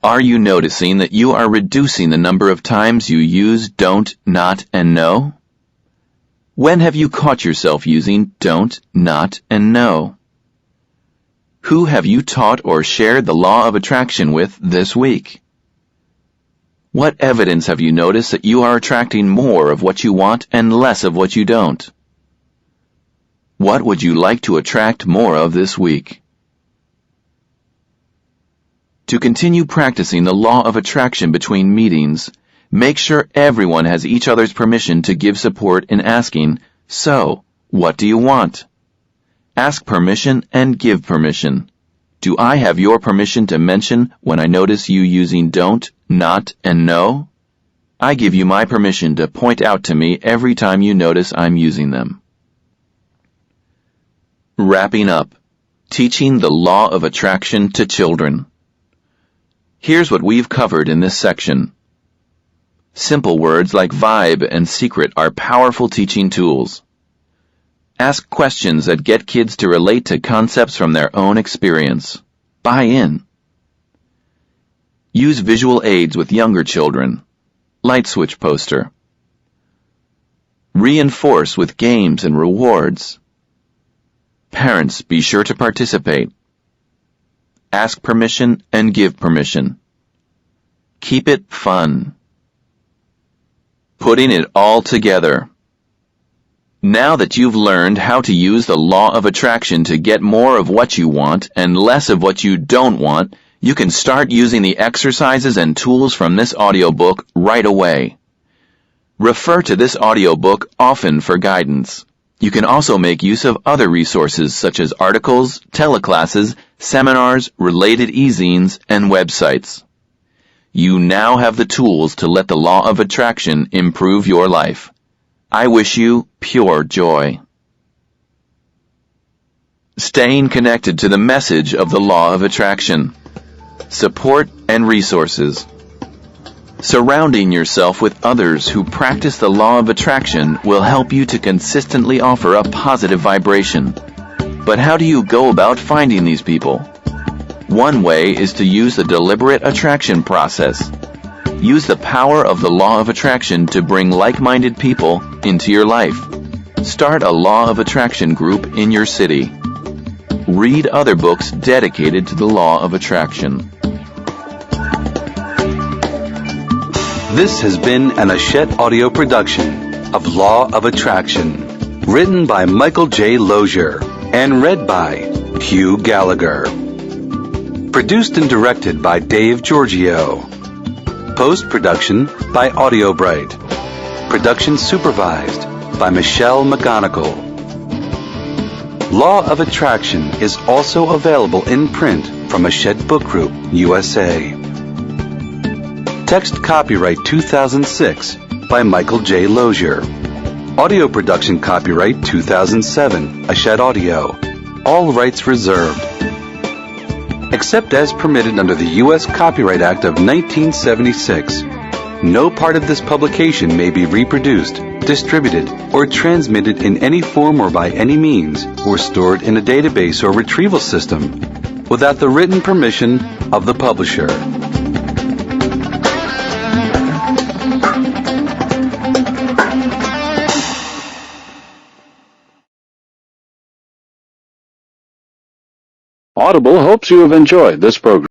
S2: Are you noticing that you are reducing the number of times you use don't, not, and no? When have you caught yourself using don't, not, and no? Who have you taught or shared the law of attraction with this week? What evidence have you noticed that you are attracting more of what you want and less of what you don't? What would you like to attract more of this week? To continue practicing the law of attraction between meetings, make sure everyone has each other's permission to give support in asking, "So, what do you want?" Ask permission and give permission. Do I have your permission to mention when I notice you using don't, not, and no? I give you my permission to point out to me every time you notice I'm using them. Wrapping up, teaching the law of attraction to children. Here's what we've covered in this section. Simple words like vibe and secret are powerful teaching tools. Ask questions that get kids to relate to concepts from their own experience. Buy in. Use visual aids with younger children. Light switch poster. Reinforce with games and rewards. Parents, be sure to participate. Ask permission and give permission. Keep it fun. Putting it all together. Now that you've learned how to use the law of attraction to get more of what you want and less of what you don't want, you can start using the exercises and tools from this audiobook right away. Refer to this audiobook often for guidance. You can also make use of other resources such as articles, teleclasses, seminars, related e-zines, and websites. You now have the tools to let the law of attraction improve your life. I wish you pure joy. Staying connected to the message of the law of attraction. Support and resources. Surrounding yourself with others who practice the law of attraction will help you to consistently offer a positive vibration. But how do you go about finding these people? One way is to use the deliberate attraction process. Use the power of the law of attraction to bring like-minded people into your life. Start a law of attraction group in your city. Read other books dedicated to the law of attraction.
S1: This has been an Hachette audio production of Law of Attraction, written by Michael J. Losier and read by Hugh Gallagher. Produced and directed by Dave Giorgio. Post-production by Audiobright. Production supervised by Michelle McGonigal. Law of Attraction is also available in print from Hachette Book Group, USA. Text copyright 2006 by Michael J. Losier. Audio production copyright 2007, Hachette Audio. All rights reserved. Except as permitted under the U.S. Copyright Act of 1976. No part of this publication may be reproduced, distributed, or transmitted in any form or by any means, or stored in a database or retrieval system, without the written permission of the publisher.
S3: Audible hopes you have enjoyed this program.